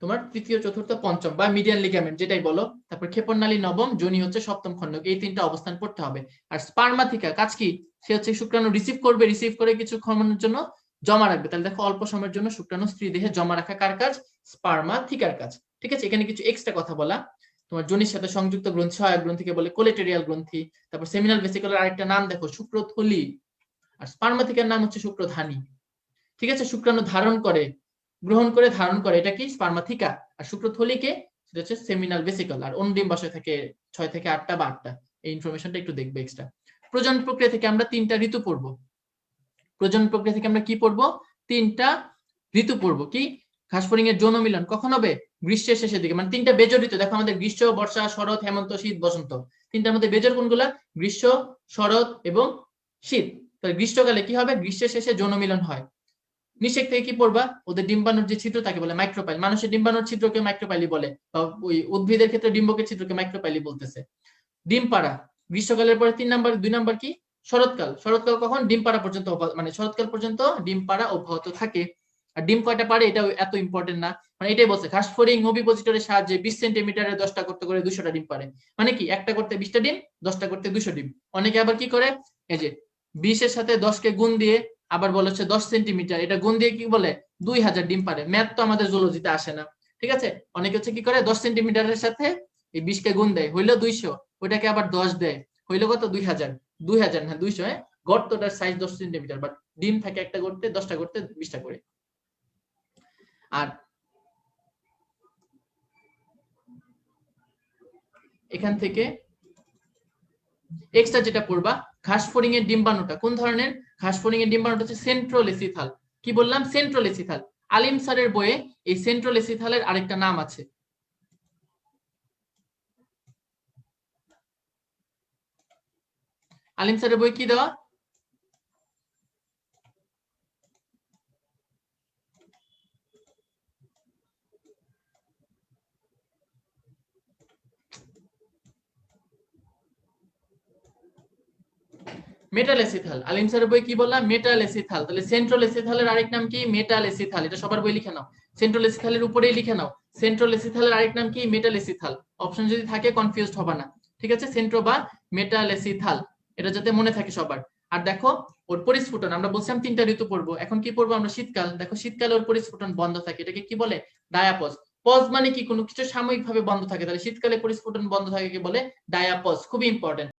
[SPEAKER 1] তোমার তৃতীয় চতুর্থ পঞ্চম বা মিডিয়ান লিগামেন্ট যেটাই বলো, তারপর ক্ষেপণনালী নবম, যোনি হচ্ছে সপ্তম খণ্ডক, এই তিনটা অবস্থান পড়তে হবে। আর স্পার্মাথিকা কাজ কি, সে হচ্ছে শুক্রাণু রিসিভ করবে, রিসিভ করে কিছু ক্ষণের জন্য জমা রাখবে। তাহলে দেখো অল্প সময়ের জন্য শুক্রাণু স্ত্রী দেহে জমা রাখা কার কাজ, স্পার্মাথিকার কাজ। ঠিক আছে, এখানে কিছু এক্সট্রা কথা বলা, তোমার যোনির সাথে সংযুক্ত গ্রন্থি, সহায়ক গ্রন্থিকে বলে কোলেটেরিয়াল গ্রন্থি। তারপর সেমিনাল ভেসিকলের আরেকটা নাম দেখো শুক্রথলি, আর স্পার্মাথিকার নাম হচ্ছে শুক্রধানী। ঠিক আছে, শুক্রাণু ধারণ করে, গ্রহণ করে ধারণ করে, এটা কি স্পার্মাথিকা। আর শুক্রথলিকে সেটা হচ্ছে সেমিনাল ভেসিকল। আর অনুডিম্বাশয় থাকে 6 থেকে 8টা বা 8টা, এই ইনফরমেশনটা একটু দেখবে এক্সট্রা। প্রজনন প্রক্রিয়া থেকে আমরা 3টা ঋতু পড়বো। প্রজনন প্রক্রিয়া থেকে আমরা কি পড়বো, 3টা ঋতু পড়বো। কি, ঘাসফড়িং এর যৌন মিলন কখন হবে, গ্রীষ্মের শেষের দিকে, মানে 3টা বেজর ঋতু দেখো আমাদের, গ্রীষ্ম বর্ষা শরৎ হেমন্ত শীত বসন্ত। 3টার মধ্যে বেজর কোনগুলা, গ্রীষ্ম শরৎ এবং শীত। তাহলে গ্রীষ্মকালে কি হবে, গ্রীষ্মের শেষে যৌন মিলন হয়। নিষেক থেকে কি পড়বা, ওদের ডিম্বাণুর যে ছিদ্র তাকে বলে মাইক্রোপাইল, মানুষের ডিম্বাণুর ছিদ্রকে মাইক্রোপাইলি বলে, বা ওই উদ্ভিদের ক্ষেত্রে ডিম্বকের ছিদ্রকে মাইক্রোপাইলি বলতেছে। ডিম পাড়া গ্রীষ্মকালের পরে 3 নাম্বার, 2 নাম্বার কি শরৎকাল। শরৎকাল কখন, ডিম পাড়া পর্যন্ত, মানে শরৎকাল পর্যন্ত ডিম পাড়া অব্যাহত থাকে। আর ডিম কয়টা পারে এটা এত ইম্পর্টেন্ট না, মানে এটাই বলছে ঘাসফড়িং ওভিপোজিটরের সাহায্যে 20 সেন্টিমিটারে 10টা করতে করে 200টা ডিম পারে। মানে কি, একটা করতে 20টা ডিম, 10টা করতে 200 ডিম। অনেকে আবার কি করে, এই যে 20-এর সাথে 10কে গুণ দিয়ে আবার বলে হচ্ছে 10 সেন্টিমিটার, এটা গুণ দিয়ে কি বলে 2000 ডিম পারে। ম্যাথ তো আমাদের জুলজিতে আসে না। ঠিক আছে, অনেকে হচ্ছে কি করে 10 সেন্টিমিটারের সাথে এই 20কে গুণ দেয়, হইলো 200, ওইটাকে আবার 10 দেয়, হইলো কত 2000, 2000 না 200। গর্তটার সাইজ 10 সেন্টিমিটার, বাট ডিম থাকে একটা গর্তে 10টা করতে 20টা করে। আর এখান থেকে এক্সট্রা যেটা পড়বা, ঘাসফড়িং এর ডিম্বাণুটা কোন ধরনের, ঘাসফড়িং এর ডিম্বাণুটা হচ্ছে সেন্ট্রোলেসিথাল। কি বললাম, সেন্ট্রোলেসিথাল। আলিম স্যারের বইয়ে এই সেন্ট্রোলেসিথালের আরেকটা নাম আছে। আলিম স্যারের বই কি দেওয়া, মেটালেসিথাল। আলিম স্যারের বই কি বললাম, মেটালেসিথাল। তাহলে সেন্ট্রোলেসিথালের আরেক নাম কি, মেটালেসিথাল। এটা সবার বই লিখে নাও, সেন্ট্রোলেসিথালের উপরেই লিখে নাও, সেন্ট্রোলেসিথালের আরেক নাম কি, মেটালেসিথাল। অপশন যদি থাকে কনফিউজড হবে না। ঠিক আছে, সেন্ট্রো বা মেটালেসিথাল, এটা যাতে মনে থাকে সবার। আর দেখো ওর পরিস্ফুটন, আমরা বলছিলাম 3টা ঋতু পড়বো, এখন কি পড়বো আমরা, শীতকাল। দেখো শীতকালে ওর পরিস্ফুটন বন্ধ থাকে, এটাকে কি বলে, ডায়াপজ। পজ মানে কি কোনো কিছু সাময়িকভাবে বন্ধ থাকে, তাহলে শীতকালে পরিস্ফুটন বন্ধ থাকে কি বলে ডায়াপজ, খুবই ইম্পর্টেন্ট।